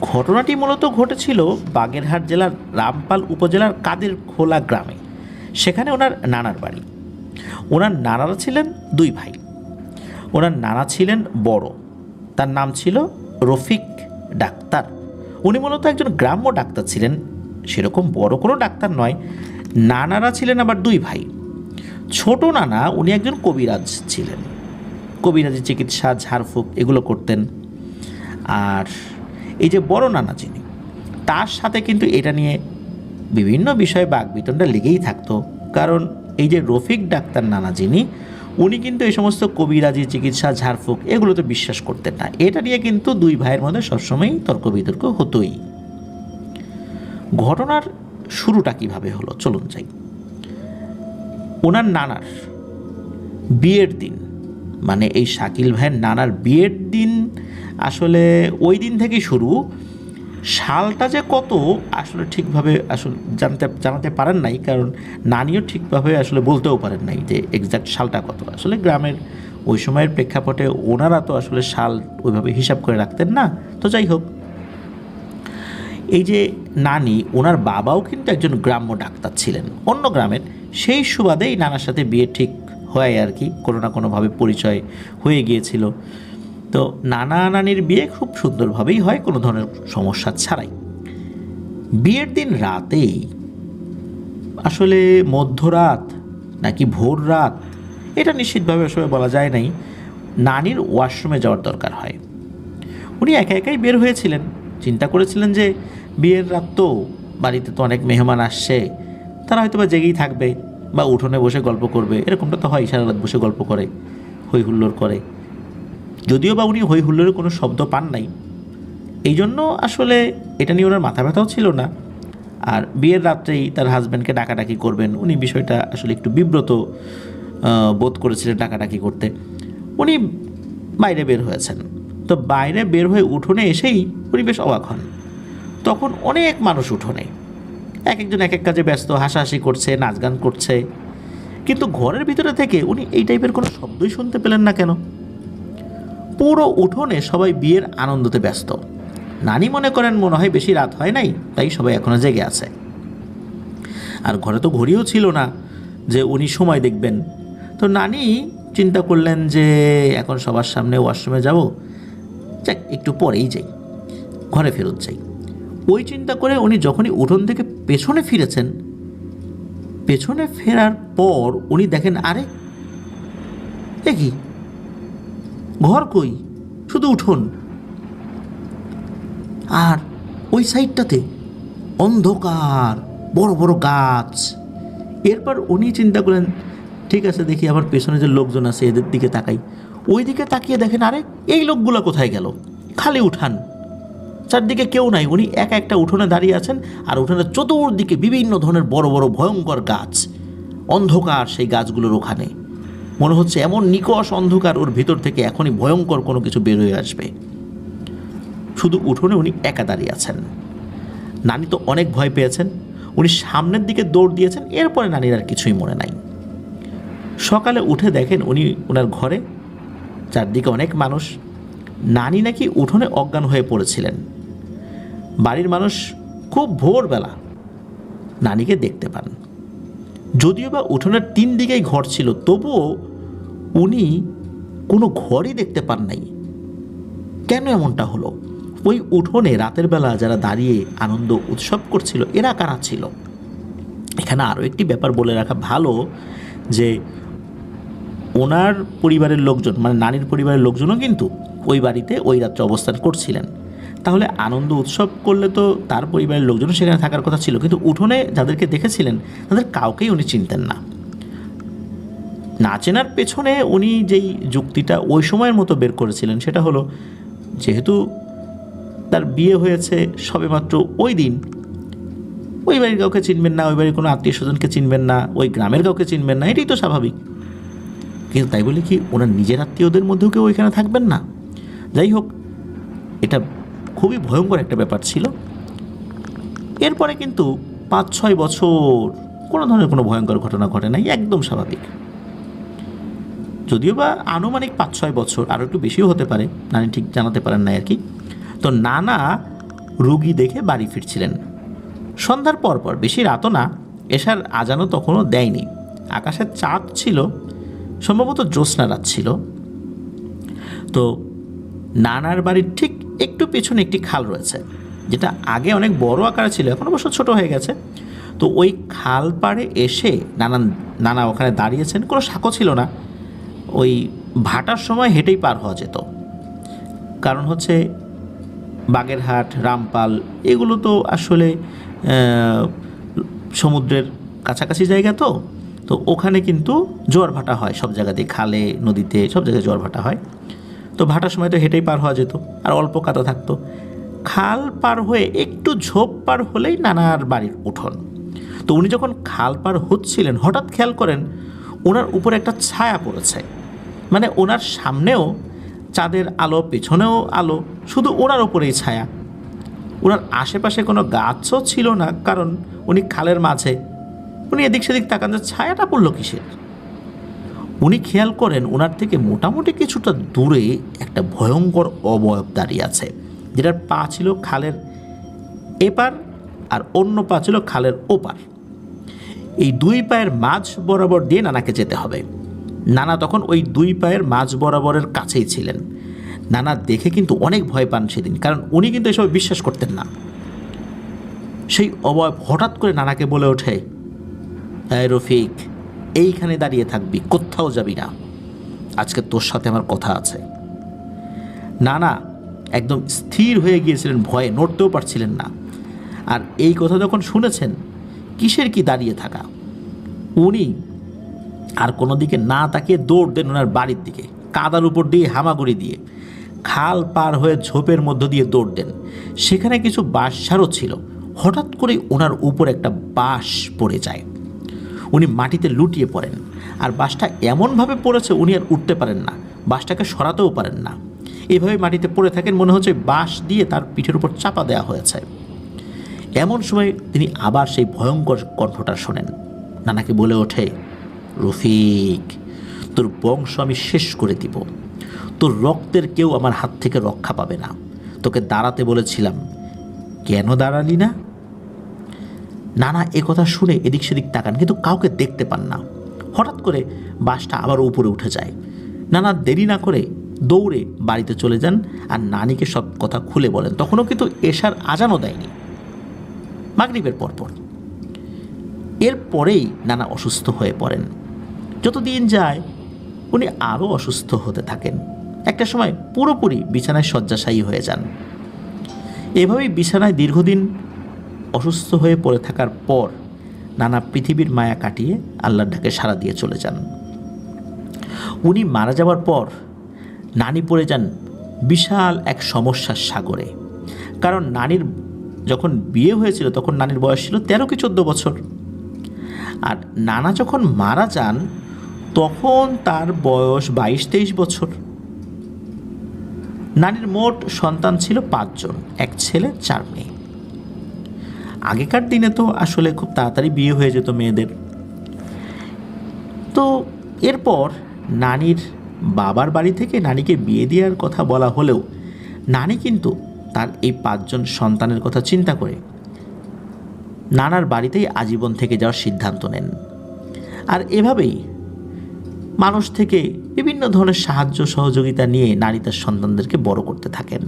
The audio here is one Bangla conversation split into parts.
ঘটনাটি মূলত ঘটেছিল বাগেরহাট জেলার রামপাল উপজেলার কাদের খোলা গ্রামে। সেখানে ওনার নানার বাড়ি। ওনার নানারা ছিলেন দুই ভাই। ওনার নানা ছিলেন বড়, তার নাম ছিল রফিক ডাক্তার। উনি মূলত একজন গ্রাম্য ডাক্তার ছিলেন, সেরকম বড় কোনো ডাক্তার নয়। নানারা ছিলেন আবার দুই ভাই। ছোট নানা উনি একজন কবিরাজ ছিলেন, কবিরাজি চিকিৎসা, ঝাড়ফুঁক এগুলো করতেন। আর এই যে বড় নানা যিনি, তার সাথে কিন্তু এটা নিয়ে বিভিন্ন বিষয়ে বাকবিতণ্ডা লেগেই থাকতো। কারণ এই যে রফিক ডাক্তার নানা যিনি, উনি কিন্তু এই সমস্ত কবিরাজি চিকিৎসা, ঝাড়ফুঁক এগুলোতে বিশ্বাস করতেন না। এটা নিয়ে কিন্তু দুই ভাইয়ের মধ্যে সবসময়ই তর্ক বিতর্ক হতোই। ঘটনার শুরুটা কিভাবে হলো চলুন যাই। ওনার নানার বিয়ের দিন, মানে এই শাকিল ভাইয়ের নানার বিয়ের দিন, আসলে ওই দিন থেকেই শুরু। সালটা যে কত আসলে ঠিকভাবে আসলে জানাতে পারেন নাই, কারণ নানিও ঠিকভাবে আসলে বলতেও পারেন নাই যে এক্স্যাক্ট সালটা কত। আসলে গ্রামের ওই সময়ের প্রেক্ষাপটে ওনারা তো আসলে সাল ওইভাবে হিসাব করে রাখতেন না। তো যাই হোক, এই যে নানি, ওনার বাবাও কিন্তু একজন গ্রাম্য ডাক্তার ছিলেন অন্য গ্রামের। সেই সুবাদেই নানার সাথে বিয়ে ঠিক হয় আর কি, কোনো না কোনোভাবে পরিচয় হয়ে গিয়েছিল। তো নানা নানির বিয়ে খুব সুন্দরভাবেই হয়, কোনো ধরনের সমস্যা ছাড়াই। বিয়ের দিন রাতেই, আসলে মধ্যরাত নাকি ভোর রাত এটা নিশ্চিতভাবে আসলে বলা যায় নাই, নানির ওয়াশরুমে যাওয়ার দরকার হয়। উনি একা একাই বের হয়েছিলেন। চিন্তা করেছিলেন যে বিয়ের রাত তো, বাড়িতে তো অনেক মেহমান আসছে, তারা হয়তো বা জেগেই থাকবে বা উঠোনে বসে গল্প করবে। এরকমটা তো হয়, সারা রাত বসে গল্প করে, হই হুল্লোড় করে। যদিও বা উনি হই হুল্লোড়ের কোনো শব্দ পান নাই, এই জন্য আসলে এটা নিয়ে ওনার মাথা ব্যথাও ছিল না। আর বিয়ের রাত্রেই তার হাজব্যান্ডকে ডাকাডাকি করবেন, উনি বিষয়টা আসলে একটু বিব্রত বোধ করেছিলেন ডাকাডাকি করতে। উনি বাইরে বের হয়েছেন। তো বাইরে বের হয়ে উঠোনে এসেই উনি বেশ অবাক হন। তখন অনেক মানুষ উঠোনে, এক একজন এক এক কাজে ব্যস্ত, হাসাহাসি করছে, নাচ গান করছে। কিন্তু ঘরের ভিতরে থেকে উনি এই টাইপের কোনো শব্দই শুনতে পেলেন না কেন। পুরো উঠোনে সবাই বিয়ের আনন্দতে ব্যস্ত। নানি মনে করেন মনে হয় বেশি রাত হয় নাই, তাই সবাই এখনো জেগে আছে। আর ঘরে তো ঘড়িও ছিল না যে উনি সময় দেখবেন। তো নানি চিন্তা করলেন যে এখন সবার সামনে ওয়াশরুমে যাব, যাক একটু পরেই যাই, ঘরে ফেরত যাই। ওই চিন্তা করে উনি যখনই উঠোন থেকে পেছনে ফিরেছেন, পেছনে ফেরার পর উনি দেখেন, আরে এ কি, ঘর কই, শুধু উঠোন। আর ওই সাইডটাতে অন্ধকার, বড় বড় গাছ। এরপর উনি চিন্তা করলেন, ঠিক আছে দেখি আমার পেছনে যে লোকজন আছে এদের দিকে তাকাই। ওই দিকে তাকিয়ে দেখেন, আরে এই লোকগুলো কোথায় গেল, খালি উঠান, চারদিকে কেউ নাই। উনি একা একটা উঠোনে দাঁড়িয়ে আছেন, আর উঠোনের চতুর্দিকে বিভিন্ন ধরনের বড় বড় ভয়ঙ্কর গাছ, অন্ধকার সেই গাছগুলোর ওখানে। মনে হচ্ছে এমন নিকষ অন্ধকার, ওর ভিতর থেকে এখনই ভয়ঙ্কর কোনো কিছু বের হয়ে আসবে। শুধু উঠোনে উনি একা দাঁড়িয়ে আছেন। নানি তো অনেক ভয় পেয়েছেন, উনি সামনের দিকে দৌড় দিয়েছেন। এরপরে নানির আর কিছুই মনে নাই। সকালে উঠে দেখেন উনি ওনার ঘরে, চারদিকে অনেক মানুষ। নানি নাকি উঠোনে অজ্ঞান হয়ে পড়েছিলেন। বাড়ির মানুষ খুব ভোরবেলা নানিকে দেখতে পান। যদিও বা উঠোনের 3 দিকেই ঘর ছিল, তবুও উনি কোনো ঘরই দেখতে পান নাই। কেন এমনটা হলো? ওই উঠোনে রাতের বেলা যারা দাঁড়িয়ে আনন্দ উৎসব করছিল, এরা কারা ছিল? এখানে আরও একটি ব্যাপার বলে রাখা ভালো, যে ওনার পরিবারের লোকজন, মানে নানির পরিবারের লোকজনও কিন্তু ওই বাড়িতে ওই রাত্রে অবস্থান করছিলেন। তাহলে আনন্দ উৎসব করলে তো তার পরিবারের লোকজনও সেখানে থাকার কথা ছিল। কিন্তু উঠোনে যাদেরকে দেখেছিলেন তাদের কাউকেই উনি চিনতেন না। না চেনার পেছনে উনি যেই যুক্তিটা ওই সময়ের মতো বের করেছিলেন, সেটা হলো, যেহেতু তার বিয়ে হয়েছে সবেমাত্র ওই দিন, ওই বাড়ির কাউকে চিনবেন না, ওই বাড়ির কোনো আত্মীয় স্বজনকে চিনবেন না, ওই গ্রামের কাউকে চিনবেন না, এটাই তো স্বাভাবিক। কিন্তু তাই বলে কি ওনার নিজের আত্মীয়দের মধ্যেও কেউ ওইখানে থাকবেন না? যাই হোক, এটা খুবই ভয়ঙ্কর একটা ব্যাপার ছিল। এরপরে কিন্তু 5-6 বছর কোনো ধরনের কোনো ভয়ঙ্কর ঘটনা ঘটে নাই, একদম স্বাভাবিক। যদিও বা আনুমানিক 5-6 বছর, আরও একটু বেশিও হতে পারে, নানি ঠিক জানাতে পারেন না আর কি। তো নানা রুগী দেখে বাড়ি ফিরছিলেন। সন্ধ্যার পরপর, বেশি রাতও না, এশার আজানও তখনও দেয়নি। আকাশের চাঁদ ছিল, সম্ভবত জ্যোৎস্না রাত ছিল। তো নানার বাড়ির ঠিক একটু পেছনে একটি খাল রয়েছে, যেটা আগে অনেক বড় আকারে ছিল, এখন অবশ্য ছোট হয়ে গেছে। তো ওই খাল পাড়ে এসে নানা ওখানে দাঁড়িয়েছেন। কোনো সাঁকো ছিল না, ওই ভাটার সময় হেঁটেই পার হওয়া যেত। কারণ হচ্ছে বাগেরহাট, রামপাল এগুলো তো আসলে সমুদ্রের কাছাকাছি জায়গা, তো তো ওখানে কিন্তু জোয়ার ভাটা হয় সব জায়গাতেই, খালে নদীতে সব জায়গায় জোয়ার ভাটা হয়। তো ভাটার সময় তো হেঁটেই পার হওয়া যেত, আর অল্প কাদা থাকতো। খাল পার হয়ে একটু ঝোপ পার হলেই নানার বাড়ির উঠোন। তো উনি যখন খাল পার হচ্ছিলেন, হঠাৎ খেয়াল করেন ওনার উপরে একটা ছায়া পড়েছে। মানে ওনার সামনেও চাঁদের আলো, পেছনেও আলো, শুধু ওনার ওপরেই ছায়া। ওনার আশেপাশে কোনো গাছও ছিল না, কারণ উনি খালের মাঝে। উনি এদিক সেদিক তাকান যে ছায়াটা পড়লো কিসের। উনি খেয়াল করেন ওনার থেকে মোটামুটি কিছুটা দূরে একটা ভয়ঙ্কর অবয়ব দাঁড়িয়ে আছে, যেটার পা ছিল খালের এপার আর অন্য পা ছিল খালের ওপার। এই দুই পায়ের মাঝ বরাবর দিয়ে নানাকে যেতে হবে। নানা তখন ওই দুই পায়ের মাঝ বরাবরের কাছেই ছিলেন। নানা দেখে কিন্তু অনেক ভয় পান সেদিন, কারণ উনি কিন্তু এসব বিশ্বাস করতেন না। সেই অবয়ব হঠাৎ করে নানাকে বলে ওঠে, এই রফিক, এইখানে দাঁড়িয়ে থাকবি, কোথাও যাবি না, আজকে তোর সাথে আমার কথা আছে। নানা একদম স্থির হয়ে গিয়েছিলেন, ভয়ে নড়তেও পারছিলেন না। আর এই কথা যখন শুনেছেন, কিসের কি দাঁড়িয়ে থাকা, উনি আর কোনো দিকে না তাকিয়ে দৌড় দেন ওনার বাড়ির দিকে। কাদার উপর দিয়ে হামাগুড়ি দিয়ে খাল পার হয়ে ঝোপের মধ্য দিয়ে দৌড় দেন। সেখানে কিছু বাঁশঝাড়ও ছিল। হঠাৎ করে ওনার উপর একটা বাঁশ পড়ে যায়। উনি মাটিতে লুটিয়ে পড়েন, আর বাঁশটা এমনভাবে পড়েছে উনি আর উঠতে পারেন না, বাঁশটাকে সরাতেও পারেন না। এভাবে মাটিতে পড়ে থাকেন, মনে হচ্ছে বাঁশ দিয়ে তার পিঠের উপর চাপা দেওয়া হয়েছে। এমন সময় তিনি আবার সেই ভয়ঙ্কর কণ্ঠটা শোনেন। নানাকে বলে ওঠে, রফিক, তোর বংশ আমি শেষ করে দিব, তোর রক্তের কেউ আমার হাত থেকে রক্ষা পাবে না। তোকে দাঁড়াতে বলেছিলাম, কেন দাঁড়ালি না? নানা একথা শুনে এদিক সেদিক তাকান, কিন্তু কাউকে দেখতে পান না। হঠাৎ করে বাসটা আবার উপরে উঠে যায়। নানা দেরি না করে দৌড়ে বাড়িতে চলে যান আর নানিকে সব কথা খুলে বলেন। তখনও কিন্তু এশার আজানও দেয়নি, মাগরিবের পরপর। এরপরেই নানা অসুস্থ হয়ে পড়েন। যত দিন যায় উনি আরও অসুস্থ হতে থাকেন। একটা সময় পুরোপুরি বিছানায় শয্যাশায়ী হয়ে যান। এভাবেই বিছানায় দীর্ঘদিন অসুস্থ হয়ে পড়ে থাকার পর নানা পৃথিবীর মায়া কাটিয়ে আল্লাহর ডাকে সাড়া দিয়ে চলে যান। উনি মারা যাওয়ার পর নানি পড়ে যান বিশাল এক সমস্যার সাগরে। কারণ নানির যখন বিয়ে হয়েছিল তখন নানির বয়স ছিল 13 কি 14 বছর, আর নানা যখন মারা যান তখন তার বয়স 22-23 বছর। নানির মোট সন্তান ছিল 5 জন, এক ছেলে 4 মেয়ে। আগেকার দিনে তো আসলে খুব তাড়াতাড়ি বিয়ে হয়ে যেত মেয়েদের। তো এরপর নানির বাবার বাড়ি থেকে নানিকে বিয়ে দেওয়ার কথা বলা হলেও নানি কিন্তু তার এই 5 জন সন্তানের কথা চিন্তা করে নানার বাড়িতেই আজীবন থেকে যাওয়ার সিদ্ধান্ত নেন। আর এভাবেই মানুষ থেকে বিভিন্ন ধরনের সাহায্য সহযোগিতা নিয়ে নারী তার সন্তানদেরকে বড় করতে থাকেন।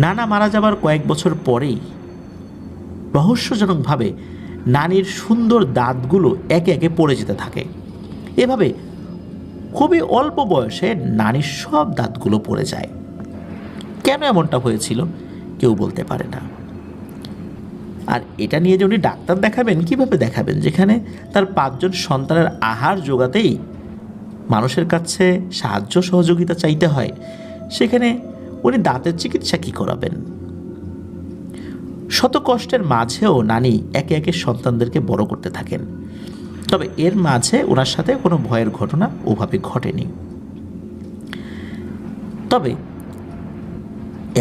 নানা মারা যাবার কয়েক বছর পরেই রহস্যজনকভাবে নানির সুন্দর দাঁতগুলো একে একে পড়ে যেতে থাকে। এভাবে খুবই অল্প বয়সে নানির সব দাঁতগুলো পড়ে যায়। কেন এমনটা হয়েছিল কেউ বলতে পারে না। আর এটা নিয়ে যে উনি ডাক্তার দেখাবেন, কিভাবে দেখাবেন, যেখানে তার 5 জন সন্তানের আহার জোগাতেই মানুষের কাছে সাহায্য সহযোগিতা চাইতে হয়, সেখানে উনি দাঁতের চিকিৎসা কী করাবেন? শত কষ্টের মাঝেও নানি একে একে সন্তানদেরকে বড় করতে থাকেন। তবে এর মাঝে ওনার সাথে কোনো ভয়ের ঘটনা ওভাবে ঘটেনি। তবে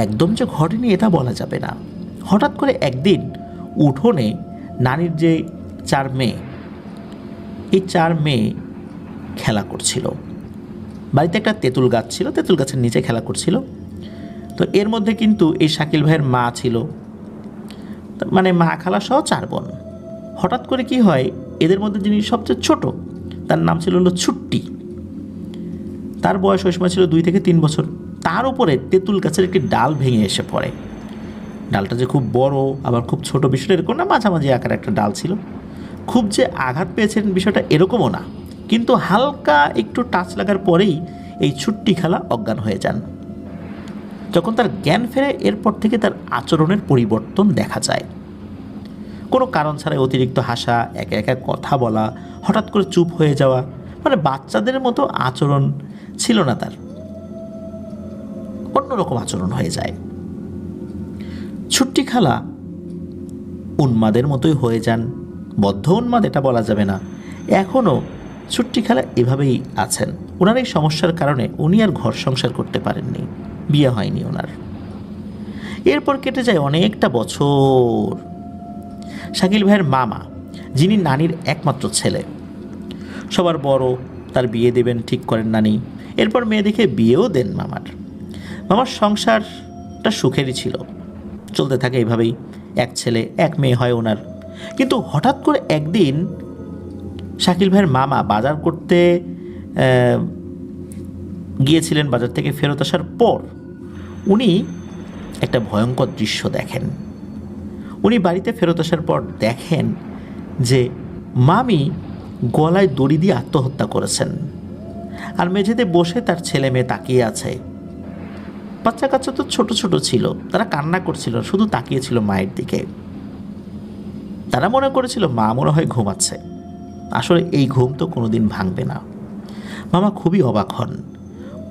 একদম যে ঘটেনি এটা বলা যাবে না। হঠাৎ করে একদিন উঠোনে নানির যে 4 মেয়ে, এই 4 মেয়ে খেলা করছিল। বাড়িতে একটা তেঁতুল গাছ ছিল, তেঁতুল গাছের নিচে খেলা করছিল। তো এর মধ্যে কিন্তু এই শাকিল ভাইয়ের মা ছিল, মানে মা খালা সহ 4 বোন। হঠাৎ করে কি হয়, এদের মধ্যে যিনি সবচেয়ে ছোট তার নাম ছিল হলো ছুট্টি। তার বয়স ওই সময় ছিল 2 থেকে 3 বছর। তার উপরে তেঁতুল গাছের একটি ডাল ভেঙে এসে পড়ে। ডালটা যে খুব বড় আবার খুব ছোট বিষয়টা এরকম না, মাঝামাঝি আকার একটা ডাল ছিল। খুব যে আঘাত পেয়েছেন বিষয়টা এরকমও না, কিন্তু হালকা একটু টাচ লাগার পরেই এই ছুট্টি খালা অজ্ঞান হয়ে যান। যখন তার জ্ঞান ফেরে এরপর থেকে তার আচরণের পরিবর্তন দেখা যায়। কোনো কারণ ছাড়াই অতিরিক্ত হাসা, একা একা কথা বলা, হঠাৎ করে চুপ হয়ে যাওয়া, মানে বাচ্চাদের মতো আচরণ ছিল না তার, অন্যরকম আচরণ হয়ে যায়। ছুট্টি খালা উন্মাদের মতোই হয়ে যান, বদ্ধ উন্মাদ এটা বলা যাবে না। এখনও ছুট্টি খালা এভাবেই আছেন। ওনার এই সমস্যার কারণে উনি আর ঘর সংসার করতে পারেননি, বিয়ে হয়নি ওনার। এরপর কেটে যায় অনেকটা বছর। শাকিল ভাইয়ের মামা, যিনি নানির একমাত্র ছেলে, সবার বড়, তার বিয়ে দেবেন ঠিক করেন নানি। এরপর মেয়ে দেখে বিয়েও দেন মামার সংসারটা সুখেরই ছিল, চলতে থাকে এইভাবেই। 1 ছেলে 1 মেয়ে হয় ওনার। কিন্তু হঠাৎ করে একদিন শাকিল ভাইয়ের মামা বাজার করতে গিয়েছিলেন। বাজার থেকে ফেরত আসার পর উনি একটা ভয়ঙ্কর দৃশ্য দেখেন। উনি বাড়িতে ফেরত আসার পর দেখেন যে মামি গলায় দড়ি দিয়ে আত্মহত্যা করেছেন, আর মেঝেতে বসে তার ছেলে মেয়ে তাকিয়ে আছে। বাচ্চা কাচ্চা তো ছোট ছোট ছিল, তারা কান্না করছিল, শুধু তাকিয়েছিল মায়ের দিকে। তারা মনে করেছিল মা মনে হয় ঘুমাচ্ছে। আসলে এই ঘুম তো কোনোদিন ভাঙবে না। মামা খুবই অবাক হন।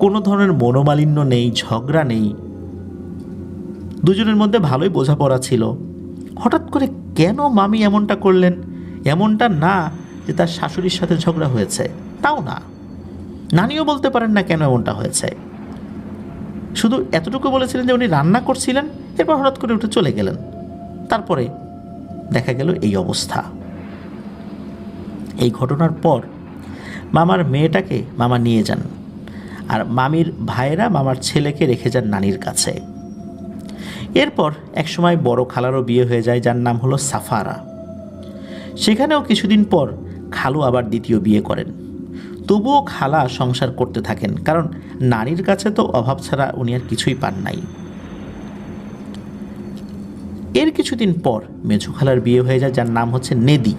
কোনো ধরনের মনোমালিন্য নেই, ঝগড়া নেই, দুজনের মধ্যে ভালোই বোঝাপড়া ছিল। হঠাৎ করে কেন মামি এমনটা করলেন? এমনটা না যে তার শাশুড়ির সাথে ঝগড়া হয়েছে, তাও না। নানিও বলতে পারেন না কেন এমনটা হয়েছে। শুধু এতটুকু বলেছিলেন যে উনি রান্না করছিলেন, এরপর হঠাৎ করে উঠে চলে গেলেন। তারপরে দেখা গেল এই অবস্থা। এই ঘটনার পর মামার মেয়েটাকে মামা নিয়ে যান, আর মামির ভাইয়েরা মামার ছেলেকে রেখে যান নানির কাছে। এরপর একসময় বড় খালারও বিয়ে হয়ে যায়, যার নাম হলো সাফারা। সেখানেও কিছুদিন পর খালু আবার দ্বিতীয় বিয়ে করেন। তবুও খালা সংসার করতে থাকেন, কারণ নানির কাছে তো অভাব ছাড়া উনি আর কিছুই পান নাই। এর কিছুদিন পর মেঝো খালার বিয়ে হয়ে যায়, যার নাম হচ্ছে নেদি।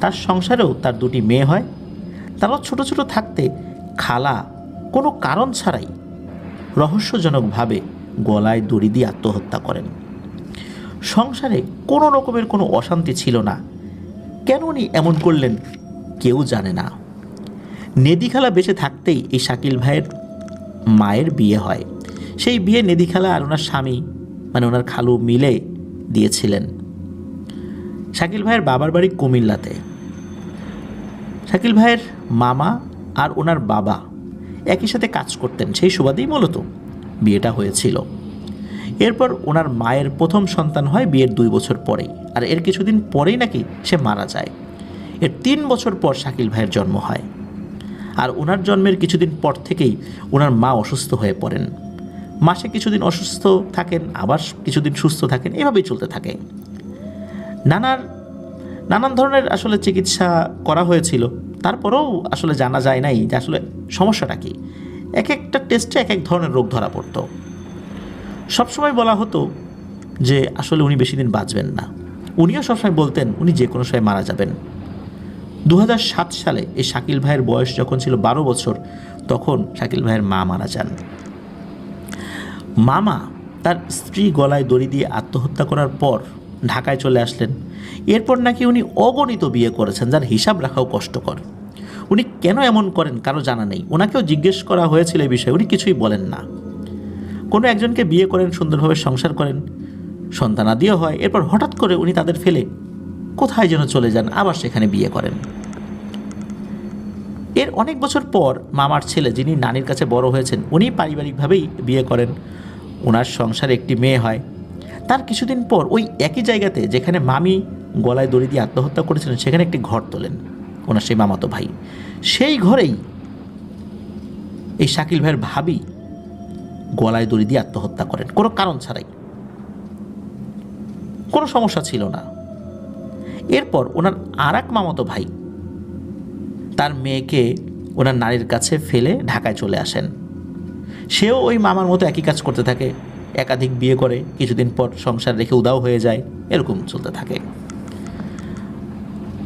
তার সংসারেও তার 2টি মেয়ে হয়। তারাও ছোট ছোট থাকতে খালা কোনো কারণ ছাড়াই রহস্যজনকভাবে গলায় দড়ি দিয়ে আত্মহত্যা করেন। সংসারে কোনো রকমের কোনো অশান্তি ছিল না। কেন উনি এমন করলেন কেউ জানে না। নেদি খালা বেঁচে থাকতেই এই শাকিল ভাইয়ের মায়ের বিয়ে হয়। সেই বিয়ে নেদি খালা আর ওনার স্বামী, মানে ওনার খালু মিলে দিয়েছিলেন। শাকিল ভাইয়ের বাবার বাড়ি কুমিল্লাতে। শাকিল ভাইয়ের মামা আর ওনার বাবা একই সাথে কাজ করতেন, সেই সুবাদেই মূলত বিয়েটা হয়েছিল। এরপর ওনার মায়ের প্রথম সন্তান হয় বিয়ের 2 বছর পরেই, আর এর কিছুদিন পরেই নাকি সে মারা যায়। এর 3 বছর পর শাকিল ভাইয়ের জন্ম হয়, আর ওনার জন্মের কিছুদিন পর থেকেই ওনার মা অসুস্থ হয়ে পড়েন। মাসে কিছুদিন অসুস্থ থাকেন, আবার কিছুদিন সুস্থ থাকেন, এভাবেই চলতে থাকে। নানান ধরনের আসলে চিকিৎসা করা হয়েছিল, তারপরেও আসলে জানা যায় নাই যে আসলে সমস্যাটা কী। এক একটা টেস্টে এক এক ধরনের রোগ ধরা পড়তো। সবসময় বলা হতো যে আসলে উনি বেশি দিন বাঁচবেন না। উনিও সবসময় বলতেন উনি যে কোনো সময় মারা যাবেন। 2007 সালে এই শাকিল ভাইয়ের বয়স যখন ছিল 12 বছর, তখন শাকিল ভাইয়ের মা মারা যান। মামা তার স্ত্রী গলায় দড়ি দিয়ে আত্মহত্যা করার পর ঢাকায় চলে আসলেন। এরপর নাকি উনি অগণিত বিয়ে করেছেন, যার হিসাব রাখাও কষ্টকর। উনি কেন এমন করেন কারো জানা নেই। ওনাকেও জিজ্ঞেস করা হয়েছিল এই বিষয়ে, উনি কিছুই বলেন না। কোনো একজনকে বিয়ে করেন, সুন্দরভাবে সংসার করেন, সন্তানাদিও হয়। এরপর হঠাৎ করে উনি তাদের ফেলে কোথায় যেন চলে যান, আবার সেখানে বিয়ে করেন। এর অনেক বছর পর মামার ছেলে, যিনি নানির কাছে বড় হয়েছেন, উনি পারিবারিকভাবেই বিয়ে করেন। ওনার সংসারে একটি মেয়ে হয়। তার কিছুদিন পর ওই একই জায়গাতে যেখানে মামি গলায় দড়ি দিয়ে আত্মহত্যা করেছিলেন, সেখানে একটি ঘর তোলেন ওনার সেই মামাতো ভাই। সেই ঘরেই এই শাকিল ভাইয়ের ভাবি গলায় দড়ি দিয়ে আত্মহত্যা করেন, কোনো কারণ ছাড়াই, কোনো সমস্যা ছিল না। এরপর ওনার আর এক মামাতো ভাই তার মেয়েকে ওনার নারীর কাছে ফেলে ঢাকায় চলে আসেন। সেও ওই মামার মতো একই কাজ করতে থাকে, একাধিক বিয়ে করে, কিছুদিন পর সংসার রেখে উদাও হয়ে যায়, এরকম চলতে থাকে।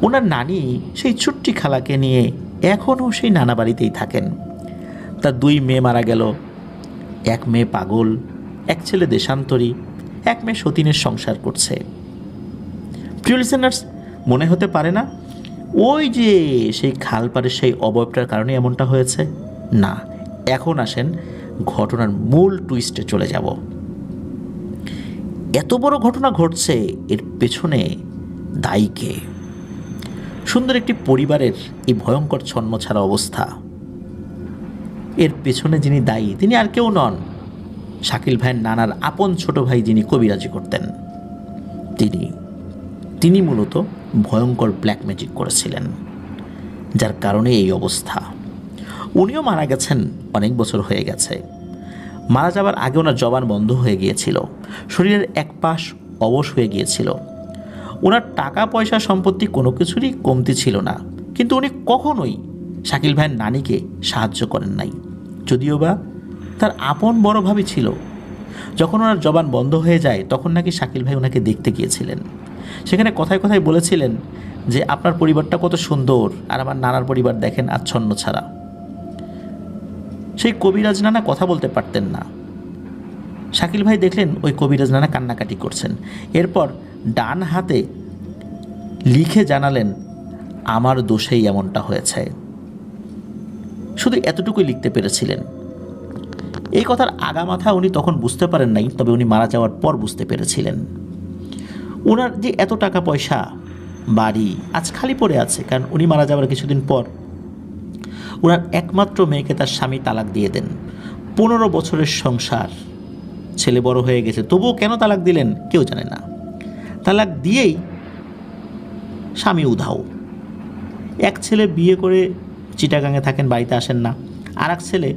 ওনার নানি সেই ছোট্টি খালাকে নিয়ে এখনও সেই নানা বাড়িতেই থাকেন। তার 2 মেয়ে মারা গেল, 1 মেয়ে পাগল, 1 ছেলে দেশান্তরী, 1 মেয়ে সতীনের সংসার করছে। প্রিয় লিসেনার্স, মনে হতে পারে না ওই যে সেই খালপাড়ের সেই অবয়বটার কারণে এমনটা হয়েছে? না, এখন আসেন ঘটনার মূল টুইস্টে চলে যাব। এত বড় ঘটনা ঘটছে, এর পেছনে দায়ী কে? সুন্দর একটি পরিবারের এই ভয়ঙ্কর ছন্নছাড়া অবস্থা, এর পেছনে যিনি দায়ী তিনি আর কেউ নন, শাকিল ভাইয়ের নানার আপন ছোট ভাই যিনি কবিরাজি করতেন, তিনি মূলত ভয়ঙ্কর ব্ল্যাক ম্যাজিক করেছিলেন, যার কারণে এই অবস্থা। উনিও মারা গেছেন, অনেক বছর হয়ে গেছে। মারা যাবার আগে ওনার জবান বন্ধ হয়ে গিয়েছিল, শরীরের এক পাশ অবশ হয়ে গিয়েছিল। ওনার টাকা পয়সা সম্পত্তি কোনো কিছুরই কমতি ছিল না, কিন্তু উনি কখনোই শাকিল ভাইয়ের নানিকে সাহায্য করেন নাই, যদিও বা তার আপন বড় ভাবি ছিল। যখন ওনার জবান বন্ধ হয়ে যায় তখন নাকি শাকিল ভাই ওনাকে দেখতে গিয়েছিলেন। সেখানে কথায় কথায় বলেছিলেন যে আপনার পরিবারটা কত সুন্দর, আর আমার নানার পরিবার দেখেন আচ্ছন্ন ছাড়া। সেই কবিরাজ নানা কথা বলতে পারতেন না। শাকিল ভাই দেখলেন ওই কবিরাজ নানা কান্নাকাটি করছেন। এরপর ডান হাতে লিখে জানালেন, আমার দোষেই এমনটা হয়েছে। শুধু এতটুকুই লিখতে পেরেছিলেন। এই কথার আগামাথা উনি তখন বুঝতে পারেন নাই, তবে উনি মারা যাওয়ার পর বুঝতে পেরেছিলেন। ওনার যে এত টাকা পয়সা, বাড়ি আজ খালি পড়ে আছে, কারণ উনি মারা যাওয়ার কিছুদিন পর ওনার একমাত্র মেয়েকে তার স্বামী তালাক দিয়ে দেন। 15 বছরের সংসার, ছেলে বড় হয়ে গেছে, তবুও কেন তালাক দিলেন কেউ জানে না। তালাক দিয়েই স্বামী উধাও। এক ছেলে বিয়ে করে চিটাগাঙে থাকেন, বাড়িতে আসেন না। আর এক ছেলে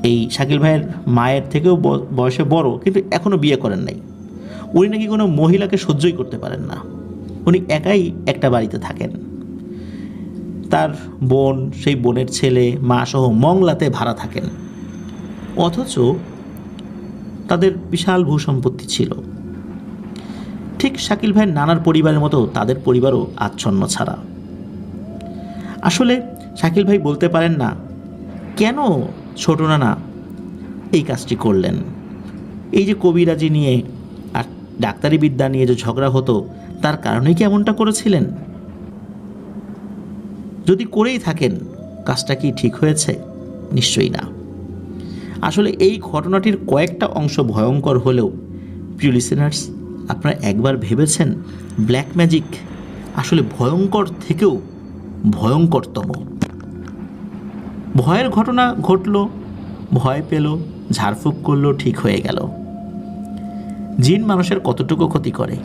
এই শাকিল ভাইয়ের মায়ের থেকেও বয়সে বড়, কিন্তু এখনও বিয়ে করেন নাই। উনি নাকি কোনো মহিলাকে সহ্যই করতে পারেন না, উনি একাই একটা বাড়িতে থাকেন। তার বোন, সেই বোনের ছেলে, মা সহ মংলাতে ভাড়া থাকেন। অথচ তাদের বিশাল ভূসম্পত্তি ছিল। ঠিক শাকিল ভাইয়ের নানার পরিবারের মতো তাদের পরিবারও আচ্ছন্ন ছাড়া। আসলে শাকিল ভাই বলতে পারেন না কেন ছোট নানা এই কাজটি করলেন। এই যে কবিরাজি নিয়ে আর ডাক্তারি বিদ্যা নিয়ে যে ঝগড়া হতো, তার কারণেই কি এমনটা করেছিলেন? যদি করেই থাকেন, কাজটা কি ঠিক হয়েছে? নিশ্চয়ই না। আসলে এই ঘটনাটির কয়েকটা অংশ ভয়ঙ্কর হলেও প্রিয় লিসেনার্স, আপনারা একবার ভেবেছেন ব্ল্যাক ম্যাজিক আসলে ভয়ঙ্কর থেকেও ভয়ঙ্করতম। ভয়ের ঘটনা ঘটল, ভয় পেল, ঝাড়ফুঁক করলো, ঠিক হয়ে গেল। জিন মানুষের কতটুকু ক্ষতি করে,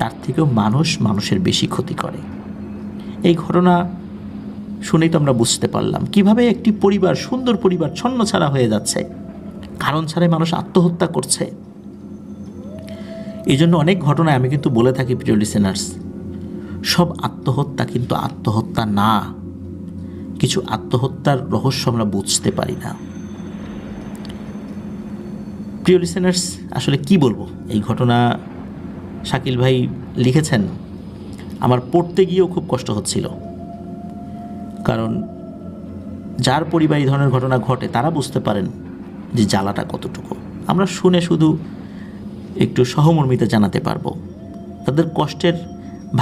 তার থেকেও মানুষ মানুষের বেশি ক্ষতি করে। এই ঘটনা শুনেই তো আমরা বুঝতে পারলাম কিভাবে একটি পরিবার, সুন্দর পরিবার ছন্নছাড়া হয়ে যাচ্ছে, কারণ ছাড়াই মানুষ আত্মহত্যা করছে। এই জন্য অনেক ঘটনায় আমি কিন্তু বলে থাকি প্রিয় লিসেনার্স, সব আত্মহত্যা কিন্তু আত্মহত্যা না। কিছু আত্মহত্যার রহস্য আমরা বুঝতে পারি না। প্রিয় লিসেনার্স, আসলে কি বলবো, এই ঘটনা শাকিল ভাই লিখেছেন, আমার পড়তে গিয়েও খুব কষ্ট হচ্ছিল। কারণ যার পরিবার এই ধরনের ঘটনা ঘটে তারা বুঝতে পারেন যে জ্বালাটা কতটুকু। আমরা শুনে শুধু একটু সহমর্মিতা জানাতে পারবো, তাদের কষ্টের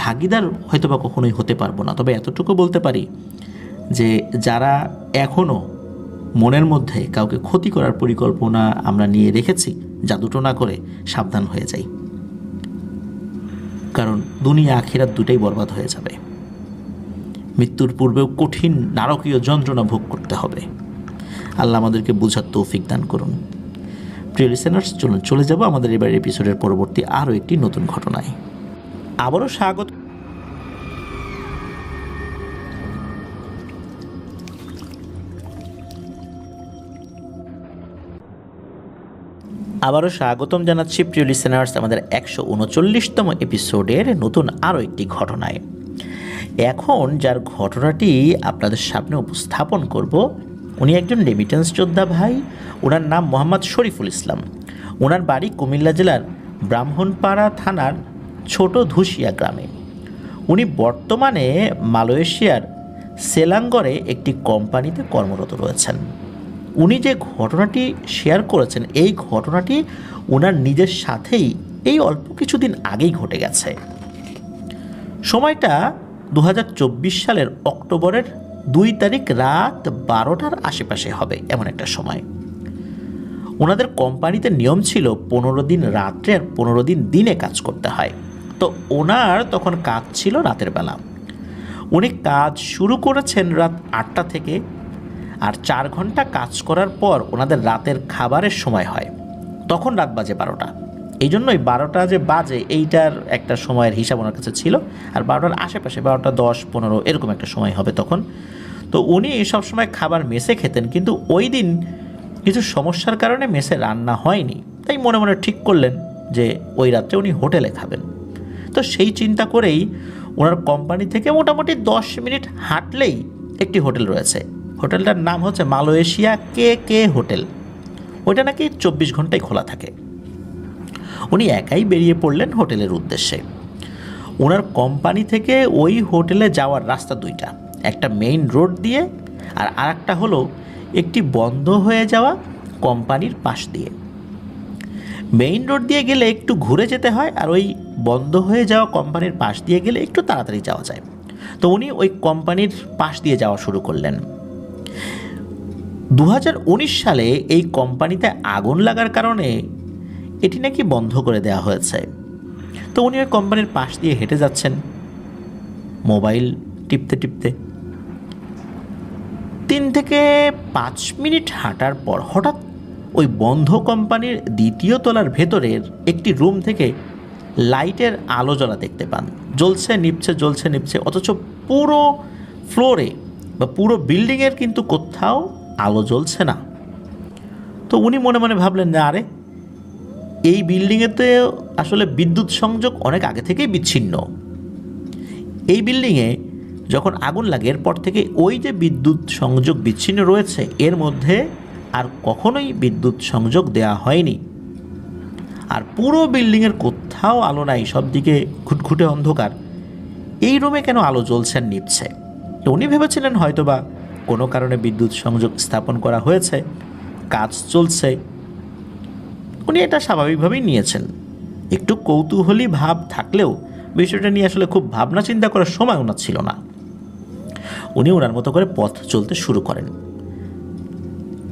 ভাগিদার হয়তোবা কখনোই হতে পারবো না। তবে এতটুকু বলতে পারি যে যারা এখনও মনের মধ্যে কাউকে ক্ষতি করার পরিকল্পনা আমরা নিয়ে রেখেছি, জাদুটোনা করে সাবধান হয়ে যাই, কারণ দুনিয়া আখিরাত দুটাই বরবাদ হয়ে যাবে। মৃত্যুর পূর্বেও কঠিন নারকীয় যন্ত্রণা ভোগ করতে হবে। আল্লাহ আমাদেরকে বোঝার তৌফিক দান করুন। প্রিয় লিসেনার্স, চলুন চলে যাব আমাদের এবার এপিসোডের পরবর্তী আরও একটি নতুন ঘটনায়। আবারও স্বাগত। আবারও স্বাগতম জানাচ্ছি প্রিয় লিসেনার্স আমাদের 139তম এপিসোডের নতুন আরও একটি ঘটনায়। এখন যার ঘটনাটি আপনাদের সামনে উপস্থাপন করব, উনি একজন রেমিটেন্স যোদ্ধা ভাই। ওনার নাম মোহাম্মদ শরীফুল ইসলাম। ওনার বাড়ি কুমিল্লা জেলার ব্রাহ্মণপাড়া থানার ছোট ধুসিয়া গ্রামে। উনি বর্তমানে মালয়েশিয়ার সেলাঙ্গরে একটি কোম্পানিতে কর্মরত রয়েছেন। উনি যে ঘটনাটি শেয়ার করেছেন, এই ঘটনাটি ওনার নিজের সাথেই এই অল্প কিছুদিন আগেই ঘটে গেছে। সময়টা 2024 সালের অক্টোবরের 2 তারিখ রাত 12টার আশেপাশে হবে, এমন একটা সময়। ওনাদের কোম্পানিতে নিয়ম ছিল 15 দিন রাত্রে আর 15 দিন দিনে কাজ করতে হয়। তো ওনার তখন কাজ ছিল রাতের বেলা। উনি কাজ শুরু করেছেন রাত 8টা থেকে, আর 4 ঘন্টা কাজ করার পর ওনাদের রাতের খাবারের সময় হয়, তখন রাত বাজে 12টা। এই জন্যই 12টা যে বাজে এইটার একটা সময়ের হিসাব ওনার কাছে ছিল, আর 12টার আশেপাশে 12টা 10-15 এরকম একটা সময় হবে তখন। তো উনি সব সময় খাবার মেসে খেতেন, কিন্তু ওই দিন কিছু সমস্যার কারণে মেসে রান্না হয়নি। তাই মনে মনে ঠিক করলেন যে ওই রাত্রে উনি হোটেলে খাবেন। তো সেই চিন্তা করেই ওনার কোম্পানি থেকে মোটামুটি 10 মিনিট হাঁটলেই একটি হোটেল রয়েছে। হোটেলটার নাম হচ্ছে মালয়েশিয়া কে হোটেল। ওইটা নাকি 24 ঘন্টায় খোলা থাকে। উনি একাই বেরিয়ে পড়লেন হোটেলের উদ্দেশ্যে। ওনার কোম্পানি থেকে ওই হোটেলে যাওয়ার রাস্তা দুইটা, একটা মেইন রোড দিয়ে আর আরেকটা হলো একটি বন্ধ হয়ে যাওয়া কোম্পানির পাশ দিয়ে। মেইন রোড দিয়ে গেলে একটু ঘুরে যেতে হয়, আর ওই বন্ধ হয়ে যাওয়া কোম্পানির পাশ দিয়ে গেলে একটু তাড়াতাড়ি যাওয়া যায়। তো উনি ওই কোম্পানির পাশ দিয়ে যাওয়া শুরু করলেন। 2019 সালে এই কোম্পানিতে আগুন লাগার কারণে এটি নাকি বন্ধ করে দেওয়া হয়েছে। তো উনি ওই কোম্পানির পাশ দিয়ে হেঁটে যাচ্ছেন মোবাইল টিপতে টিপতে। 3 থেকে 5 মিনিট হাঁটার পর হঠাৎ ওই বন্ধ কোম্পানির 2য় তলার ভেতরের একটি রুম থেকে লাইটের আলো জ্বলা দেখতে পান। জ্বলছে নিভছে, জ্বলছে নিভছে, অথচ পুরো ফ্লোরে বা পুরো বিল্ডিংয়ের কিন্তু কোথাও আলো জ্বলছে না। তো উনি মনে মনে ভাবলেন যে আরে, এই বিল্ডিংয়েতে আসলে বিদ্যুৎ সংযোগ অনেক আগে থেকেই বিচ্ছিন্ন। এই বিল্ডিংয়ে যখন আগুন লাগে এরপর থেকে ওই যে বিদ্যুৎ সংযোগ বিচ্ছিন্ন রয়েছে, এর মধ্যে আর কখনোই বিদ্যুৎ সংযোগ দেওয়া হয়নি। আর পুরো বিল্ডিংয়ের কোথাও আলো নাই, সব দিকে ঘুটঘুটে অন্ধকার। এই রুমে কেন আলো জ্বলছে আর নিভছে? তো উনি ভেবেছিলেন হয়তোবা কোনো কারণে বিদ্যুৎ সংযোগ স্থাপন করা হয়েছে, কাজ চলছে। উনি এটা স্বাভাবিকভাবেই নিয়েছেন। একটু কৌতূহলী ভাব থাকলেও বিষয়টা নিয়ে আসলে খুব ভাবনা চিন্তা করার সময় ওনার ছিল না। উনি ওনার মতো করে পথ চলতে শুরু করেন।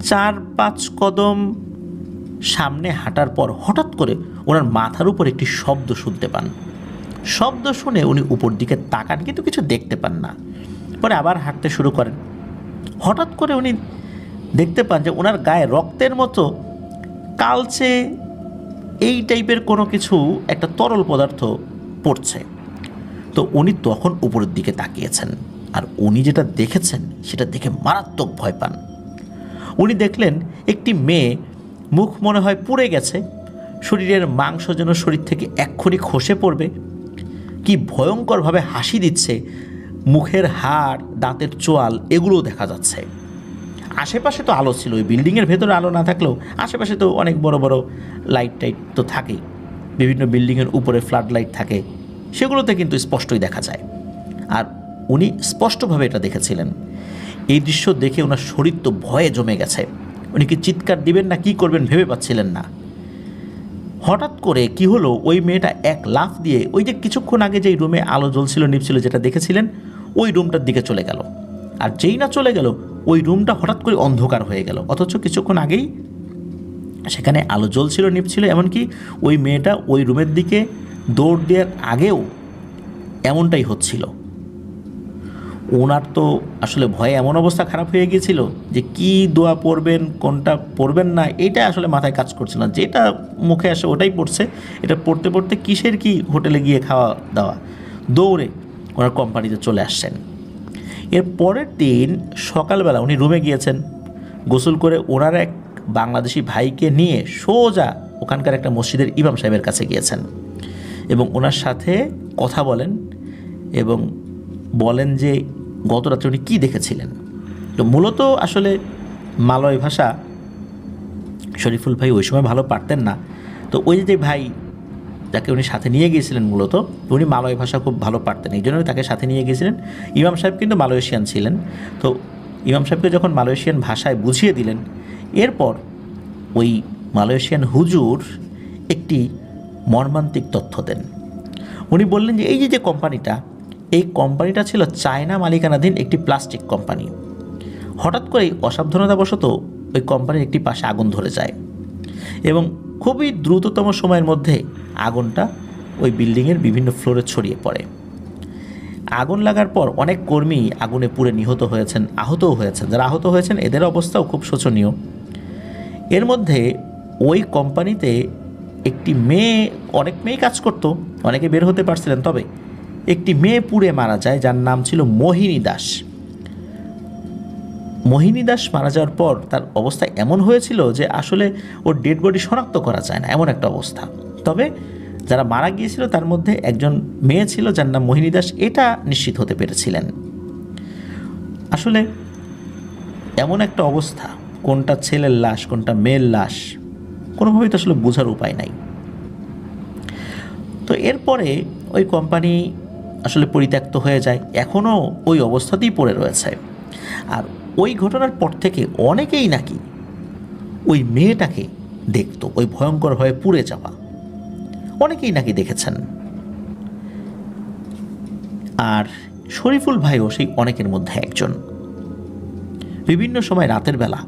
4-5 কদম সামনে হাঁটার পর হঠাৎ করে ওনার মাথার উপর একটি শব্দ শুনতে পান। শব্দ শুনে উনি উপর দিকে তাকান, কিন্তু কিছু দেখতে পান না। পরে আবার হাঁটতে শুরু করেন। হঠাৎ করে উনি দেখতে পান যে ওনার গায়ে রক্তের মতো কালচে এই টাইপের কোনো কিছু, একটা তরল পদার্থ পড়ছে। তো উনি তখন উপরের দিকে তাকিয়েছেন, আর উনি যেটা দেখেছেন সেটা দেখে মারাত্মক ভয় পান। উনি দেখলেন একটি মেয়ে, মুখ মনে হয় পুড়ে গেছে, শরীরের মাংস যেন শরীর থেকে এক্ষুনি খসে পড়বে। কি ভয়ঙ্করভাবে হাসি দিচ্ছে, মুখের হাড়, দাঁতের চোয়াল এগুলোও দেখা যাচ্ছে। আশেপাশে তো আলো ছিল, ওই বিল্ডিংয়ের ভেতরে আলো না থাকলেও আশেপাশে তো অনেক বড় বড় লাইট টাইট তো থাকেই, বিভিন্ন বিল্ডিংয়ের উপরে ফ্লাড লাইট থাকে, সেগুলোতে কিন্তু স্পষ্টই দেখা যায়। আর উনি স্পষ্টভাবে এটা দেখেছিলেন। এই দৃশ্য দেখে ওনার শরীর তো ভয়ে জমে গেছে। উনি কি চিৎকার দিবেন না কি করবেন ভেবে পাচ্ছিলেন না। হঠাৎ করে কি হলো, ওই মেয়েটা এক লাফ দিয়ে ওই যে কিছুক্ষণ আগে যেই রুমে আলো জ্বলছিল নিভছিল যেটা দেখেছিলেন, ওই রুমটার দিকে চলে গেল। আর যেই না চলে গেল, ওই রুমটা হঠাৎ করে অন্ধকার হয়ে গেল, অথচ কিছুক্ষণ আগেই সেখানে আলো জ্বলছিল নিভছিল। এমনকি ওই মেয়েটা ওই রুমের দিকে দৌড় দেওয়ার আগেও এমনটাই হচ্ছিল। ওনার তো আসলে ভয়ে এমন অবস্থা খারাপ হয়ে গিয়েছিল যে কি দোয়া পড়বেন কোনটা পড়বেন না এটা আসলে মাথায় কাজ করছে না। যেটা মুখে আসে ওটাই পড়ছে। এটা পড়তে পড়তে কিসের কি হোটেলে গিয়ে খাওয়া দাওয়া, দৌড়ে ওনার কোম্পানিতে চলে আসছেন। এর পরের দিন সকালবেলা উনি রুমে গিয়েছেন, গোসল করে ওনার এক বাংলাদেশি ভাইকে নিয়ে সোজা ওখানকার একটা মসজিদের ইমাম সাহেবের কাছে গিয়েছেন এবং ওনার সাথে কথা বলেন এবং বলেন যে গত রাত্রে উনি কী দেখেছিলেন। তো মূলত আসলে মালয় ভাষা শরীফুল ভাই ওই সময় ভালো পারতেন না। তো ওই যে ভাই যাকে উনি সাথে নিয়ে গিয়েছিলেন, মূলত উনি মালয় ভাষা খুব ভালো পারতেন, এই জন্য তাকে সাথে নিয়ে গিয়েছিলেন। ইমাম সাহেব কিন্তু মালয়েশিয়ান ছিলেন। তো ইমাম সাহেবকে যখন মালয়েশিয়ান ভাষায় বুঝিয়ে দিলেন, এরপর ওই মালয়েশিয়ান হুজুর একটি মর্মান্তিক তথ্য দেন। উনি বললেন যে এই যে কোম্পানিটা, এই কোম্পানিটা ছিল চায়না মালিকানাধীন একটি প্লাস্টিক কোম্পানি। হঠাৎ করেই অসাবধানতাবশত ওই কোম্পানির একটি পাশে আগুন ধরে যায় এবং খুবই দ্রুততম সময়ের মধ্যে আগুনটা ওই বিল্ডিংয়ের বিভিন্ন ফ্লোরে ছড়িয়ে পড়ে। আগুন লাগার পর অনেক কর্মী আগুনে পুড়ে নিহত হয়েছেন, আহতও হয়েছেন। যারা আহত হয়েছেন এদের অবস্থাও খুব শোচনীয়। এর মধ্যে ওই কোম্পানিতে একটি মেয়ে, অনেক মেয়ে কাজ করতো, অনেকে বের হতে পারছিলেন, তবে একটি মেয়ে পুড়ে মারা যায় যার নাম ছিল মোহিনী দাস। মোহিনী দাস মারা যাওয়ার পর তার অবস্থা এমন হয়েছিল যে আসলে ওর ডেড বডি শনাক্ত করা যায় না, এমন একটা অবস্থা। তবে যারা মারা গিয়েছিল তার মধ্যে একজন মেয়ে ছিল যার নাম মোহিনী দাস, এটা নিশ্চিত হতে পেরেছিলেন। আসলে এমন একটা অবস্থা, কোনটা ছেলের লাশ কোনটা মেয়ের লাশ কোনোভাবেই তো আসলে বোঝার উপায় নাই। তো এরপরে ওই কোম্পানি আসলে পরিত্যক্ত হয়ে যায়, এখনও ওই অবস্থাতেই পড়ে রয়েছে। আর ওই ঘটনার পর থেকে অনেকেই নাকি ওই মেয়েটাকে দেখতো, ওই ভয়ঙ্কর হয়ে পুড়ে যাওয়া অনেকেই নাকি দেখেছেন। আর শরীফুল ভাইও সেই অনেকের মধ্যে একজন। বিভিন্ন সময় রাতের বেলা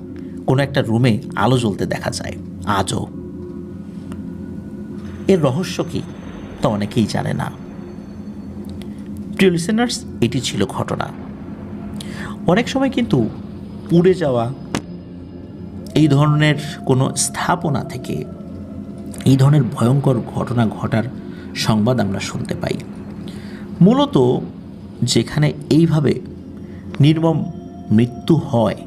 কোনো একটা রুমে আলো জ্বলতে দেখা যায় আজও। এর রহস্য কি তা অনেকেই জানে না। প্রিয় লিসেনার্স, এটি ছিল ঘটনা। অনেক সময় কিন্তু পুড়ে যাওয়া এই ধরনের কোনো স্থাপনা থেকে এই ধরনের ভয়ঙ্কর ঘটনা ঘটার সংবাদ আমরা শুনতে পাই। মূলত যেখানে এইভাবে নির্মম মৃত্যু হয়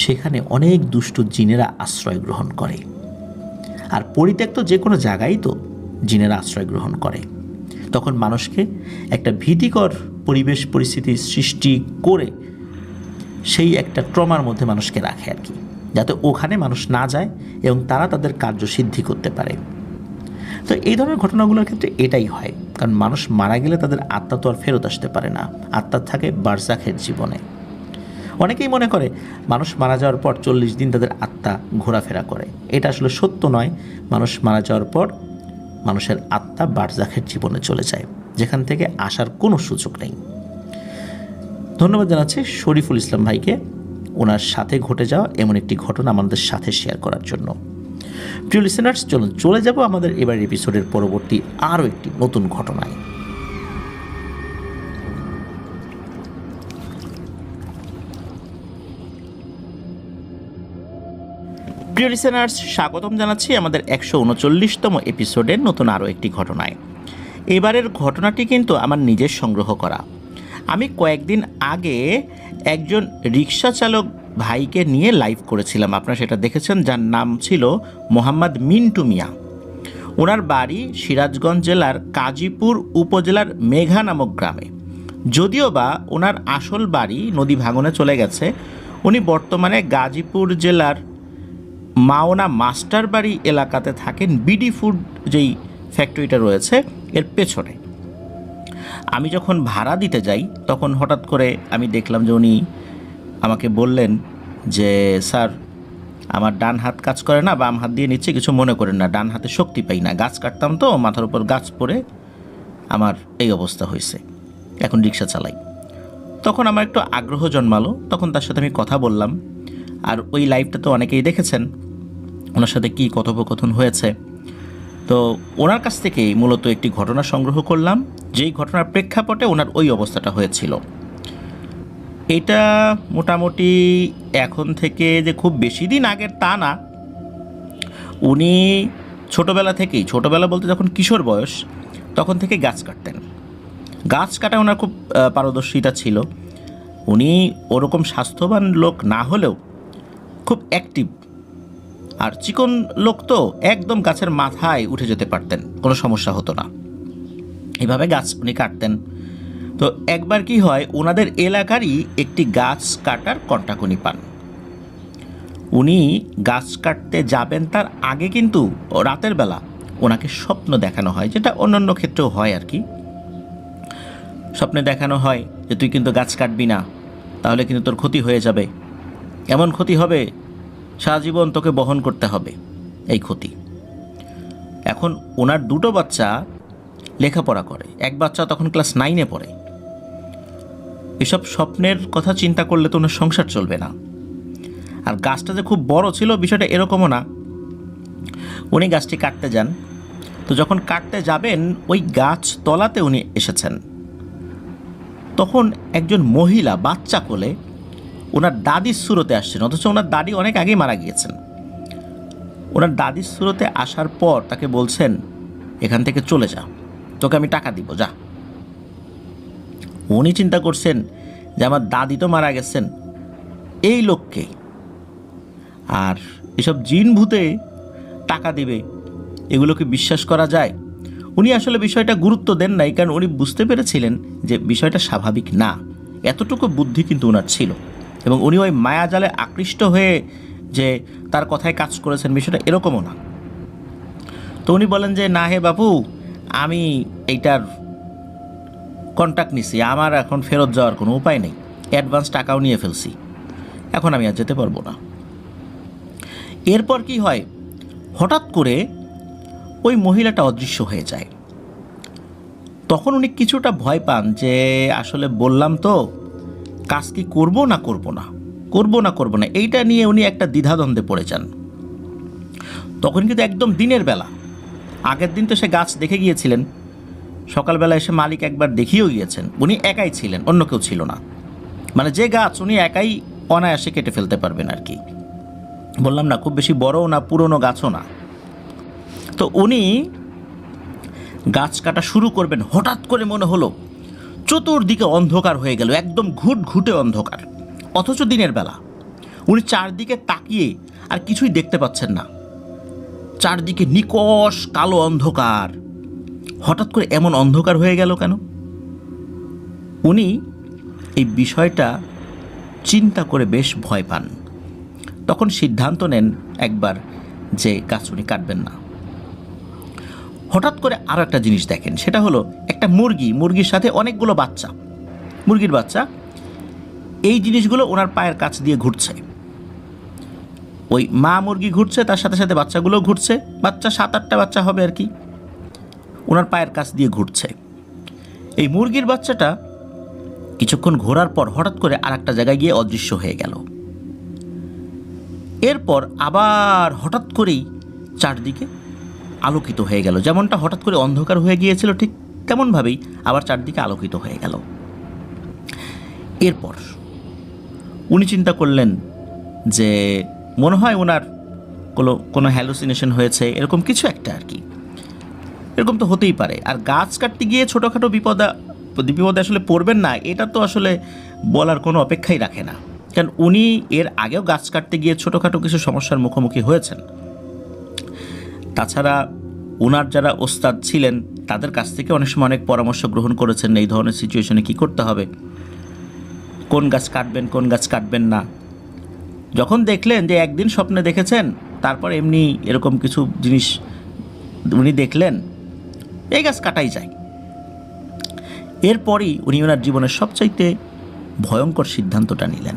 সেখানে অনেক দুষ্ট জিনেরা আশ্রয় গ্রহণ করে। আর পরিত্যক্ত যে কোনো জায়গায় তো জিনেরা আশ্রয় গ্রহণ করে। তখন মানুষকে একটা ভীতিকর পরিবেশ পরিস্থিতি সৃষ্টি করে সেই একটা ট্রমার মধ্যে মানুষকে রাখে আর কি, যাতে ওখানে মানুষ না যায় এবং তারা তাদের কার্য সিদ্ধি করতে পারে। তো এই ধরনের ঘটনাগুলোর ক্ষেত্রে এটাই হয়, কারণ মানুষ মারা গেলে তাদের আত্মা তো আর ফেরত আসতে পারে না, আত্মা থাকে বারজাখের জীবনে। অনেকেই মনে করে মানুষ মারা যাওয়ার পর 40 দিন তাদের আত্মা ঘোরাফেরা করে। এটা আসলে সত্য নয়। মানুষ মারা যাওয়ার পর মানুষের আত্মা বারজাখের জীবনে চলে যায়, যেখান থেকে আসার কোনো সুযোগ নেই। ধন্যবাদ জানাচ্ছি শরীফুল ইসলাম ভাইকে ওনার সাথে ঘটে যাওয়া এমন একটি ঘটনা আমাদের সাথে শেয়ার করার জন্য। প্রিয় লিসেনার্স, চলুন চলে যাব আমাদের এবারের এপিসোডের পরবর্তী আরও একটি নতুন ঘটনায়। প্রিয় লিসেনার্স, স্বাগতম জানাচ্ছি আমাদের 139তম এপিসোডের নতুন আরও একটি ঘটনায়। এবারের ঘটনাটি কিন্তু আমার নিজের সংগ্রহ করা। আমি কয়েকদিন আগে একজন রিক্সা চালক ভাইকে নিয়ে লাইভ করেছিলাম, আপনারা সেটা দেখেছেন, যার নাম ছিল মোহাম্মদ মিন্টু মিয়া। ওনার বাড়ি সিরাজগঞ্জ জেলার কাজীপুর উপজেলার মেঘা নামক গ্রামে। যদিও বা ওনার আসল বাড়ি নদী ভাঙনে চলে গেছে, উনি বর্তমানে গাজীপুর জেলার মাওনা মাস্টার বাড়ি এলাকাতে থাকেন, বিডি ফুড যেই ফ্যাক্টরিটা রয়েছে এর পেছনে। আমি যখন ভাড়া দিতে যাই তখন হঠাৎ করে আমি দেখলাম যে উনি আমাকে বললেন যে স্যার, আমার ডান হাত কাজ করে না, বাম হাত দিয়ে নিচ্ছে, কিছু মনে করেন না, ডান হাতে শক্তি পাই না, গাছ কাটতাম তো মাথার উপর গাছ পড়ে আমার এই অবস্থা হয়েছে, এখন রিক্সা চালাই। তখন আমার একটু আগ্রহ জন্মালো, তখন তার সাথে আমি কথা বললাম। আর ওই লাইভটা তো অনেকেই দেখেছেন, ওনার সাথে কী কথোপকথন হয়েছে। তো ওনার কাছ থেকেই মূলত একটি ঘটনা সংগ্রহ করলাম, যেই ঘটনার প্রেক্ষাপটে ওনার ওই অবস্থাটা হয়েছিল। এটা মোটামুটি এখন থেকে যে খুব বেশি দিন আগের তা না, উনি ছোটোবেলা থেকেই, ছোটোবেলা বলতে যখন কিশোর বয়স তখন থেকে গাছ কাটতেন। গাছ কাটা ওনার খুব পারদর্শিতা ছিল। উনি ওরকম স্বাস্থ্যবান লোক না হলেও খুব অ্যাক্টিভ, আর চিকন লোক তো একদম গাছের মাথায় উঠে যেতে পারতেন, কোনো সমস্যা হতো না। এইভাবে গাছ উনি কাটতেন। তো একবার কি হয়, ওনাদের এলাকারই একটি গাছ কাটার কন্ট্রাক্ট উনি পান। উনি গাছ কাটতে যাবেন তার আগে কিন্তু রাতের বেলা ওনাকে স্বপ্ন দেখানো হয়, যেটা অন্যান্য ক্ষেত্রেও হয় আর কি। স্বপ্নে দেখানো হয় যে তুই কিন্তু গাছ কাটবি না, তাহলে কিন্তু তোর ক্ষতি হয়ে যাবে, এমন ক্ষতি হবে সারা জীবন তোকে বহন করতে হবে এই ক্ষতি। এখন ওনার দুটো বাচ্চা লেখাপড়া করে, এক বাচ্চা তখন ক্লাস 9-এ পড়ে। এসব স্বপ্নের কথা চিন্তা করলে তো ওনার সংসার চলবে না। আর গাছটা যে খুব বড় ছিল বিষয়টা এরকমও না। উনি গাছটি কাটতে যান, তো যখন কাটতে যাবেন ওই গাছ তলাতে উনি এসেছেন, তখন একজন মহিলা বাচ্চা কোলে ওনার দাদির সুরতে আসছেন, অথচ ওনার দাদি অনেক আগেই মারা গিয়েছেন। ওনার দাদির সুরতে আসার পর তাকে বলছেন, এখান থেকে চলে যা, তোকে আমি টাকা দিব, যা। উনি চিন্তা করছেন যে আমার দাদি তো মারা গেছেন, এই লোককে আর এসব জিন ভূতে টাকা দিবে, এগুলোকে বিশ্বাস করা যায়? উনি আসলে বিষয়টা গুরুত্ব দেন নাই, কারণ উনি বুঝতে পেরেছিলেন যে বিষয়টা স্বাভাবিক না। এতটুকু বুদ্ধি কিন্তু ওনার ছিল, এবং উনি ওই মায়াজালে আকৃষ্ট হয়ে যে তার কথায় কাজ করেছেন বিষয়টা এরকমও না। তো উনি বলেন যে না হে বাপু, আমি এইটার কন্ট্যাক্ট নিছি, আমার এখন ফেরত যাওয়ার কোনো উপায় নেই, অ্যাডভান্স টাকাও নিয়ে ফেলছি, এখন আমি আর যেতে পারবো না। এরপর কি হয়, হঠাৎ করে ওই মহিলাটা অদৃশ্য হয়ে যায়। তখন উনি কিছুটা ভয় পান যে আসলে বললাম তো, কাজ কি করবো না করবো না, এইটা নিয়ে উনি একটা দ্বিধাদ্বন্দ্বে পড়ে যান। তখন কিন্তু একদম দিনের বেলা, আগের দিন তো সে গাছ দেখে গিয়েছিলেন, সকালবেলা এসে মালিক একবার দেখিয়েও গিয়েছেন, উনি একাই ছিলেন, অন্য কেউ ছিল না। মানে যে গাছ উনি একাই অনায়াসে কেটে ফেলতে পারবেন আর কি। বললাম না, খুব বেশি বড়ও না, পুরনো গাছও না। তো উনি গাছ কাটা শুরু করবেন, হঠাৎ করে মনে হলো চতুর্দিকে অন্ধকার হয়ে গেল, একদম ঘুটঘুটে অন্ধকার, অথচ দিনের বেলা। উনি চারদিকে তাকিয়ে আর কিছুই দেখতে পাচ্ছেন না, চারদিকে নিকষ কালো অন্ধকার। হঠাৎ করে এমন অন্ধকার হয়ে গেল কেন? উনি এই বিষয়টা চিন্তা করে বেশ ভয় পান। তখন সিদ্ধান্ত নেন একবার যে গাছ উনি কাটবেন না। হঠাৎ করে আরও একটা জিনিস দেখেন, সেটা হলো একটা মুরগির সাথে অনেকগুলো বাচ্চা, মুরগির বাচ্চা, এই জিনিসগুলো ওনার পায়ের কাছ দিয়ে ঘুরছে। ওই মা মুরগি ঘুরছে, তার সাথে সাথে বাচ্চাগুলোও ঘুরছে, বাচ্চা 7-8টা বাচ্চা হবে আর কি, ওনার পায়ের কাছ দিয়ে ঘুরছে। এই মুরগির বাচ্চাটা কিছুক্ষণ ঘোরার পর হঠাৎ করে আর একটা জায়গায় গিয়ে অদৃশ্য হয়ে গেল। এরপর আবার হঠাৎ করেই চারদিকে আলোকিত হয়ে গেল, যেমনটা হঠাৎ করে অন্ধকার হয়ে গিয়েছিল ঠিক তেমনভাবেই আবার চারদিকে আলোকিত হয়ে গেল। এরপর উনি চিন্তা করলেন যে মনে হয় ওনার কোনো হ্যালুসিনেশন হয়েছে, এরকম কিছু একটা আর কি, এরকম তো হতেই পারে। আর গাছ কাটতে গিয়ে ছোটোখাটো বিপদে আসলে পড়বেন না, এটা তো আসলে বলার কোনো অপেক্ষাই রাখে না, কারণ উনি এর আগেও গাছ কাটতে গিয়ে ছোটোখাটো কিছু সমস্যার মুখোমুখি হয়েছেন। তাছাড়া ওনার যারা ওস্তাদ ছিলেন তাদের কাছ থেকে অনেক সময় অনেক পরামর্শ গ্রহণ করেছেন এই ধরনের সিচুয়েশনে কী করতে হবে, কোন গাছ কাটবেন কোন গাছ কাটবেন না। যখন দেখলেন যে একদিন স্বপ্নে দেখেছেন, তারপর এমনি এরকম কিছু জিনিস উনি দেখলেন, এই গাছ কাটাই যায়। এরপরই উনি ওনার জীবনের সবচাইতে ভয়ঙ্কর সিদ্ধান্তটা নিলেন।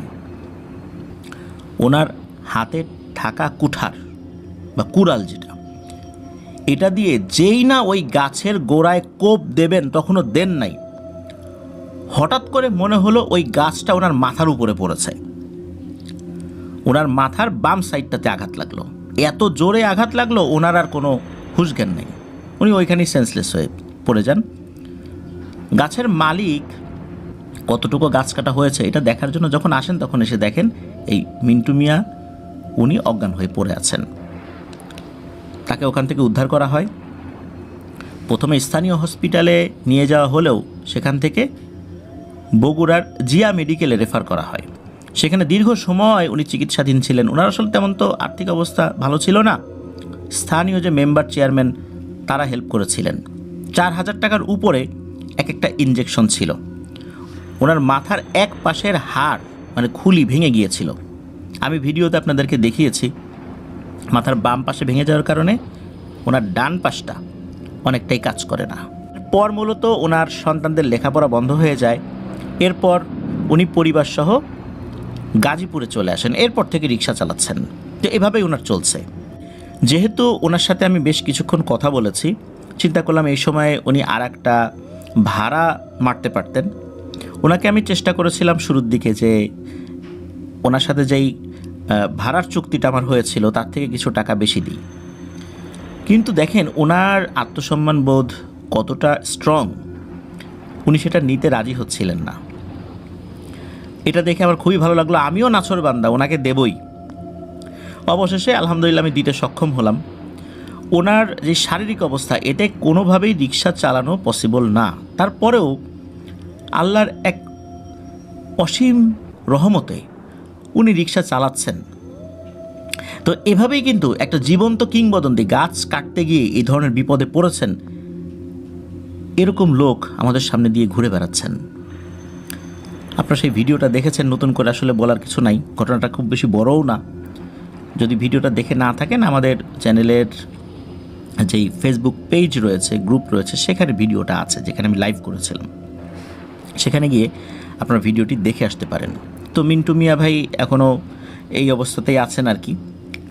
ওনার হাতে থাকা কুঠার বা কুড়াল যেটা, এটা দিয়ে যেই না ওই গাছের গোড়ায় কোপ দেবেন, তখনও দেন নাই, হঠাৎ করে মনে হলো ওই গাছটা ওনার মাথার উপরে পড়েছে। ওনার মাথার বাম সাইডটাতে আঘাত লাগলো, এত জোরে আঘাত লাগলো ওনার আর কোনো হুঁশ জ্ঞান নেই, উনি ওইখানেই সেন্সলেস হয়ে পড়ে যান। গাছের মালিক কতটুকু গাছ কাটা হয়েছে এটা দেখার জন্য যখন আসেন, তখন এসে দেখেন এই মিন্টু মিয়া উনি অজ্ঞান হয়ে পড়ে আছেন। তাকে ওখান থেকে উদ্ধার করা হয়। প্রথমে স্থানীয় হসপিটালে নিয়ে যাওয়া হলেও সেখান থেকে বগুড়ার জিয়া মেডিকেলে রেফার করা হয়। সেখানে দীর্ঘ সময় উনি চিকিৎসাধীন ছিলেন। ওনার আসলে তেমন তো আর্থিক অবস্থা ভালো ছিল না। স্থানীয় যে মেম্বার চেয়ারম্যান তারা হেল্প করেছিলেন। 4,000 টাকার উপরে এক একটা ইনজেকশন ছিল। ওনার মাথার এক পাশের হাড় মানে খুলি ভেঙে গিয়েছিল। আমি ভিডিওতে আপনাদেরকে দেখিয়েছি। মাথার বাম পাশে ভেঙে যাওয়ার কারণে ওনার ডান পাশটা অনেকটাই কাজ করে না। পর মূলত ওনার সন্তানদের লেখাপড়া বন্ধ হয়ে যায়। এরপর উনি পরিবারসহ গাজীপুরে চলে আসেন। এরপর থেকে রিক্সা চালাচ্ছেন। তো এভাবেই ওনার চলছে। যেহেতু ওনার সাথে আমি বেশ কিছুক্ষণ কথা বলেছি, চিন্তা করলাম এই সময় উনি আর একটা ভাড়া মারতে পারতেন। ওনাকে আমি চেষ্টা করেছিলাম শুরুর দিকে যে ওনার সাথে যেই ভাড়ার চুক্তিটা আমার হয়েছিল তার থেকে কিছু টাকা বেশি দিই। কিন্তু দেখেন ওনার আত্মসম্মান বোধ কতটা স্ট্রং, উনি সেটা নিতে রাজি হচ্ছিলেন না। এটা দেখে আমার খুবই ভালো লাগলো। আমিও নাছোড়বান্দা, ওনাকে দেবই। অবশেষে আলহামদুলিল্লাহ আমি দিতে সক্ষম হলাম। ওনার যে শারীরিক অবস্থা, এতে কোনোভাবেই রিক্সা চালানো পসিবল না। তারপরেও আল্লাহর এক অসীম রহমতে উনি রিক্সা চালাচ্ছেন। তো এভাবেই কিন্তু একটা জীবন্ত কিংবদন্তি, গাছ কাটতে গিয়ে এই ধরনের বিপদে পড়েছেন এরকম লোক আমাদের সামনে দিয়ে ঘুরে বেড়াচ্ছেন। আপনারা সেই ভিডিওটা দেখেছেন, নতুন করে আসলে বলার কিছু নাই। ঘটনাটা খুব বেশি বড়ও না। যদি ভিডিওটা দেখে না থাকেন, আমাদের চ্যানেলের যেই ফেসবুক পেজ রয়েছে, গ্রুপ রয়েছে, সেখানে ভিডিওটা আছে যেখানে আমি লাইভ করেছিলাম। সেখানে গিয়ে আপনারা ভিডিওটি দেখে আসতে পারেন। তো মিন্টু মিয়া ভাই এখনও এই অবস্থাতেই আছেন আর কি,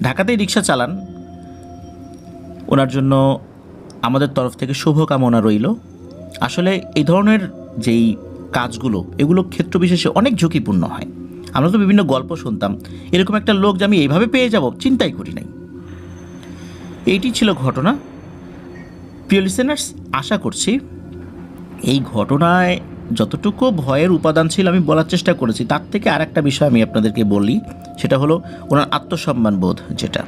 ঢাকাতেই রিক্সা চালান। ওনার জন্য আমাদের তরফ থেকে শুভকামনা রইল। আসলে এই ধরনের যেই কাজগুলো, এগুলো ক্ষেত্র বিশেষে অনেক ঝুঁকিপূর্ণ হয়। আমরা তো বিভিন্ন গল্প শুনতাম, এরকম একটা লোক যে আমি এইভাবে পেয়ে যাব চিন্তাই করি নাই। এইটি ছিল ঘটনা। প্রিয় লিসেনার্স, আশা করছি এই ঘটনায় যতটুকু ভয়ের উপাদান ছিল আমি বলার চেষ্টা করেছি। তার থেকে আর একটা বিষয় আমি আপনাদেরকে বলি, সেটা হলো ওনার আত্মসম্মান বোধ। যেটা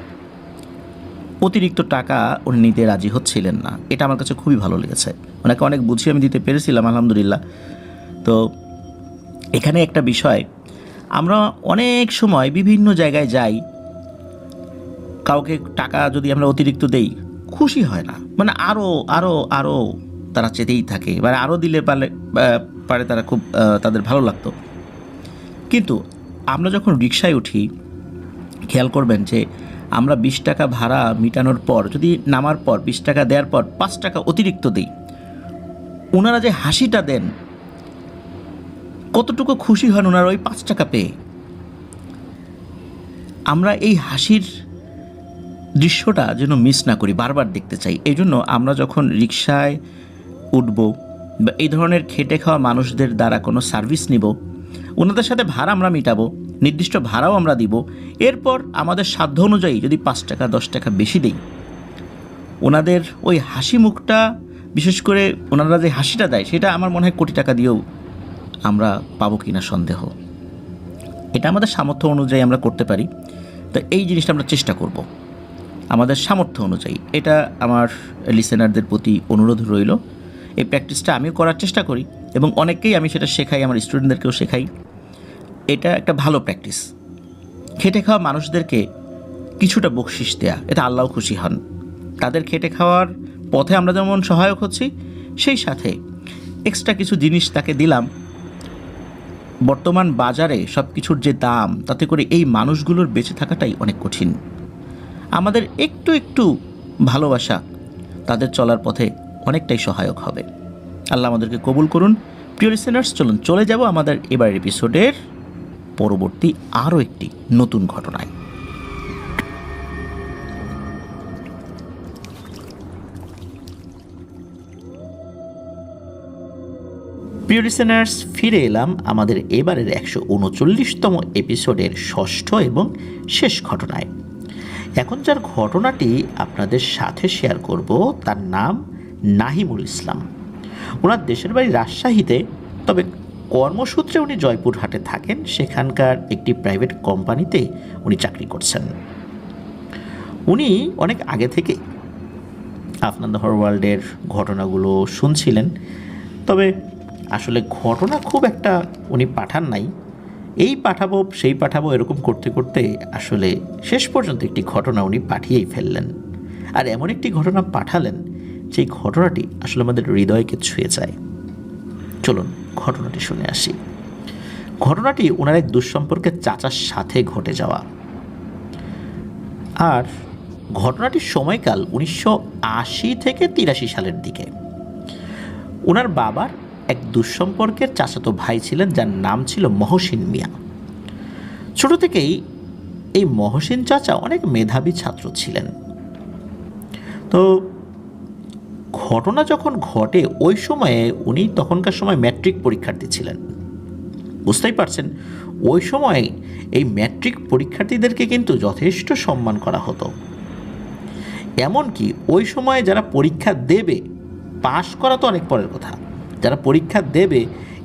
অতিরিক্ত টাকা উনি নিতে রাজি হচ্ছিলেন না, এটা আমার কাছে খুবই ভালো লেগেছে। ওনাকে অনেক বুঝিয়ে আমি দিতে পেরেছিলাম আলহামদুলিল্লাহ। তো এখানে একটা বিষয়, আমরা অনেক সময় বিভিন্ন জায়গায় যাই, কাউকে টাকা যদি আমরা অতিরিক্ত দেই খুশি হয় না, মানে আরও আরও আরও তারা চেতেই থাকে, মানে আরও দিলে পারে তারা খুব তাদের ভালো লাগতো। কিন্তু আমরা যখন রিকশায় উঠি, খেয়াল করবেন যে আমরা 20 টাকা ভাড়া মিটানোর পর, যদি নামার পর 20 টাকা দেওয়ার পর 5 টাকা অতিরিক্ত দিই, ওনারা যে হাসিটা দেন, কতটুকু খুশি হন ওনারা ওই 5 টাকা পেয়ে। আমরা এই হাসির দৃশ্যটা যেন মিস না করি, বারবার দেখতে চাই। এই জন্য আমরা যখন রিকশায় উঠব বা এই ধরনের খেটে খাওয়া মানুষদের দ্বারা কোনো সার্ভিস নিব, ওনাদের সাথে ভাড়া আমরা মিটাবো, নির্দিষ্ট ভাড়াও আমরা দিব। এরপর আমাদের সাধ্য অনুযায়ী যদি 5 টাকা 10 টাকা বেশি দেই, ওনাদের ওই হাসি মুখটা, বিশেষ করে ওনারা যে হাসিটা দেয়, সেটা আমার মনে হয় কোটি টাকা দিয়েও আমরা পাবো কিনা সন্দেহ। এটা আমাদের সামর্থ্য অনুযায়ী আমরা করতে পারি। তো এই জিনিসটা আমরা চেষ্টা করব আমাদের সামর্থ্য অনুযায়ী। এটা আমার লিসেনারদের প্রতি অনুরোধ রইল। এই প্র্যাকটিসটা আমিও করার চেষ্টা করি এবং অনেককেই আমি সেটা শেখাই, আমার স্টুডেন্টদেরকেও শেখাই। এটা একটা ভালো প্র্যাকটিস। খেটে খাওয়া মানুষদেরকে কিছুটা বকশিশ দেয়া, এটা আল্লাহ খুশি হন। তাদের খেটে খাওয়ার পথে আমরা যেমন সহায়ক হচ্ছি, সেই সাথে এক্সট্রা কিছু জিনিস তাকে দিলাম। বর্তমান বাজারে সব কিছুর যে দাম, তাতে করে এই মানুষগুলোর বেঁচে থাকাটাই অনেক কঠিন। আমাদের একটু একটু ভালোবাসা তাদের চলার পথে অনেকটাই সহায়ক হবে। আল্লাহ আমাদেরকে কবুল করুন। প্রিয় লিসেনার্স, চলুন চলে যাব আমাদের এবারের এপিসোডের পরবর্তী আরও একটি নতুন ঘটনায়। প্রিয় লিসেনার্স, ফিরে এলাম আমাদের এবারের 139তম এপিসোডের ষষ্ঠ এবং শেষ ঘটনায়। এখন যার ঘটনাটি আপনাদের সাথে শেয়ার করব, তার নাম নাহিমুল ইসলাম। ওনার দেশের বাড়ি রাজশাহীতে, তবে কর্মসূত্রে উনি জয়পুরহাটে থাকেন। সেখানকার একটি প্রাইভেট কোম্পানিতে উনি চাকরি করছেন। উনি অনেক আগে থেকে আফনান দ্য ওয়ার্ল্ডের ঘটনাগুলো শুনছিলেন, তবে আসলে ঘটনা খুব একটা উনি পাঠান নাই। এই পাঠাবো সেই পাঠাবো এরকম করতে করতে আসলে শেষ পর্যন্ত একটি ঘটনা উনি পাঠিয়েই ফেললেন। আর এমন একটি ঘটনা পাঠালেন যেই ঘটনাটি আসলে আমাদের হৃদয়কে ছুঁয়ে যায়। চলুন ঘটনাটি শুনে আসি। ঘটনাটি ওনার এক দুঃসম্পর্কের চাচার সাথে ঘটে যাওয়া। আর ঘটনাটির সময়কাল 1980 থেকে 83 সালের দিকে। ওনার বাবার এক দুঃসম্পর্কের চাচাতো ভাই ছিলেন, যার নাম ছিল মহসিন মিয়া। ছোট থেকেই এই মহসিন চাচা অনেক মেধাবী ছাত্র ছিলেন। তো ঘটনা যখন ঘটে ওই সময়ে উনি তখনকার সময় ম্যাট্রিক পরীক্ষার্থী ছিলেন। বুঝতেই পারছেন, ওই সময় এই ম্যাট্রিক পরীক্ষার্থীদেরকে কিন্তু যথেষ্ট সম্মান করা হতো। এমনকি ওই সময়ে যারা পরীক্ষা দেবে, পাশ করা তো অনেক পরের কথা, যারা পরীক্ষা দেবে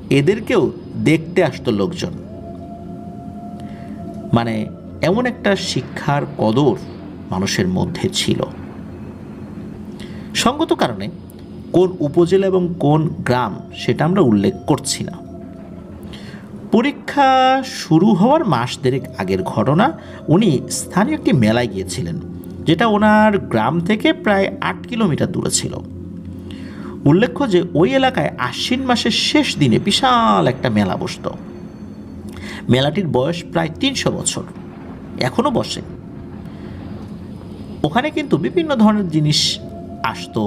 এদেরকেও দেখতে আসতো লোকজন। মানে এমন একটা শিক্ষার কদর মানুষের মধ্যে ছিল। সঙ্গত কারণে কোন উপজেলা এবং কোন গ্রাম সেটা আমরা উল্লেখ করছি না। পরীক্ষা শুরু হওয়ার মাস দেড়েক আগের ঘটনা। উনি স্থানীয় একটি মেলায় গিয়েছিলেন, যেটা ওনার গ্রাম থেকে প্রায় 8 কিলোমিটার দূরে ছিল। উল্লেখ্য যে ওই এলাকায় আশ্বিন মাসের শেষ দিনে বিশাল একটা মেলা বসত। মেলাটির বয়স প্রায় 300 বছর, এখনও বসে। ওখানে কিন্তু বিভিন্ন ধরনের জিনিস আসতো,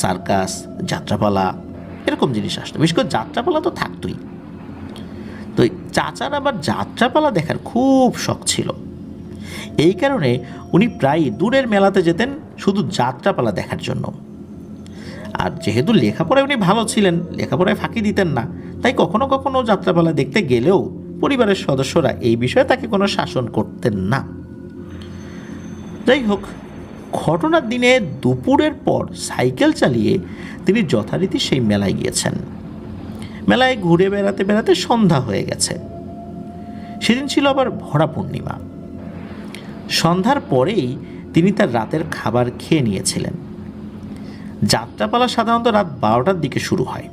সার্কাস, যাত্রাপালা, এরকম জিনিস আসতো। বিশেষ করে যাত্রাপালা তো থাকতোই। তো চাচার আবার যাত্রাপালা দেখার খুব শখ ছিল। এই কারণে উনি প্রায় দূরের মেলাতে যেতেন শুধু যাত্রাপালা দেখার জন্য। আর যেহেতু লেখাপড়ায় উনি ভালো ছিলেন, লেখাপড়ায় ফাঁকি দিতেন না, তাই কখনো কখনো যাত্রাপালা দেখতে গেলেও পরিবারের সদস্যরা এই বিষয়ে তাকে কোনো শাসন করতেন না। যাই হোক, ঘটনার দিনে দুপুরের পর সাইকেল চালিয়ে তিনি যথারীতি সেই মেলায় গিয়েছেন। মেলায় ঘুরে বেড়াতে বেড়াতে সন্ধ্যা হয়ে গেছে। সেদিন ছিল আবার ভরা পূর্ণিমা। সন্ধ্যার পরেই তিনি তার রাতের খাবার খেয়ে নিয়েছিলেন। যাত্রাপালা সাধারণত রাত 12টার দিকে শুরু হয়।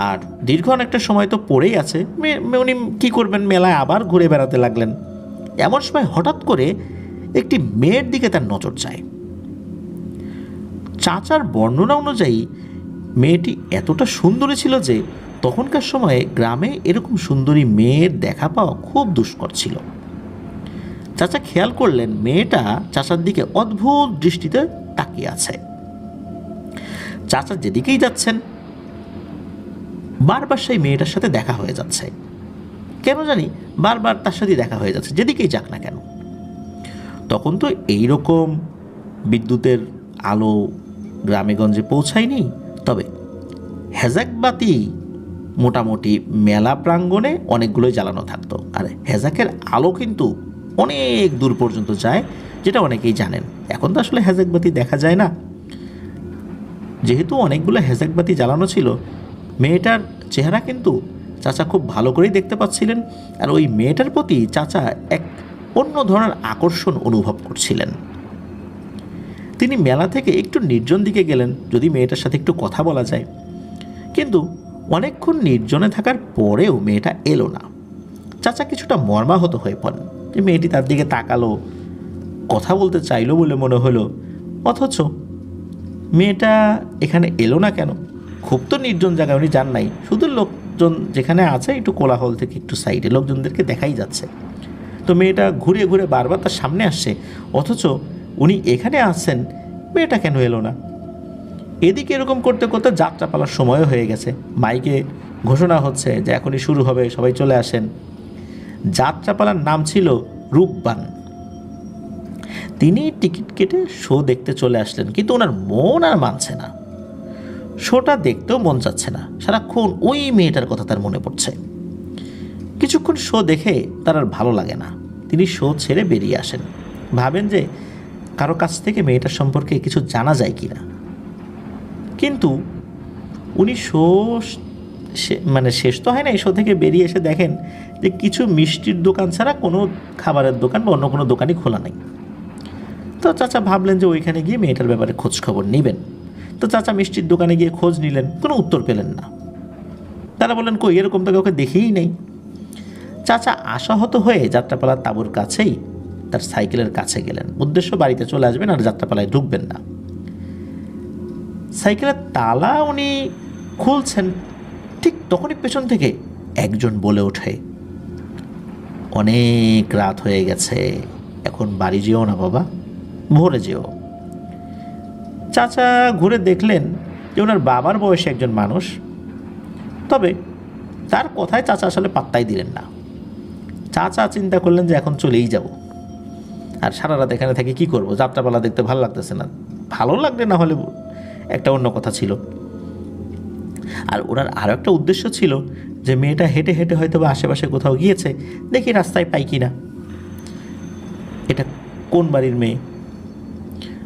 আর দীর্ঘ অনেকটা সময় তো পড়েই আছে। উনি কী করবেন, মেলায় আবার ঘুরে বেড়াতে লাগলেন। এমন সময় হঠাৎ করে একটি মেয়ের দিকে তার নজর যায়। চাচার বর্ণনা অনুযায়ী মেয়েটি এতটা সুন্দরী ছিল যে তখনকার সময়ে গ্রামে এরকম সুন্দরী মেয়ের দেখা পাওয়া খুব দুষ্কর ছিল। চাচা খেয়াল করলেন মেয়েটা চাচার দিকে অদ্ভুত দৃষ্টিতে তাকিয়ে আছে। চাচা যেদিকেই যাচ্ছেন বারবার সেই মেয়েটার সাথে দেখা হয়ে যাচ্ছে। কেন জানি বারবার তার সাথে দেখা হয়ে যাচ্ছে, যেদিকেই যাক না কেন। তখন তো এইরকম বিদ্যুতের আলো গ্রামেগঞ্জে পৌঁছায়নি, তবে হেজাক বাতি মোটামুটি মেলা প্রাঙ্গণে অনেকগুলোই জ্বালানো থাকতো। আর হেজাকের আলো কিন্তু অনেক দূর পর্যন্ত যায়, যেটা অনেকেই জানেন। এখন তো আসলে হেজাক বাতি দেখা যায় না। যেহেতু অনেকগুলো হেজাক বাতি জ্বালানো ছিল, মেয়েটার চেহারা কিন্তু চাচা খুব ভালো করেই দেখতে পাচ্ছিলেন। আর ওই মেয়েটার প্রতি চাচা এক অন্য ধরনের আকর্ষণ অনুভব করছিলেন। তিনি মেলা থেকে একটু নির্জন দিকে গেলেন, যদি মেয়েটার সাথে একটু কথা বলা যায়। কিন্তু অনেকক্ষণ নির্জনে থাকার পরেও মেয়েটা এলো না। চাচা কিছুটা মর্মাহত হয়ে পড়েন যে মেয়েটি তার দিকে তাকালো, কথা বলতে চাইলো বলে মনে হলো, অথচ মেয়েটা এখানে এলো না কেন? খুব তো নির্জন জায়গায় উনি যান নাই, শুধু লোকজন যেখানে আছে একটু কোলাহল থেকে একটু সাইডে লোকজনদেরকে দেখাই যাচ্ছে। তো মেয়েটা ঘুরে ঘুরে বারবার তার সামনে আসছে, অথচ উনি এখানে আসছেন, মেয়েটা কেন এলো না? এদিকে এরকম করতে করতে যাত্রাপালার সময়ও হয়ে গেছে। মাইকে ঘোষণা হচ্ছে যে এখনই শুরু হবে, সবাই চলে আসেন। যাত্রাপালার নাম ছিল রূপবান। তিনি টিকিট কেটে শো দেখতে চলে আসলেন, কিন্তু ওনার মন আর মানছে না। শোটা দেখতেও মন চাচ্ছে না, সারাক্ষণ ওই মেয়েটার কথা তার মনে পড়ছে। কিছুক্ষণ শো দেখে তার আর ভালো লাগে না। তিনি শো ছেড়ে বেরিয়ে আসেন, ভাবেন যে কারো কাছ থেকে মেয়েটার সম্পর্কে কিছু জানা যায় কি না। কিন্তু উনি শো শেষ তো হয় না, এই শো থেকে বেরিয়ে এসে দেখেন যে কিছু মিষ্টির দোকান ছাড়া কোনো খাবারের দোকান বা অন্য কোনো দোকানই খোলা নেই। তো চাচা ভাবলেন যে ওইখানে গিয়ে মেয়েটার ব্যাপারে খোঁজ খবর নেবেন। তো চাচা মিষ্টির দোকানে গিয়ে খোঁজ নিলেন, কোনো উত্তর পেলেন না। তারা বললেন, কই এরকম তো কাউকে দেখেই নেই। চাচা আশাহত হয়ে যাত্রাপালার তাঁবুর কাছেই তার সাইকেলের কাছে গেলেন। উদ্দেশ্য বাড়িতে চলে আসবেন আর যাত্রাপালায় ঢুকবেন না। সাইকেলের তালা উনি খুলছেন, ঠিক তখনই পেছন থেকে একজন বলে ওঠে, অনেক রাত হয়ে গেছে, এখন বাড়ি যেও না বাবা, ভোরে যেও। চাচা ঘুরে দেখলেন যে ওনার বাবার বয়সে একজন মানুষ, তবে তার কথায় চাচা আসলে পাত্তাই দিলেন না। চাচা চিন্তা করলেন যে এখন চলেই যাব, আর সারা রাত এখানে থেকে কী করবো, যাত্রাপালা দেখতে ভালো লাগতেছে না। ভালো লাগলে না হলে একটা অন্য কথা ছিল। আর ওনার আরও একটা উদ্দেশ্য ছিল যে মেয়েটা হেঁটে হেঁটে হয়তো বা আশেপাশে কোথাও গিয়েছে, দেখি রাস্তায় পাই কি না, এটা কোন বাড়ির মেয়ে।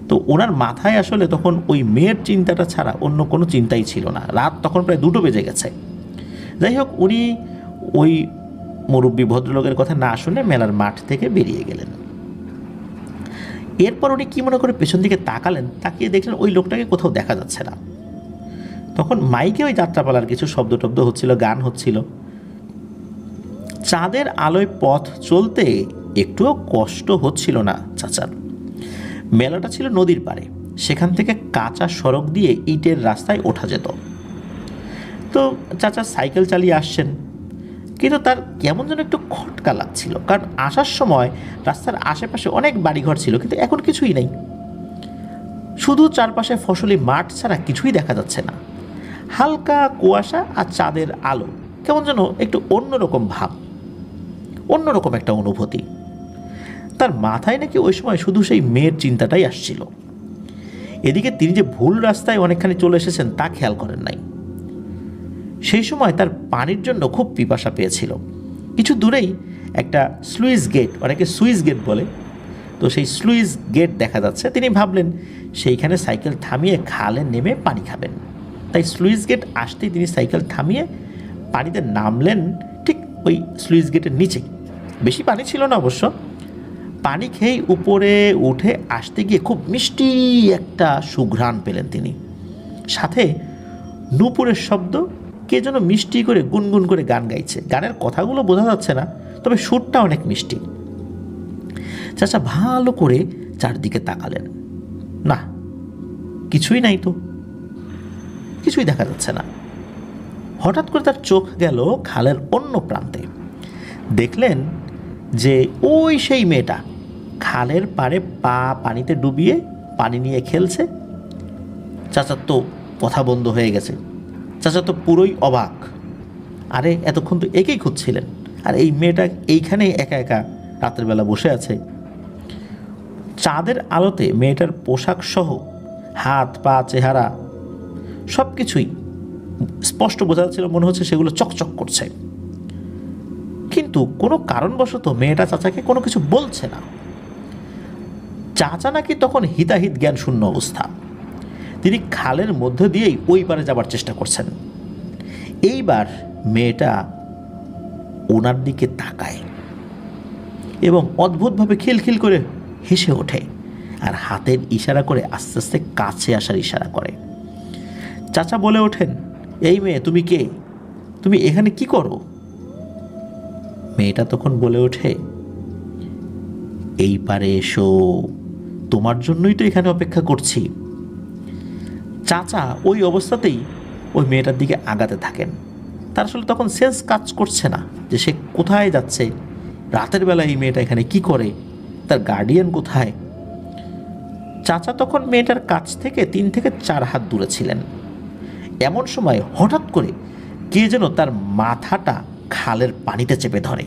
তো ওনার মাথায় আসলে তখন ওই মেয়ের চিন্তাটা ছাড়া অন্য কোনো চিন্তাই ছিল না। রাত তখন প্রায় 2টো বেজে গেছে। যাই হোক, উনি ওই মুরব্বী ভদ্রলোকের কথা না শুনে মেলার মাঠ থেকে বেরিয়ে গেলেন। এরপর উনি কী মনে করে পেছন দিকে তাকালেন, তাকিয়ে দেখলেন ওই লোকটাকে কোথাও দেখা যাচ্ছে না। তখন মাইকে ওই যাত্রাপালার কিছু শব্দ টব্দ হচ্ছিল, গান হচ্ছিল। চাঁদের আলোয় পথ চলতে একটুও কষ্ট হচ্ছিল না চাচার। মেলাটা ছিল নদীর পাড়ে, সেখান থেকে কাঁচা সড়ক দিয়ে ইটের রাস্তায় ওঠা যেত। তো চাচা সাইকেল চালিয়ে আসছেন, কিন্তু তার কেমন যেন একটু খটকা লাগছিল, কারণ আসার সময় রাস্তার আশেপাশে অনেক বাড়িঘর ছিল, কিন্তু এখন কিছুই নেই। শুধু চারপাশে ফসলি মাঠ ছাড়া কিছুই দেখা যাচ্ছে না। হালকা কুয়াশা আর চাঁদের আলো, কেমন যেন একটু অন্যরকম ভাব, অন্যরকম একটা অনুভূতি। তার মাথায় নাকি ওই সময় শুধু সেই মেয়ের চিন্তাটাই আসছিল। এদিকে তিনি যে ভুল রাস্তায় অনেকখানি চলে এসেছেন তা খেয়াল করেন নাই। সেই সময় তার পানির জন্য খুব পিপাসা পেয়েছিল। কিছু দূরেই একটা স্লুইস গেট, অনেকে সুইস গেট বলে, তো সেই স্লুইস গেট দেখা যাচ্ছে। তিনি ভাবলেন সেইখানে সাইকেল থামিয়ে খালে নেমে পানি খাবেন। তাই স্লুইস গেট আসতেই তিনি সাইকেল থামিয়ে পানিতে নামলেন, ঠিক ওই স্লুইস গেটের নিচেই। বেশি পানি ছিল না অবশ্য। পানি খেয়েই উপরে উঠে আসতে গিয়ে খুব মিষ্টি একটা সুঘ্রাণ পেলেন তিনি, সাথে নূপুরের শব্দ। কে যেন মিষ্টি করে গুনগুন করে গান গাইছে। গানের কথাগুলো বোঝা যাচ্ছে না, তবে সুরটা অনেক মিষ্টি। চাচা ভালো করে চারদিকে তাকালেন, না কিছুই নাই, তো কিছুই দেখা যাচ্ছে না। হঠাৎ করে তার চোখ গেল খালের অন্য প্রান্তে। দেখলেন যে ওই সেই মেয়েটা খালের পাড়ে পা পানিতে ডুবিয়ে পানি নিয়ে খেলছে। চাচার তো কথা বন্ধ হয়ে গেছে। চাচা তো পুরোই অবাক। আরে এতক্ষণ তো একেই খুঁজছিলেন, আর এই মেয়েটা এইখানেই একা একা রাতের বেলা বসে আছে। চাঁদের আলোতে মেয়েটার পোশাক সহ হাত পা চেহারা সব কিছুই স্পষ্ট বোঝা যাচ্ছিল, মনে হচ্ছে সেগুলো চকচক করছে। কিন্তু কোনো কারণবশত মেয়েটা চাচাকে কোনো কিছু বলছে না। চাচা নাকি তখন হিতাহিত জ্ঞান শূন্য অবস্থা। তিনি খালের মধ্য দিয়েই ওই পারে যাবার চেষ্টা করছেন। এইবার মেয়েটা ওনার দিকে তাকায় এবং অদ্ভুতভাবে খিলখিল করে হেসে ওঠে, আর হাতের ইশারা করে আস্তে আস্তে কাছে আসার ইশারা করে। চাচা বলে ওঠেন, এই মেয়ে তুমি কে? তুমি এখানে কি করো? মেয়েটা তখন বলে ওঠে, এই পারে এসো, তোমার জন্যই তো এখানে অপেক্ষা করছি। চাচা ওই অবস্থাতেই ওই মেয়েটার দিকে আগাতে থাকেন। তার আসলে তখন সেন্স কাজ করছে না যে সে কোথায় যাচ্ছে, রাতের বেলা এই মেয়েটা এখানে কি করে, তার গার্ডিয়ান কোথায়। চাচা তখন মেয়েটার কাছ থেকে 3 থেকে 4 হাত দূরে ছিলেন। এমন সময় হঠাৎ করে কে যেন তার মাথাটা খালের পানিতে চেপে ধরে,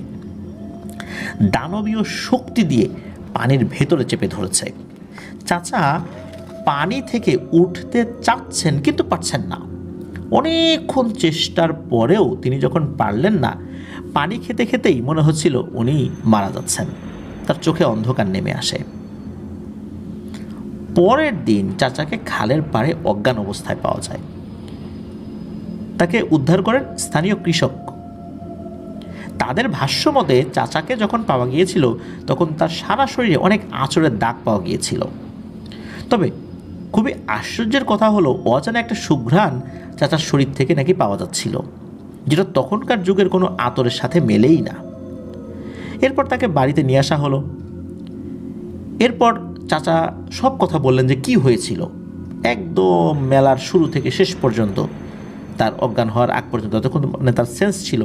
দানবীয় শক্তি দিয়ে পানির ভেতরে চেপে ধরেছে। চাচা পানি থেকে উঠতে চাচ্ছেন কিন্তু পারছেন না। অনেকক্ষণ চেষ্টার পরেও তিনি যখন পারলেন না, পানি খেতে খেতেই মনে হচ্ছিল উনি মারা যাচ্ছেন। তার চোখে অন্ধকার নেমে আসে। পরের দিন চাচাকে খালের পাড়ে অজ্ঞান অবস্থায় পাওয়া যায়। তাকে উদ্ধার করেন স্থানীয় কৃষক। তাদের ভাষ্য মতে চাচাকে যখন পাওয়া গিয়েছিল তখন তার সারা শরীরে অনেক আঁচড়ের দাগ পাওয়া গিয়েছিল। তবে খুবই আশ্চর্যের কথা হলো, অজানা একটা সুঘ্রাণ চাচার শরীর থেকে নাকি পাওয়া যাচ্ছিল, যেটা তখনকার যুগের কোনো আতরের সাথে মেলেই না। এরপর তাকে বাড়িতে নিয়ে আসা হলো। এরপর চাচা সব কথা বললেন যে কি হয়েছিল, একদম মেলার শুরু থেকে শেষ পর্যন্ত, তার অজ্ঞান হওয়ার আগ পর্যন্ত, যতক্ষণ মানে তার সেন্স ছিল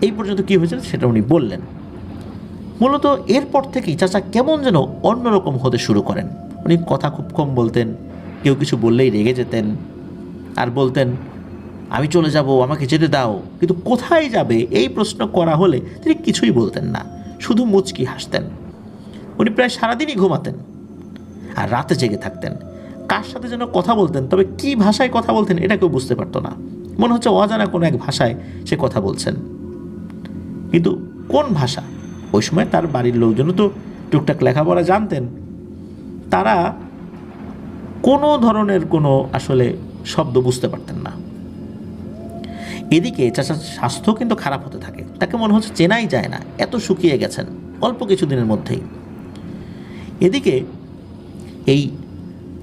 এই পর্যন্ত কী হয়েছিল সেটা উনি বললেন। মূলত এরপর থেকেই চাচা কেমন যেন অন্যরকম হতে শুরু করেন। উনি কথা খুব কম বলতেন, কেউ কিছু বললেই রেগে যেতেন আর বলতেন আমি চলে যাব, আমাকে যেতে দাও। কিন্তু কোথায় যাবে এই প্রশ্ন করা হলে তিনি কিছুই বলতেন না, শুধু মুচকি হাসতেন। উনি প্রায় সারাদিনই ঘুমাতেন আর রাতে জেগে থাকতেন। কার সাথে যেন কথা বলতেন, তবে কি ভাষায় কথা বলতেন এটা কেউ বুঝতে পারতো না। মনে হচ্ছে অজানা কোনো এক ভাষায় সে কথা বলছেন, কিন্তু কোন ভাষা? ওই সময় তার বাড়ির লোকজনও তো টুকটাক লেখাপড়া জানতেন, তারা কোনো ধরনের কোনো আসলে শব্দ বুঝতে পারতেন না। এদিকে চাচার স্বাস্থ্য কিন্তু খারাপ হতে থাকে, তাকে মনে হচ্ছে চেনাই যায় না, এত শুকিয়ে গেছেন অল্প কিছুদিনের মধ্যেই। এদিকে এই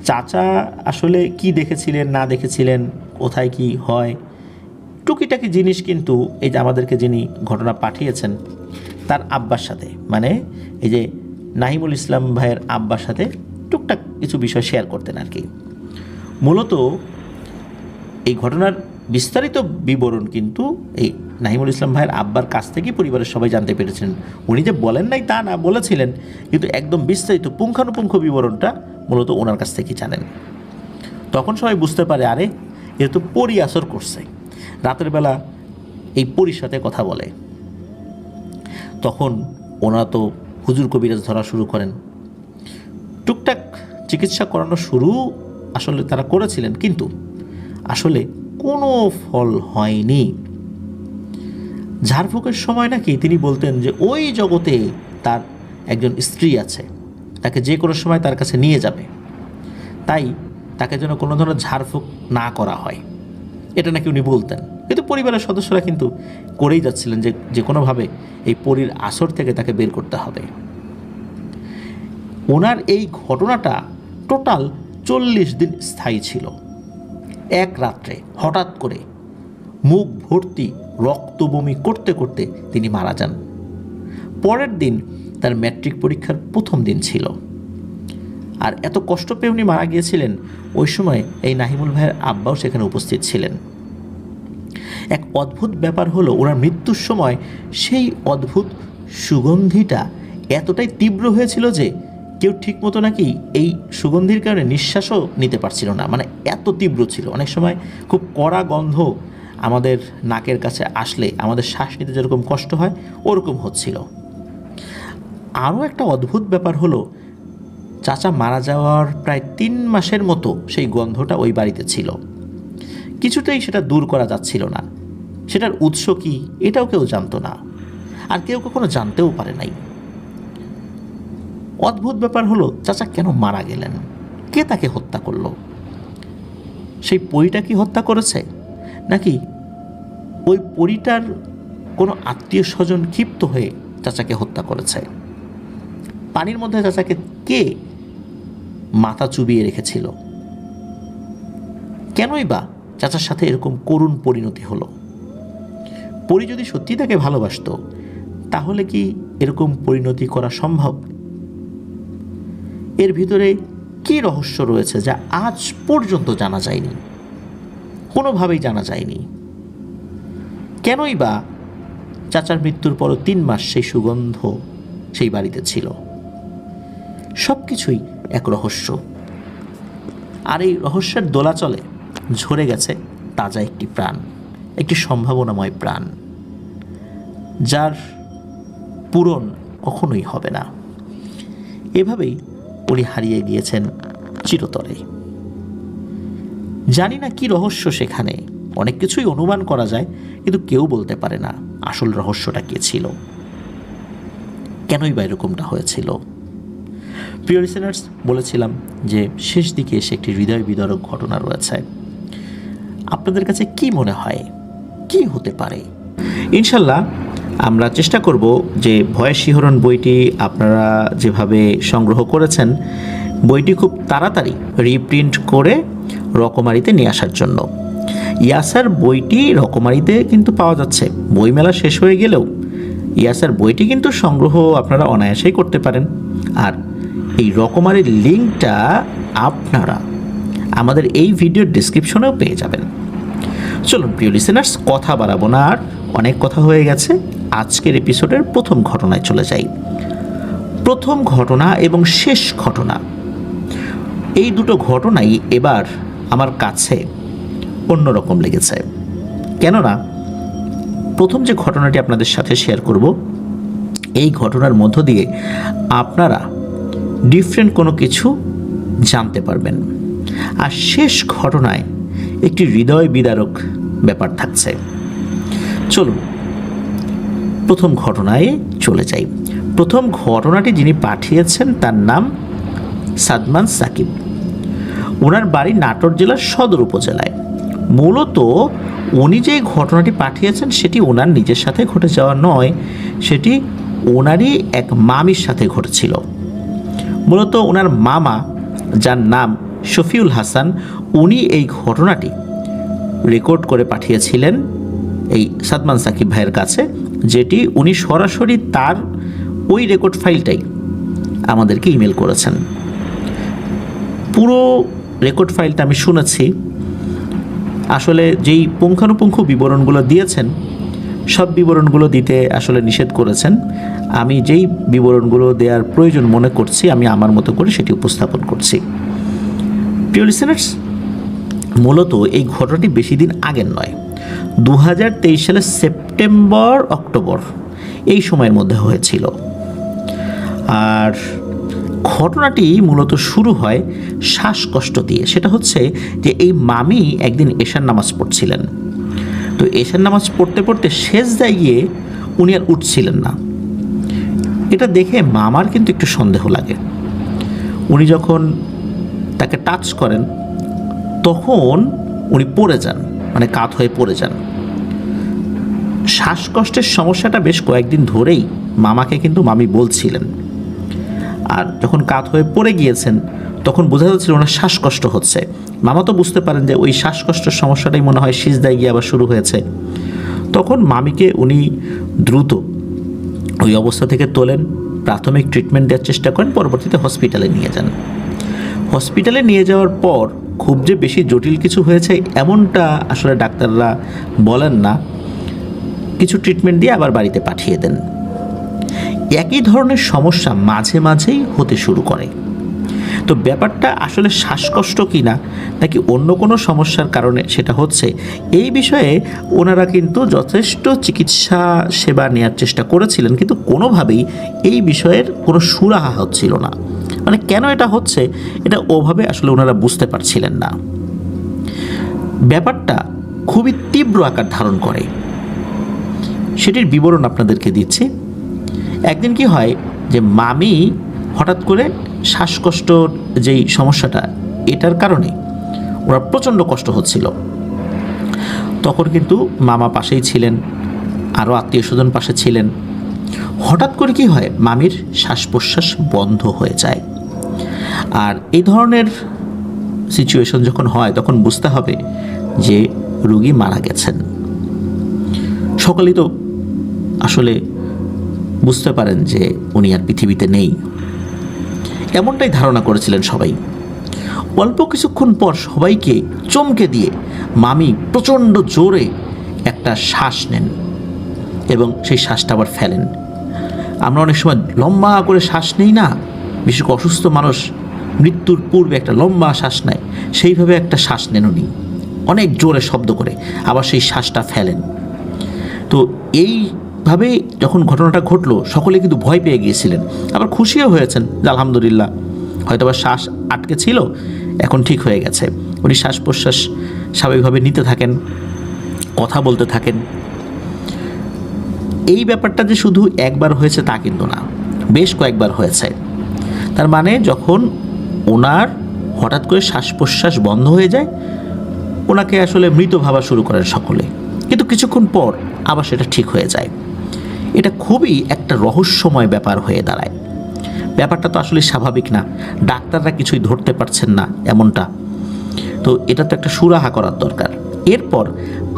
চাচা আসলে কি দেখেছিলেন না দেখেছিলেন, কোথায় কি হয়, টুকিটাকি জিনিস কিন্তু এই যে আমাদেরকে যিনি ঘটনা পাঠিয়েছেন তার আব্বার সাথে, মানে এই যে নাহিমুল ইসলাম ভাইয়ের আব্বার সাথে টুকটাক কিছু বিষয় শেয়ার করতেন আর কি। মূলত এই ঘটনার বিস্তারিত বিবরণ কিন্তু এই নাহিমুল ইসলাম ভাইয়ের আব্বার কাছ থেকেই পরিবারের সবাই জানতে পেরেছেন। উনি যে বলেন নাই তা না, বলেছিলেন, কিন্তু একদম বিস্তারিত পুঙ্খানুপুঙ্খ বিবরণটা মূলত ওনার কাছ থেকেই জানেন। তখন সবাই বুঝতে পারে আরে এ তো পরি আসর করছে, রাতের বেলা এই পরির সাথে কথা বলে। তখন ওনারা তো হুজুর কবিরাজ ধরা শুরু করেন, টুকটাক চিকিৎসা করানো শুরু আসলে তারা করেছিলেন, কিন্তু আসলে কোনো ফল হয়নি। ঝাড়ফুঁকের সময় নাকি তিনি বলতেন যে ওই জগতে তার একজন স্ত্রী আছে, তাকে যে কোনো সময় তার কাছে নিয়ে যাবে, তাই তাকে যেন কোনো ধরনের ঝাড়ফুঁক না করা হয়, এটা নাকি উনি বলতেন। কিন্তু পরিবারের সদস্যরা কিন্তু করেই যাচ্ছিলেন যে যে কোনোভাবে এই পরীর আসর থেকে তাকে বের করতে হবে। ওনার এই ঘটনাটা টোটাল 40 দিন স্থায়ী ছিল। এক রাত্রে হঠাৎ করে মুখ ভর্তি রক্ত বমি করতে করতে তিনি মারা যান। পরের দিন তার ম্যাট্রিক পরীক্ষার প্রথম দিন ছিল, আর এত কষ্ট পেয়ে উনি মারা গিয়েছিলেন। ওই সময় এই নাহিমুল ভাইয়ের আব্বাও সেখানে উপস্থিত ছিলেন। এক অদ্ভুত ব্যাপার হলো, ওনার মৃত্যুর সময় সেই অদ্ভুত সুগন্ধিটা এতটাই তীব্র হয়েছিল যে কেউ ঠিকমতো নাকি এই সুগন্ধির কারণে নিঃশ্বাসও নিতে পারছিল না, মানে এত তীব্র ছিল। অনেক সময় খুব কড়া গন্ধ আমাদের নাকের কাছে আসলে আমাদের শ্বাস নিতে যেরকম কষ্ট হয় ওরকম হচ্ছিল। আরও একটা অদ্ভুত ব্যাপার হলো, চাচা মারা যাওয়ার প্রায় 3 মাসের মতো সেই গন্ধটা ওই বাড়িতে ছিল, কিছুতেই সেটা দূর করা যাচ্ছিল না। সেটার উৎস কি এটাও কেউ জানতো না, আর কেউ কখনো জানতেও পারে নাই। অদ্ভুত ব্যাপার হলো, চাচা কেন মারা গেলেন, কে তাকে হত্যা করলো? সেই পরীটা কি হত্যা করেছে, নাকি ওই পরীটার কোনো আত্মীয় স্বজন ক্ষিপ্ত হয়ে চাচাকে হত্যা করেছে? পানির মধ্যে চাচাকে কে মাথা চুবিয়ে রেখেছিল? কেনই বা চাচার সাথে এরকম করুণ পরিণতি হলো? পরী যদি সত্যি তাকে ভালোবাসতো তাহলে কি এরকম পরিণতি করা সম্ভব? এর ভিতরে কি রহস্য রয়েছে যা আজ পর্যন্ত জানা যায়নি, কোনোভাবেই জানা যায়নি? কেনই বা চাচার মৃত্যুর পরও 3 মাস সেই সুগন্ধ সেই বাড়িতে ছিল? সব কিছুই এক রহস্য। আর এই রহস্যের দোলাচলে ঝরে গেছে তাজা একটি প্রাণ, একটি সম্ভাবনাময় প্রাণ, যার পূরণ কখনোই হবে না। এভাবেই উনি হারিয়ে গিয়েছেন চিরতরে। জানি না কি রহস্য সেখানে, অনেক কিছুই অনুমান করা যায়, কিন্তু কেউ বলতে পারে না আসল রহস্যটা কে ছিল, কেনই বা এরকমটা হয়েছিল। প্রিয় লিসেনার্স, বলেছিলাম যে শেষ দিকে এসে একটি হৃদয় বিদারক ঘটনা রয়েছে। আপনাদের কাছে কি মনে হয় কি হতে পারে? ইনশাল্লাহ আমরা চেষ্টা করব যে ভয়ের শিহরণ বইটি আপনারা যেভাবে সংগ্রহ করেছেন, বইটি খুব তাড়াতাড়ি রিপ্রিন্ট করে রকমারিতে নিয়ে আসার জন্য। ইয়াসার বইটি রকমারিতে কিন্তু পাওয়া যাচ্ছে, বইমেলা শেষ হয়ে গেলেও ইয়াসের বইটি কিন্তু সংগ্রহ আপনারা অনায়াসেই করতে পারেন। আর এই রকমারির লিঙ্কটা আপনারা আমাদের এই ভিডিওর ডিসক্রিপশনেও পেয়ে যাবেন। চলুন প্রিয় লিসেনার্স, কথা বাড়াবো না, আর অনেক কথা হয়ে গেছে। আজকের এপিসোডের প্রথম ঘটনায় চলে যাই। প্রথম ঘটনা এবং শেষ ঘটনা, এই দুটো ঘটনাই এবার আমার কাছে অন্যরকম লেগেছে। কেননা প্রথম যে ঘটনাটি আপনাদের সাথে শেয়ার করব, এই ঘটনার মধ্য দিয়ে আপনারা ডিফারেন্ট কোনো কিছু জানতে পারবেন। আর শেষ ঘটনায় একটি হৃদয় বিদারক ব্যাপার থাকছে। চলুন প্রথম ঘটনায় চলে যাই। প্রথম ঘটনাটি যিনি পাঠিয়েছেন তার নাম সাদমান সাকিব। ওনার বাড়ি নাটোর জেলার সদর উপজেলায়। মূলত উনি যে ঘটনাটি পাঠিয়েছেন সেটি ওনার নিজের সাথে ঘটে যাওয়া নয়, সেটি ওনারই এক মামির সাথে ঘটেছিল। মূলত ওনার মামা, যার নাম শফিউল হাসান, উনি এই ঘটনাটি রেকর্ড করে পাঠিয়েছিলেন এই সাদমান সাকিব ভাইয়ের কাছে, যেটি উনি সরাসরি তার ওই রেকর্ড ফাইলটাই আমাদেরকে ইমেল করেছেন। পুরো রেকর্ড ফাইলটা আমি শুনেছি। আসলে যেই পুঙ্খানুপুঙ্খ বিবরণগুলো দিয়েছেন, সব বিবরণগুলো দিতে আসলে নিষেধ করেছেন। আমি যেই বিবরণগুলো দেওয়ার প্রয়োজন মনে করছি, আমি আমার মতো করে সেটি উপস্থাপন করছি। প্রিয় লিসেনার্স, মূলত এই ঘটনাটি বেশি দিন আগের নয়, 2023 সালের সেপ্টেম্বর অক্টোবর এই সময়ের মধ্যে হয়েছিল। আর ঘটনাটি মূলত শুরু হয় শ্বাসকষ্ট দিয়ে। সেটা হচ্ছে যে এই মামি একদিন এশার নামাজ পড়ছিলেন। তো এশার নামাজ পড়তে পড়তে সেজদায় গিয়ে উনি আর উঠছিলেন না। এটা দেখে মামার কিন্তু একটু সন্দেহ লাগে। উনি যখন তাকে টাচ করেন তখন উনি পড়ে যান, মানে কাত হয়ে পড়ে যান। শ্বাসকষ্টের সমস্যাটা বেশ কয়েকদিন ধরেই মামাকে কিন্তু মামি বলছিলেন। আর যখন কাত হয়ে পড়ে গিয়েছেন তখন বোঝা যাচ্ছিল ওনার শ্বাসকষ্ট হচ্ছে। মামা তো বুঝতে পারেন যে ওই শ্বাসকষ্টের সমস্যাটাই মনে হয় সিজদায় গিয়ে আবার শুরু হয়েছে। তখন মামিকে উনি দ্রুত ওই অবস্থা থেকে তোলেন, প্রাথমিক ট্রিটমেন্ট দেওয়ার চেষ্টা করেন, পরবর্তীতে হসপিটালে নিয়ে যান। হসপিটালে নিয়ে যাওয়ার পর খুব যে বেশি জটিল কিছু হয়েছে এমনটা আসলে ডাক্তাররা বলেন না। কিছু ট্রিটমেন্ট দিয়ে আবার বাড়িতে পাঠিয়ে দেন। একই ধরনের সমস্যা মাঝে মাঝেই হতে শুরু করে। তো ব্যাপারটা আসলে শ্বাসকষ্ট কি না নাকি অন্য কোনো সমস্যার কারণে সেটা হচ্ছে, এই বিষয়ে ওনারা কিন্তু যথেষ্ট চিকিৎসা সেবা নেওয়ার চেষ্টা করেছিলেন, কিন্তু কোনোভাবেই এই বিষয়ের কোনো সুরাহা হচ্ছিল না। মানে কেন এটা হচ্ছে এটা ওভাবে আসলে ওনারা বুঝতে পারছিলেন না। ব্যাপারটা খুবই তীব্র আকার ধারণ করে, সেটির বিবরণ আপনাদেরকে দিচ্ছি। একদিন কি হয় যে মামি হঠাৎ করে শ্বাসকষ্টর যেই সমস্যাটা, এটার কারণে ওরা প্রচণ্ড কষ্ট হচ্ছিল। তখন কিন্তু মামা পাশেই ছিলেন, আরও আত্মীয় স্বজন পাশে ছিলেন। হঠাৎ করে কি হয়, মামির শ্বাস প্রশ্বাস বন্ধ হয়ে যায়। আর এই ধরনের সিচুয়েশন যখন হয় তখন বুঝতে হবে যে রোগী মারা গেছেন। সকলেই তো আসলে বুঝতে পারেন যে উনি আর পৃথিবীতে নেই, এমনটাই ধারণা করেছিলেন সবাই। অল্প কিছুক্ষণ পর সবাইকে চমকে দিয়ে মামি প্রচণ্ড জোরে একটা শ্বাস নেন এবং সেই শ্বাসটা আবার ফেলেন। আমরা অনেক সময় লম্বা করে শ্বাস নেই না, বিশেষ করে অসুস্থ মানুষ মৃত্যুর পূর্বে একটা লম্বা শ্বাস নেয়, সেইভাবে একটা শ্বাস নেন উনি অনেক জোরে শব্দ করে, আবার সেই শ্বাসটা ফেলেন। তো এইভাবে যখন ঘটনাটা ঘটলো সকলে কিন্তু ভয় পেয়ে গিয়েছিলেন, আবার খুশিও হয়েছেন যে আলহামদুলিল্লাহ হয়তো আবার শ্বাস আটকে ছিল, এখন ঠিক হয়ে গেছে। উনি শ্বাস প্রশ্বাস স্বাভাবিকভাবে নিতে থাকেন, কথা বলতে থাকেন। এই ব্যাপারটা যে শুধু একবার হয়েছে তা কিন্তু না, বেশ কয়েকবার হয়েছে। তার মানে যখন ওনার হঠাৎ করে শ্বাস প্রশ্বাস বন্ধ হয়ে যায়, ওনাকে আসলে মৃত ভাবা শুরু করেন সকলে, কিন্তু কিছুক্ষণ পর আবার সেটা ঠিক হয়ে যায়। এটা খুবই একটা রহস্যময় ব্যাপার হয়ে দাঁড়ায়। ব্যাপারটা তো আসলে স্বাভাবিক না, ডাক্তাররা কিছুই ধরতে পারছেন না এমনটা। তো এটা তো একটা সুরাহা করার দরকার। এরপর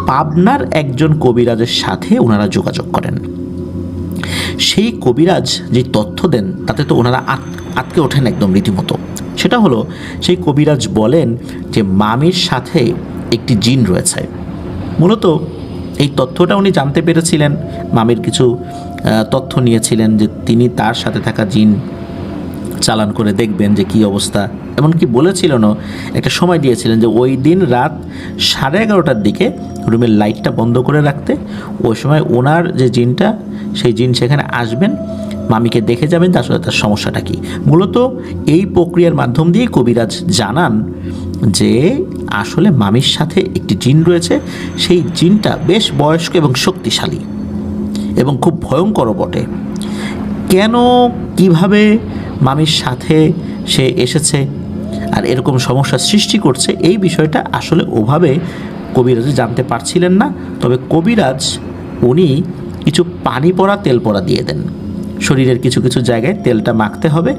পাবনার একজন কবিরাজের সাথে ওনারা যোগাযোগ করেন সেই কবিরাজ যে তথ্য দেন তাতে তো ওনারা আটকে ওঠেন একদম রীতিমতো। সেটা হলো, সেই কবিরাজ বলেন যে মামির সাথে একটি জিন রয়েছে। মূলত এই তথ্যটা উনি জানতে পেরেছিলেন, মামির কিছু তথ্য নিয়েছিলেন যে তিনি তার সাথে থাকা জিন চালান করে দেখবেন যে কী অবস্থা। এমনকি বলেছিলেনও, একটা সময় দিয়েছিলেন যে ওই দিন রাত 11:30টার দিকে রুমের লাইটটা বন্ধ করে রাখতে। ওই সময় ওনার যে জিনটা, সেই জিন সেখানে আসবেন, মামিকে দেখে যাবেন যে আসলে তার সমস্যাটা কী। মূলত এই প্রক্রিয়ার মাধ্যম দিয়ে কবিরাজ জানান যে আসলে মামির সাথে একটি জিন রয়েছে, সেই জিনটা বেশ বয়স্ক এবং শক্তিশালী এবং খুব ভয়ঙ্কর বটে। কেন, কিভাবে মামির সাথে সে এসেছে আর এরকম সমস্যার সৃষ্টি করছে, এই বিষয়টা আসলে ওভাবে কবিরাজ জানতে পারছিলেন না। তবে কবিরাজ উনি কিছু পানি পড়া তেল পড়া দিয়ে দেন। শরীরের কিছু কিছু জায়গায় তেলটা মাখতে হবে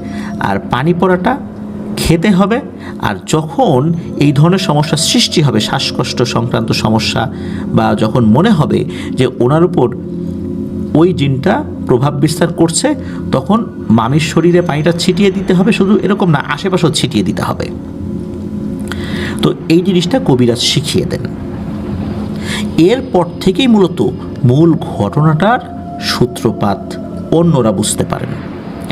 আর পানি পড়াটা খেতে হবে। আর যখন এই ধরনের সমস্যার সৃষ্টি হবে, শ্বাসকষ্ট সংক্রান্ত সমস্যা, বা যখন মনে হবে যে ওনার উপর ওই জিনটা প্রভাব বিস্তার করছে, তখন মামির শরীরে পানিটা ছিটিয়ে দিতে হবে। শুধু এরকম না, আশেপাশেও ছিটিয়ে দিতে হবে। তো এই জিনিসটা কবিরাজ শিখিয়ে দেন। এরপর থেকেই মূলত মূল ঘটনাটার সূত্রপাত অন্যরা বুঝতে পারেন।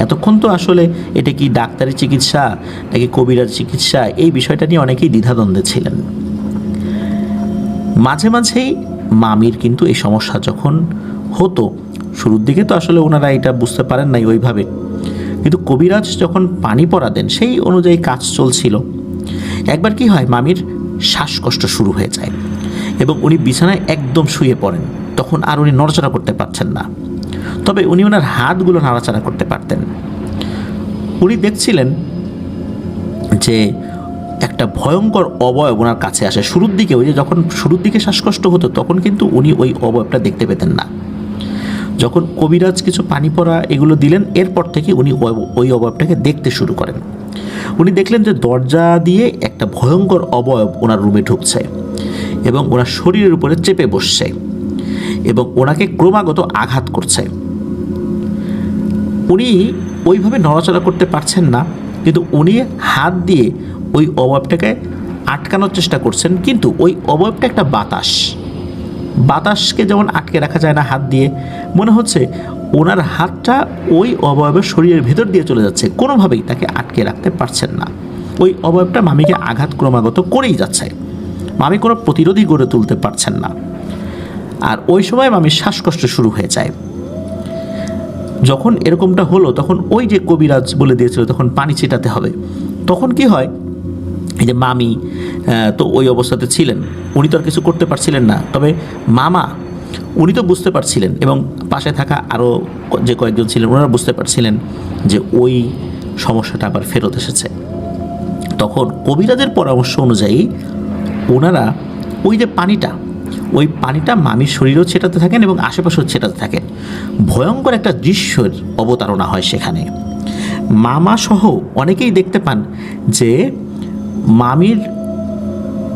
এতক্ষণ তো আসলে এটা কি ডাক্তারি চিকিৎসা নাকি কবিরাজ চিকিৎসা, এই বিষয়টা নিয়ে অনেকেই দ্বিধাদ্বন্দ্বে ছিলেন। মাঝে মাঝেই মামির কিন্তু এই সমস্যা যখন হতো, শুরুর দিকে তো আসলে ওনারা এটা বুঝতে পারেন নাই ওইভাবে, কিন্তু কবিরাজ যখন পানি পড়া দেন সেই অনুযায়ী কাজ চলছিল। একবার কি হয়, মামির শ্বাসকষ্ট শুরু হয়ে যায় এবং উনি বিছানায় একদম শুয়ে পড়েন। তখন আর উনি নড়াচড়া করতে পারছেন না, তবে উনি ওনার হাতগুলো নাড়াচাড়া করতে পারতেন। উনি দেখছিলেন যে একটা ভয়ঙ্কর অবয়ব ওনার কাছে আসে। শুরুর দিকে, ওই যে যখন শুরুর দিকে শ্বাসকষ্ট হতো, তখন কিন্তু উনি ওই অবয়বটা দেখতে পেতেন না। যখন কবিরাজ কিছু পানি পড়া এগুলো দিলেন, এরপর থেকে উনি ওই অবয়বটাকে দেখতে শুরু করেন। উনি দেখলেন যে দরজা দিয়ে একটা ভয়ঙ্কর অবয়ব ওনার রুমে ঢুকছে এবং ওনার শরীরের উপরে চেপে বসছে এবং ওনাকে ক্রমাগত আঘাত করছে। উনি ওইভাবে নড়াচড়া করতে পারছেন না, কিন্তু উনি হাত দিয়ে ওই অবয়বটাকে আটকানোর চেষ্টা করছেন। কিন্তু ওই অবয়বটা একটা বাতাসকে যেমন আটকে রাখা যায় না হাত দিয়ে, মনে হচ্ছে ওনার হাতটা ওই অবয়বের শরীরের ভেতর দিয়ে চলে যাচ্ছে, কোনোভাবেই তাকে আটকে রাখতে পারছেন না। ওই অবয়বটা মামিকে আঘাত ক্রমাগত করেই যাচ্ছে, মামি কোনো প্রতিরোধই গড়ে তুলতে পারছেন না। আর ওই সময় মামির শ্বাসকষ্ট শুরু হয়ে যায়। যখন এরকমটা হলো, তখন ওই যে কবিরাজ বলে দিয়েছিল তখন পানি ছিটাতে হবে, তখন কি হয়, এই যে মামি তো ওই অবস্থাতে ছিলেন, উনি তো আর কিছু করতে পারছিলেন না। তবে মামা উনি তো বুঝতে পারছিলেন এবং পাশে থাকা আরও যে কয়েকজন ছিলেন ওনারা বুঝতে পারছিলেন যে ওই সমস্যাটা আবার ফেরত এসেছে। তখন কবিরাজের পরামর্শ অনুযায়ী ওনারা ওই যে ওই পানিটা মামির শরীরেও ছেটাতে থাকেন এবং আশেপাশেও ছেটাতে থাকেন। ভয়ঙ্কর একটা দৃশ্যের অবতারণা হয় সেখানে। মামা সহ অনেকেই দেখতে পান যে মামির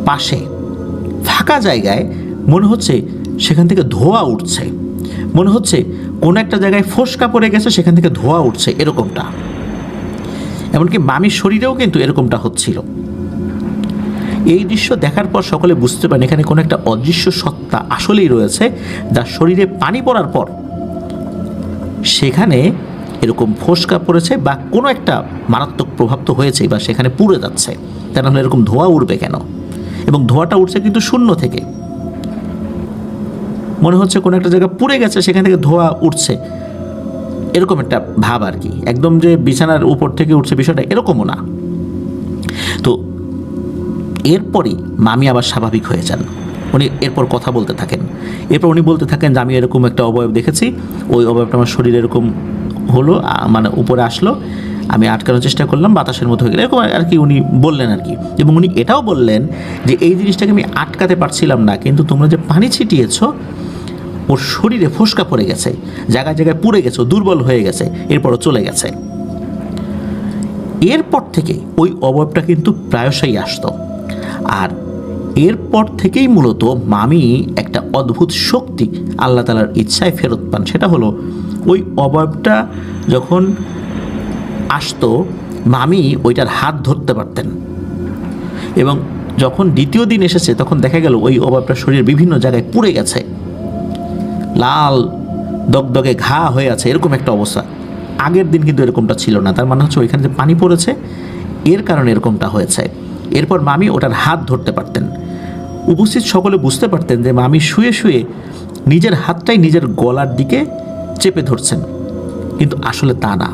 পাশে ফাঁকা জায়গায় মনে হচ্ছে সেখান থেকে ধোঁয়া উঠছে, মনে হচ্ছে কোনো একটা জায়গায় ফোসকা পড়ে গেছে, সেখান থেকে ধোঁয়া উঠছে, এরকমটা। এমনকি মামির শরীরেও কিন্তু এরকমটা হচ্ছিল। এই দৃশ্য দেখার পর সকলে বুঝতে পারেন এখানে কোনো একটা অদৃশ্য সত্তা আসলেই রয়েছে, যার শরীরে পানি পড়ার পর সেখানে এরকম ফোসকা পড়েছে বা কোনো একটা মারাত্মক প্রভাব তো হয়েছে বা সেখানে পুড়ে যাচ্ছে। তা নাহলে এরকম ধোঁয়া উঠবে কেন? এবং ধোঁয়াটা উঠছে কিন্তু শূন্য থেকে, মনে হচ্ছে কোনো একটা জায়গা পুড়ে গেছে, সেখান থেকে ধোঁয়া উঠছে, এরকম একটা ভাব আর কি। একদম যে বিছানার উপর থেকে উঠছে বিষয়টা এরকমও না। তো এরপরই মামি আবার স্বাভাবিক হয়ে যান। উনি এরপর কথা বলতে থাকেন। এরপর উনি বলতে থাকেন যে আমি এরকম একটা অবয়ব দেখেছি, ওই অবয়বটা আমার শরীরে এরকম হলো, মানে উপরে আসলো, আমি আটকানোর চেষ্টা করলাম, বাতাসের মতো হয়ে গেল, এরকম আর কি উনি বললেন আর কি। এবং উনি এটাও বললেন যে এই জিনিসটাকে আমি আটকাতে পারছিলাম না, কিন্তু তোমরা যে পানি ছিটিয়েছো ওর শরীরে ফোসকা পড়ে গেছে, জায়গায় জায়গায় পুড়ে গেছে, দুর্বল হয়ে গেছে, এরপরও চলে গেছে। এরপর থেকে ওই অবয়বটা কিন্তু প্রায়শই আসতো। আর এরপর থেকেই মূলত মামি একটা অদ্ভুত শক্তি আল্লাহ তাআলার ইচ্ছায় ফেরত পান। সেটা হলো ওই অবয়বটা যখন আসতো মামি ওইটার হাত ধরতে পারতেন, এবং যখন দ্বিতীয় দিন এসেছে তখন দেখা গেল ওই অবয়বটা শরীরের বিভিন্ন জায়গায় পুড়ে গেছে, লাল দগদগে ঘা হয়ে আছে, এরকম একটা অবস্থা। আগের দিন কিন্তু এরকমটা ছিল না, তার মানে হচ্ছে ওইখানে যে পানি পড়েছে এর কারণে এরকমটা হয়েছে। এরপর মামি ওটার হাত ধরতে পারতেন। উপস্থিত সকলে বুঝতে পারতেন যে মামি শুয়ে শুয়ে নিজের হাতটাই নিজের গলার দিকে চেপে ধরছেন, কিন্তু আসলে তা না,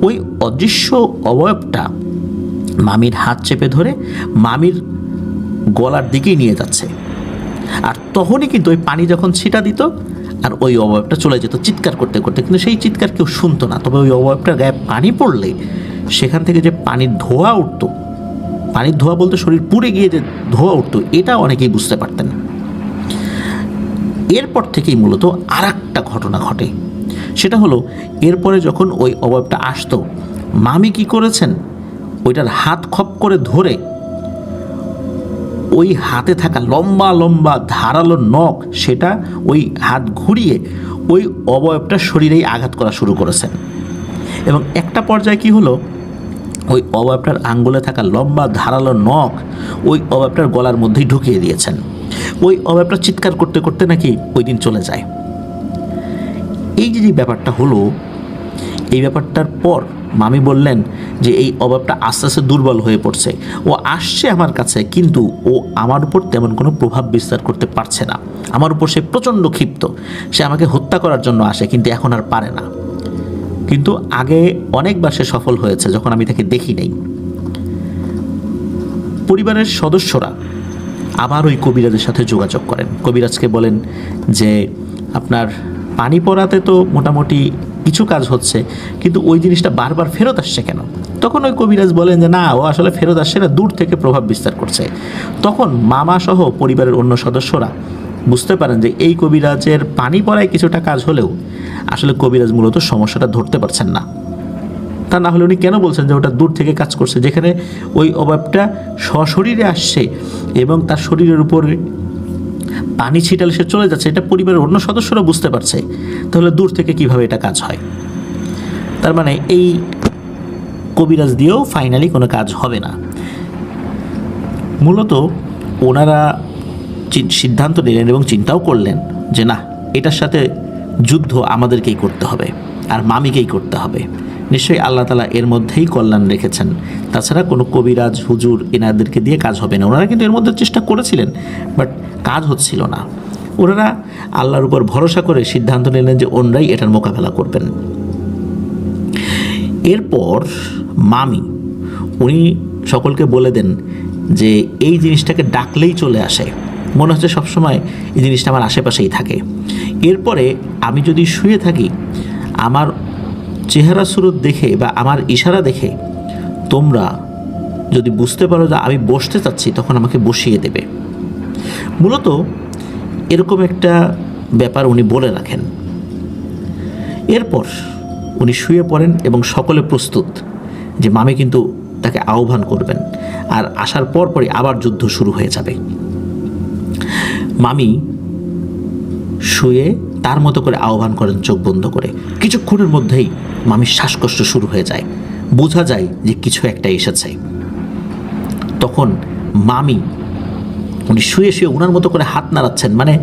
ওই অদৃশ্য অবয়বটা মামির হাত চেপে ধরে মামির গলার দিকেই নিয়ে যাচ্ছে। আর তখনই কিন্তু ওই পানি যখন ছিটা দিত আর ওই অবয়বটা চলে যেত চিৎকার করতে করতে, কিন্তু সেই চিৎকার কেউ শুনতো না। তবে ওই অবয়বটার গায়ে পানি পড়লে সেখান থেকে যে পানির ধোঁয়া উঠত, পানির ধোঁয়া বলতে শরীর পুড়ে গিয়ে যে ধোঁয়া উঠতো, এটা অনেকেই বুঝতে পারতেন। এরপর থেকেই মূলত আর একটা ঘটনা ঘটে। সেটা হলো এরপরে যখন ওই অবয়বটা আসতো, মামি কি করেছেন, ওইটার হাত খপ করে ধরে ওই হাতে থাকা লম্বা লম্বা ধারালো নখ, সেটা ওই হাত ঘুরিয়ে ওই অবয়বটা শরীরেই আঘাত করা শুরু করেছেন। এবং একটা পর্যায়ে কি হলো, ওই অবয়বটার আঙ্গুলে থাকা লম্বা ধারালো নখ ওই অবয়বটার গলার মধ্যেই ঢুকিয়ে দিয়েছেন। ওই অবয়বটা চিৎকার করতে করতে নাকি ওই দিন চলে যায়। এই যে ব্যাপারটা হলো, এই ব্যাপারটার পর মামি বললেন যে এই অবয়বটা আস্তে আস্তে দুর্বল হয়ে পড়ছে, ও আসছে আমার কাছে কিন্তু ও আমার উপর তেমন কোনো প্রভাব বিস্তার করতে পারছে না, আমার উপর সে প্রচণ্ড ক্ষিপ্ত, সে আমাকে হত্যা করার জন্য আসে কিন্তু এখন আর পারে না। কিন্তু আগে অনেকবার সে সফল হয়েছে যখন আমি তাকে দেখি নাই। পরিবারের সদস্যরা আবার ওই কবিরাজের সাথে যোগাযোগ করেন, কবিরাজকে বলেন যে আপনার পানি পড়াতে তো মোটামুটি কিছু কাজ হচ্ছে, কিন্তু ওই জিনিসটা বারবার ফেরত আসছে কেন? তখন ওই কবিরাজ বলেন যে না, ও আসলে ফেরত আসছে না, দূর থেকে প্রভাব বিস্তার করছে। তখন মামা সহ পরিবারের অন্য সদস্যরা বুঝতে পারেন যে এই কবিরাজের পানি পড়ায় কিছুটা কাজ হলেও আসলে কবিরাজ মূলত সমস্যাটা ধরতে পারছেন না। তা না হলে উনি কেন বলছেন যে ওটা দূর থেকে কাজ করছে, যেখানে ওই অবয়বটা সশরীরে আসছে এবং তার শরীরের উপরে পানি ছিটালে সে চলে যাচ্ছে, এটা পরিবারের অন্য সদস্যরা বুঝতে পারছে, তাহলে দূর থেকে কিভাবে এটা কাজ হয়? তার মানে এই কবিরাজ দিয়েও ফাইনালি কোনো কাজ হবে না। মূলত ওনারা সিদ্ধান্ত নিলেন এবং চিন্তাও করলেন যে না, এটার সাথে যুদ্ধ আমাদেরকেই করতে হবে আর মামিকেই করতে হবে। নিশ্চয়ই আল্লাহ তাআলা এর মধ্যেই কল্যাণ রেখেছেন, তাছাড়া কোনো কবিরাজ হুজুর এনাদেরকে দিয়ে কাজ হবে না। ওনারা কিন্তু এর মধ্যে চেষ্টা করেছিলেন, বাট কাজ হচ্ছিল না। ওনারা আল্লাহর উপর ভরসা করে সিদ্ধান্ত নিলেন যে ওনারাই এটার মোকাবেলা করবেন। এরপর মামি উনি সকলকে বলে দেন যে এই জিনিসটাকে ডাকলেই চলে আসে, মনে হচ্ছে সবসময় এই জিনিসটা আমার আশেপাশেই থাকে। এরপরে আমি যদি শুয়ে থাকি, আমার চেহারা সুরত দেখে বা আমার ইশারা দেখে তোমরা যদি বুঝতে পারো যে আমি বসতে চাচ্ছি, তখন আমাকে বসিয়ে দেবে। মূলত এরকম একটা ব্যাপার উনি বলে রাখেন। এরপর উনি শুয়ে পড়েন এবং সকলে প্রস্তুত যে মামি কিন্তু তাকে আহ্বান করবেন, আর আসার পরপরই আবার যুদ্ধ শুরু হয়ে যাবে। মামি শুয়ে তার মতো করে আহ্বান করেন চোখ বন্ধ করে। কিছুক্ষণের মধ্যেই মামির শ্বাসকষ্ট শুরু হয়ে যায়, বোঝা যায় যে কিছু একটা এসেছে। তখন মামি উনি শুয়ে শুয়ে ওনার মতো করে হাত নাড়াচ্ছেন, মানে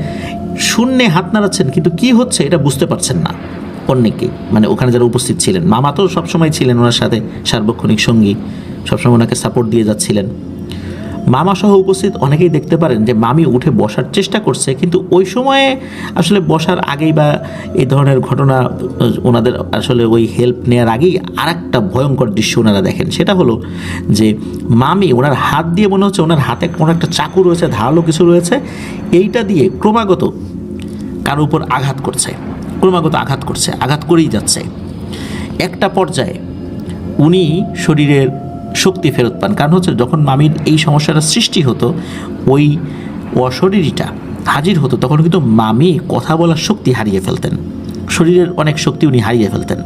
শূন্যে হাত নাড়াচ্ছেন, কিন্তু কি হচ্ছে এটা বুঝতে পারছেন না অনেকে, মানে ওখানে যারা উপস্থিত ছিলেন। মামা তো সবসময় ছিলেন ওনার সাথে সার্বক্ষণিক সঙ্গী, সবসময় ওনাকে সাপোর্ট দিয়ে যাচ্ছিলেন। মামা সহ উপস্থিত অনেকেই দেখতে পারেন যে মামি উঠে বসার চেষ্টা করছে, কিন্তু ওই সময়ে আসলে বসার আগেই বা এই ধরনের ঘটনা ওনাদের আসলে ওই হেল্প নেওয়ার আগেই আর একটা ভয়ঙ্কর দৃশ্য ওনারা দেখেন। সেটা হলো যে মামি ওনার হাত দিয়ে, মনে হচ্ছে ওনার হাতে কোনো একটা চাকু রয়েছে, ধারালো কিছু রয়েছে, এইটা দিয়ে ক্রমাগত কারো উপর আঘাত করছে, ক্রমাগত আঘাত করছে, আঘাত করেই যাচ্ছে। একটা পর্যায়ে উনি শরীরের শক্তি ফেরত পান, কারণ হচ্ছে যখন মামির এই সমস্যাটা সৃষ্টি হতো, ওই অশরীরীটা হাজির হতো, তখন কিন্তু মামি কথা বলার শক্তি হারিয়ে ফেলতেন, শরীরের অনেক শক্তি উনি হারিয়ে ফেলতেন।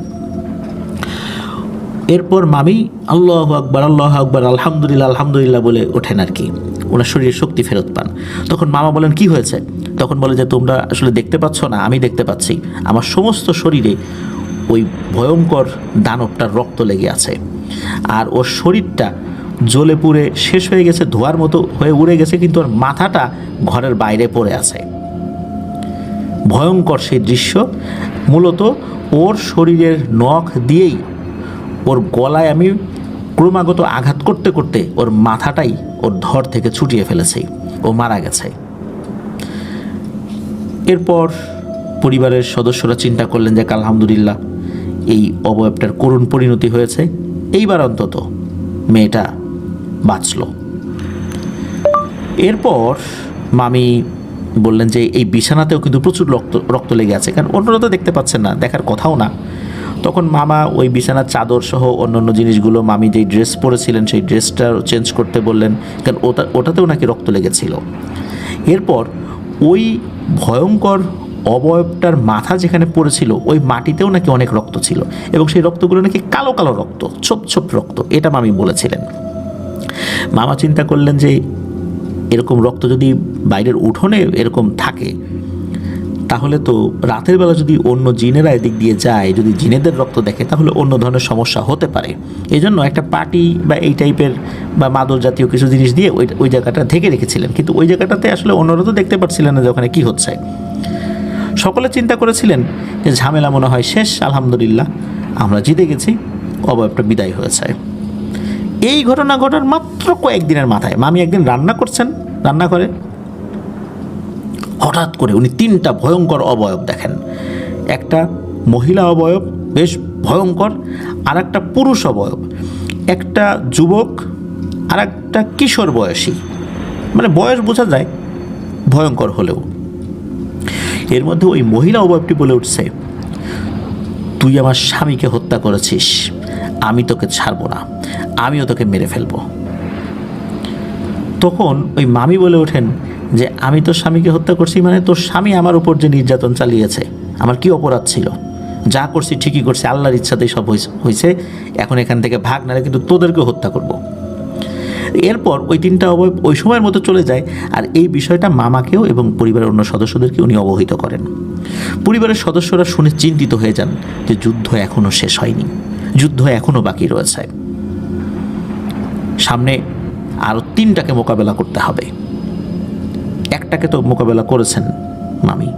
এরপর মামি আল্লাহু আকবার, আল্লাহু আকবার, আলহামদুলিল্লাহ, আলহামদুলিল্লাহ বলে ওঠেন আর কি, ওনার শরীরের শক্তি ফেরত পান। তখন মামা বলেন কি হয়েছে? তখন বলে যে তোমরা আসলে দেখতে পাচ্ছ না, আমি দেখতে পাচ্ছি, আমার সমস্ত শরীরে ওই ভয়ঙ্কর দানবটার রক্ত লেগে আছে, আর ওর শরীরটা জ্বলে পুড়ে শেষ হয়ে গেছে, ধোয়ার মতো হয়ে উড়ে গেছে, কিন্তু ওর মাথাটা ঘরের বাইরে পড়ে আছে। ভয়ঙ্কর সেই দৃশ্য। মূলত ওর শরীরের নখ দিয়েই ওর গলায় আমি ক্রমাগত আঘাত করতে করতে ওর মাথাটাই ওর ধর থেকে ছুটিয়ে ফেলেছি, ও মারা গেছে। এরপর পরিবারের সদস্যরা চিন্তা করলেন যে আলহামদুলিল্লাহ, এই অবয়বটার করুণ পরিণতি হয়েছে, এইবার অন্তত মেয়েটা বাঁচল। এরপর মামি বললেন যে এই বিছানাতেও কিন্তু প্রচুর রক্ত লেগে আছে, কারণ অন্যরা তো দেখতে পাচ্ছেন না, দেখার কথাও না। তখন মামা ওই বিছানার চাদর সহ অন্যান্য জিনিসগুলো, মামি যেই ড্রেস পরেছিলেন সেই ড্রেসটা চেঞ্জ করতে বললেন, কারণ ওটাতেও নাকি রক্ত লেগেছিল। এরপর ওই ভয়ঙ্কর অবয়বটার মাথা যেখানে পড়েছিল ওই মাটিতেও নাকি অনেক রক্ত ছিল, এবং সেই রক্তগুলো নাকি কালো কালো রক্ত, ছোপ ছোপ রক্ত, এটা মামি বলেছিলেন। মামা চিন্তা করলেন যে এরকম রক্ত যদি বাইরের উঠোনে এরকম থাকে, তাহলে তো রাতের বেলা যদি অন্য জিনেরা এদিক দিয়ে যায়, যদি জিনেদের রক্ত দেখে, তাহলে অন্য ধরনের সমস্যা হতে পারে। এই জন্য একটা পার্টি বা এই টাইপের বা মাদক জাতীয় কিছু জিনিস দিয়ে ওই জায়গাটা ঢেকে রেখেছিলেন, কিন্তু ওই জায়গাটাতে আসলে অন্যরা তো দেখতে পাচ্ছিলেন না যে ওখানে কী হচ্ছে। সকলে চিন্তা করেছিলেন যে ঝামেলা মনে হয় শেষ, আলহামদুলিল্লাহ আমরা জিতে গেছি, অবয়বটা বিদায় হয়েছে। এই ঘটনা ঘটার মাত্র কয়েকদিনের মাথায় মামি একদিন রান্না করছেন, রান্না করে হঠাৎ করে উনি 3টা ভয়ঙ্কর অবয়ব দেখেন। একটা মহিলা অবয়ব বেশ ভয়ঙ্কর, আর একটা পুরুষ অবয়ব, একটা যুবক আর একটা কিশোর বয়সী, মানে বয়স বোঝা যায় ভয়ঙ্কর হলেও। এর মধ্যে ওই মহিলা অবয়বটি বলে উঠছে, তুই আমার স্বামীকে হত্যা করেছিস, আমি তোকে ছাড়বো না, আমিও তোকে মেরে ফেলবো। তখন ওই মামি বলে ওঠেন যে আমি তোর স্বামীকে হত্যা করছি, মানে তোর স্বামী আমার উপর যে নির্যাতন চালিয়েছে, আমার কি অপরাধ ছিল? যা করছি ঠিকই করছি, আল্লাহর ইচ্ছাতেই সব হয়েছে, এখন এখান থেকে ভাগ, নাহলে কিন্তু তোদেরকেও হত্যা করব। এরপর ওই 3টা অবয়ব ওই সময়ের মতো চলে যায়, আর এই বিষয়টা মামাকেও এবং পরিবারের অন্য সদস্যদেরকে উনি অবহিত করেন। পরিবারের সদস্যরা শুনে চিন্তিত হয়ে যান যে যুদ্ধ এখনও শেষ হয়নি, যুদ্ধ এখনও বাকি রয়েছে, সামনে আরও 3টাকে মোকাবেলা করতে হবে। একটাকে তো মোকাবেলা করেছেন মামি,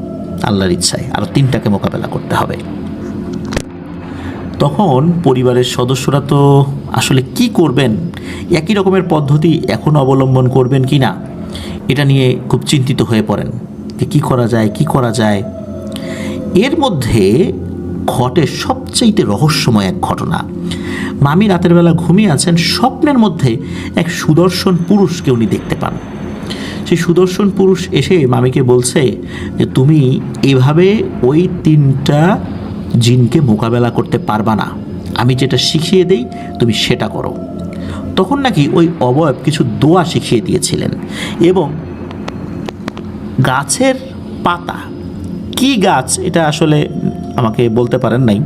আল্লাহর ইচ্ছায় আরও 3টাকে মোকাবেলা করতে হবে। তখন পরিবারের সদস্যরা তো আসলে কি করবেন, একই রকমের পদ্ধতি এখন অবলম্বন করবেন কি না, এটা নিয়ে খুব চিন্তিত হয়ে পড়েন যে কী করা যায়, কি করা যায়। এর মধ্যে ঘটে সবচেয়ে রহস্যময় এক ঘটনা। মামি রাতের বেলা ঘুমিয়ে আছেন, স্বপ্নের মধ্যে এক সুদর্শন পুরুষকে উনি দেখতে পান। সেই সুদর্শন পুরুষ এসে মামিকে বলছে যে তুমি এভাবে ওই 3টা জিনকে মোকাবেলা করতে পারবা না, আমি যেটা শিখিয়ে দেই তুমি সেটা করো। তখন নাকি ওই অবয়ব কিছু দোয়া শিখিয়ে দিয়েছিলেন, এবং গাছের পাতা, কি গাছ এটা আসলে আমাকে বলতে পারেন নাই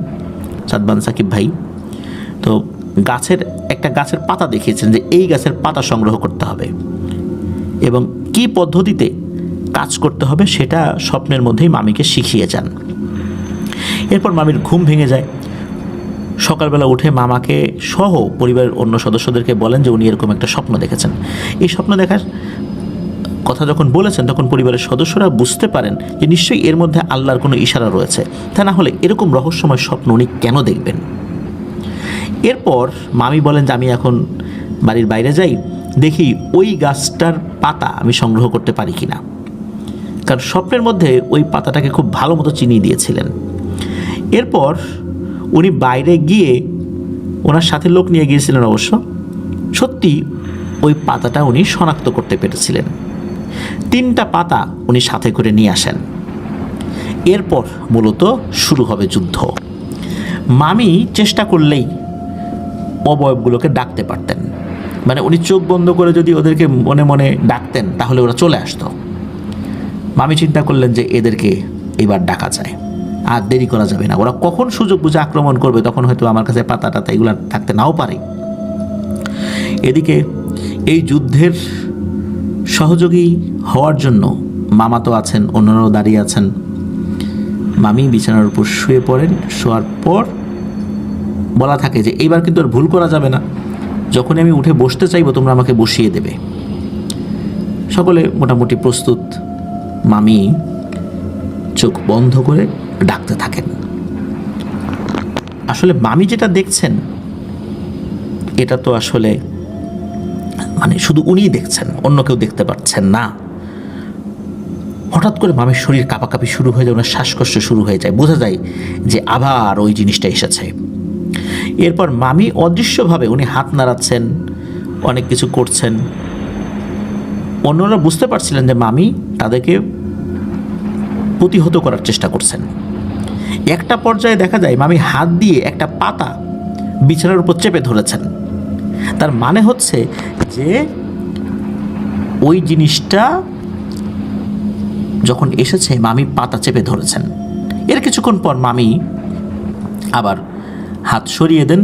সাদবান সাকিব ভাই, তো একটা গাছের পাতা দেখিয়েছেন যে এই গাছের পাতা সংগ্রহ করতে হবে এবং কি পদ্ধতিতে কাজ করতে হবে সেটা স্বপ্নের মধ্যেই মামিকে শিখিয়ে যান। এরপর মামির ঘুম ভেঙে যায়। সকালবেলা উঠে মামাকে সহ পরিবারের অন্য সদস্যদেরকে বলেন যে উনি এরকম একটা স্বপ্ন দেখেছেন। এই স্বপ্ন দেখার কথা যখন বলেছেন তখন পরিবারের সদস্যরা বুঝতে পারেন যে নিশ্চয়ই এর মধ্যে আল্লাহর কোনো ইশারা রয়েছে, তা না হলে এরকম রহস্যময় স্বপ্ন উনি কেন দেখবেন। এরপর মামি বলেন যে আমি এখন বাড়ির বাইরে যাই, দেখি ওই গাছটার পাতা আমি সংগ্রহ করতে পারি কিনা, কারণ স্বপ্নের মধ্যে ওই পাতাটাকে খুব ভালো মতো চিনিয়ে দিয়েছিলেন। এরপর উনি বাইরে গিয়ে ওনার সাথে লোক নিয়ে গিয়েছিলেন, অবশ্য সত্যি ওই পাতাটা উনি শনাক্ত করতে পেরেছিলেন। 3টা পাতা উনি সাথে করে নিয়ে আসেন। এরপর মূলত শুরু হবে যুদ্ধ। মামি চেষ্টা করলেই অবয়বগুলোকে ডাকতে পারতেন, মানে উনি চোখ বন্ধ করে যদি ওদেরকে মনে মনে ডাকতেন তাহলে ওরা চলে আসতো। মামি চিন্তা করলেন যে এদেরকে এবার ডাকা যায়, আর দেরি করা যাবে না, ওরা কখন সুযোগ বুঝে আক্রমণ করবে তখন হয়তো আমার কাছে পাতা টাতা এগুলো থাকতে নাও পারে। এদিকে এই যুদ্ধের সহযোগী হওয়ার জন্য মামা তো আছেন, অন্যরাও দাঁড়িয়ে আছেন। মামি বিছানার উপর শুয়ে পড়েন। শোয়ার পর বলা থাকে যে এইবার কিন্তু আর ভুল করা যাবে না, যখনই আমি উঠে বসতে চাইবো তোমরা আমাকে বসিয়ে দেবে। সকলে মোটামুটি প্রস্তুত। মামি চোখ বন্ধ করে ডাকতে থাকেন। আসলে মামি যেটা দেখছেন এটা তো আসলে মানে শুধু উনিই দেখছেন, অন্য কেউ দেখতে পাচ্ছেন না। হঠাৎ করে মামির শরীর কাঁপাকাঁপি শুরু হয়ে যায়, ওনার শ্বাসকষ্ট শুরু হয়ে যায়, বোঝা যায় যে আবার ওই জিনিসটা এসেছে। এরপর মামি অদৃশ্যভাবে উনি হাত নাড়াচ্ছেন, অনেক কিছু করছেন। অন্যরা বুঝতে পারছিলেন যে মামি তাদেরকে প্রতিহত করার চেষ্টা করছেন। একটা পর্যায়ে দেখা যায় মামি হাত দিয়ে একটা পাতা বিছানার উপর চেপে ধরেছেন। তার মানে হচ্ছে যে ওই জিনিসটা যখন এসেছে মামি পাতা চেপে ধরেছেন। এর কিছুক্ষণ পর মামি আবার হাত সরিয়ে দেন।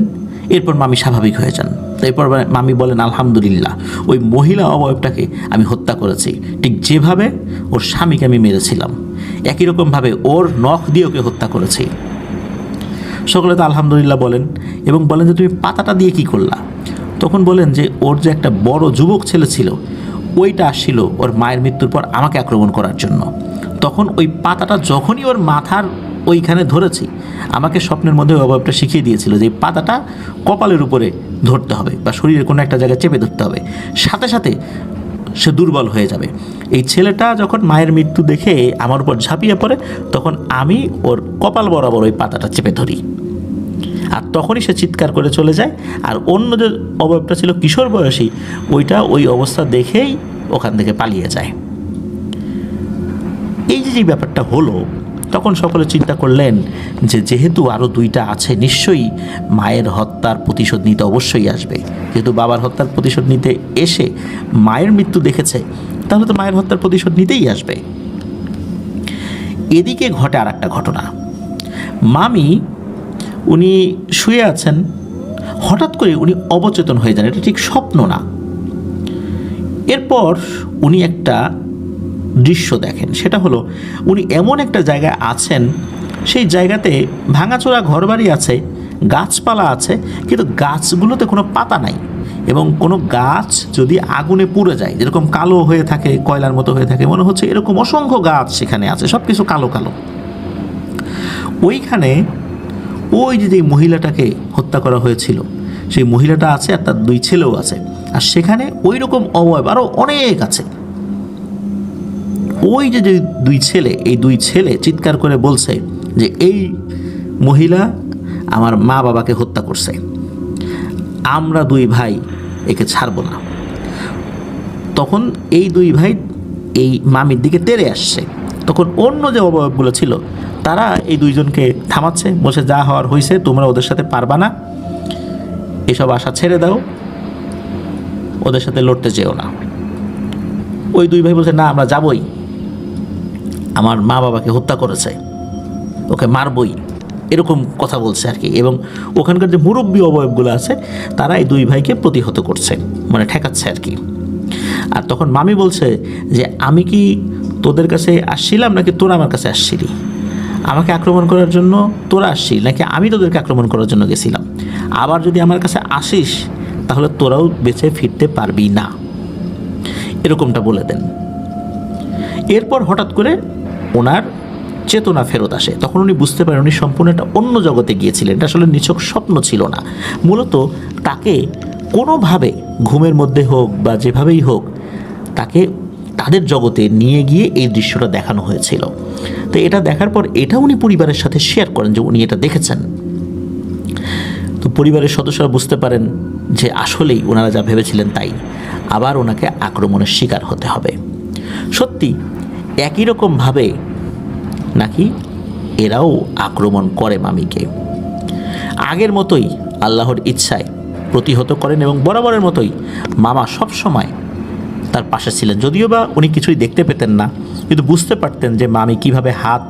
এরপর মামি স্বাভাবিক হয়ে যান। এরপর মামি বলেন আলহামদুলিল্লাহ, ওই মহিলা অবয়বটাকে আমি হত্যা করেছি, ঠিক যেভাবে ওর স্বামীকে আমি মেরেছিলাম একই রকমভাবে ওর নখ দিয়ে ওকে হত্যা করেছি। সকলে তো আলহামদুলিল্লাহ বলেন এবং বলেন যে তুমি পাতাটা দিয়ে কি করলা? তখন বলেন যে ওর যে একটা বড় যুবক ছেলে ছিল ওইটা আসছিল ওর মায়ের মৃত্যুর পর আমাকে আক্রমণ করার জন্য। তখন ওই পাতাটা যখনই ওর মাথার ওইখানে ধরেছি, আমাকে স্বপ্নের মধ্যে ওই অভাবটা শিখিয়ে দিয়েছিল যে এই পাতাটা কপালের উপরে ধরতে হবে বা শরীরের কোনো একটা জায়গায় চেপে ধরতে হবে, সাথে সাথে সে দুর্বল হয়ে যাবে। এই ছেলেটা যখন মায়ের মৃত্যু দেখে আমার উপর ঝাঁপিয়ে পড়ে তখন আমি ওর কপাল বরাবর ওই পাতাটা চেপে ধরি, আর তখনই সে চিৎকার করে চলে যায়। আর অন্য যে অবয়বটা ছিল কিশোর বয়সী, ওইটা ওই অবস্থা দেখেই ওখান থেকে পালিয়ে যায়। এই যে ব্যাপারটা হলো, তখন সকলে চিন্তা করলেন যে যেহেতু আরও দুইটা আছে, নিশ্চয়ই মায়ের হত্যার প্রতিশোধ নিতে অবশ্যই আসবে। যেহেতু বাবার হত্যার প্রতিশোধ নিতে এসে মায়ের মৃত্যু দেখেছে, তাহলে তো মায়ের হত্যার প্রতিশোধ নিতেই আসবে। এদিকে ঘটে আর একটা ঘটনা। মামি উনি শুয়ে আছেন, হঠাৎ করে উনি অবচেতন হয়ে যান। এটা ঠিক স্বপ্ন না। এরপর উনি একটা দৃশ্য দেখেন, সেটা হলো উনি এমন একটা জায়গায় আছেন, সেই জায়গাতে ভাঙাচোরা ঘরবাড়ি আছে, গাছপালা আছে, কিন্তু গাছগুলোতে কোনো পাতা নাই। এবং কোনো গাছ যদি আগুনে পুড়ে যায়, যেরকম কালো হয়ে থাকে, কয়লার মতো হয়ে থাকে, মনে হচ্ছে এরকম অসংখ্য গাছ সেখানে আছে, সব কিছু কালো কালো। ওইখানে ওই যে মহিলাটাকে হত্যা করা হয়েছিল সেই মহিলাটা আছে, আর তার দুই ছেলেও আছে। আর সেখানে ওই রকম অবয়ব আরও অনেক আছে। ওই যে দুই ছেলে, এই দুই ছেলে চিৎকার করে বলছে যে এই মহিলা আমার মা বাবাকে হত্যা করছে, আমরা দুই ভাই একে ছাড়ব না। তখন এই দুই ভাই এই মামির দিকে তেড়ে আসছে। তখন অন্য যে অবয়বগুলো ছিল তারা এই দুইজনকে থামাচ্ছে, বলছে যা হওয়ার হয়েছে, তোমরা ওদের সাথে পারবা না, এসব আশা ছেড়ে দাও, ওদের সাথে লড়তে যেও না। ওই দুই ভাই বলছে না, আমরা যাবই, আমার মা বাবাকে হত্যা করেছে, ওকে মারবই, এরকম কথা বলছে আর কি। এবং ওখানকার যে মুরব্বী অবয়বগুলো আছে তারা এই দুই ভাইকে প্রতিহত করছে, মানে ঠেকাচ্ছে আর কি। আর তখন মামি বলছে যে আমি কি তোদের কাছে আসছিলাম নাকি তোরা আমার কাছে আসছিলি? আমাকে আক্রমণ করার জন্য তোরা আসছিলি নাকি আমি তোদেরকে আক্রমণ করার জন্য গেছিলাম? আবার যদি আমার কাছে আসিস তাহলে তোরাও বেঁচে ফিরতে পারবি না, এরকমটা বলে দেন। এরপর হঠাৎ করে ওনার চেতনা ফেরত আসে। তখন উনি বুঝতে পারেন উনি সম্পূর্ণ একটা অন্য জগতে গিয়েছিলেন। এটা আসলে নিছক স্বপ্ন ছিল না, মূলত তাকে কোনোভাবে ঘুমের মধ্যে হোক বা যেভাবেই হোক তাকে তাদের জগতে নিয়ে গিয়ে এই দৃশ্যটা দেখানো হয়েছিল। তো এটা দেখার পর এটা উনি পরিবারের সাথে শেয়ার করেন যে উনি এটা দেখেছেন। তো পরিবারের সদস্যরা বুঝতে পারেন যে আসলেই ওনারা যা ভেবেছিলেন তাই, আবার ওনাকে আক্রমণের শিকার হতে হবে। সত্যি একই রকমভাবে নাকি এরাও আক্রমণ করে মামিকে। আগের মতোই আল্লাহর ইচ্ছায় প্রতিহত করেন এবং বরাবরের মতোই মামা সব সময় তার পাশে ছিলেন। যদিও বা উনি কিছুই দেখতে পেতেন না, কিন্তু বুঝতে পারতেন যে মামি কিভাবে হাত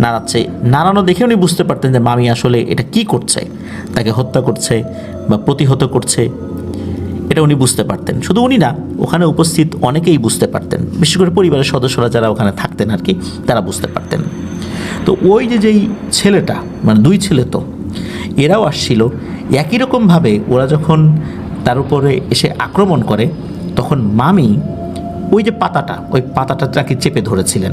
নাড়াচ্ছে। নাড়ানো দেখে উনি বুঝতে পারতেন যে মামি আসলে এটা কি করছে, তাকে হত্যা করছে বা প্রতিহত করছে। এটা উনি বুঝতে পারতেন। শুধু উনি না, ওখানে উপস্থিত অনেকেই বুঝতে পারতেন, বিশেষ করে পরিবারের সদস্যরা যারা ওখানে থাকতেন আর কি, তারা বুঝতে পারতেন। তো ওই যেই ছেলেটা, মানে দুই ছেলে, তো এরাও আসছিল একই রকমভাবে। ওরা যখন তার উপরে এসে আক্রমণ করে, তখন মামি ওই যে পাতাটা, ওই পাতাটা তাকে চেপে ধরেছিলেন,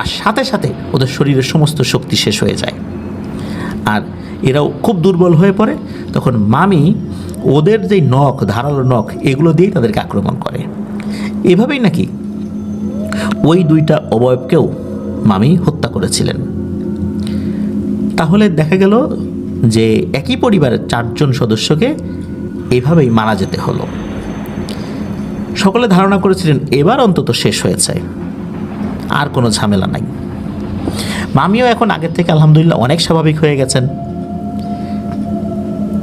আর সাথে সাথে ওদের শরীরের সমস্ত শক্তি শেষ হয়ে যায়, আর এরাও খুব দুর্বল হয়ে পড়ে। তখন মামি ওদের যেই নখ, ধারালো নখ, এগুলো দিয়েই তাদেরকে আক্রমণ করে। এভাবেই নাকি ওই দুইটা অবয়বকেও মামি হত্যা করেছিলেন। তাহলে দেখা গেল যে একই পরিবারের 4 জন সদস্যকে এভাবেই মারা যেতে হলো। সকলে ধারণা করেছিলেন এবার অন্তত শেষ হয়েছে, আর কোনো ঝামেলা নাই। মামিও এখন আগের থেকে আলহামদুলিল্লাহ অনেক স্বাভাবিক হয়ে গেছেন।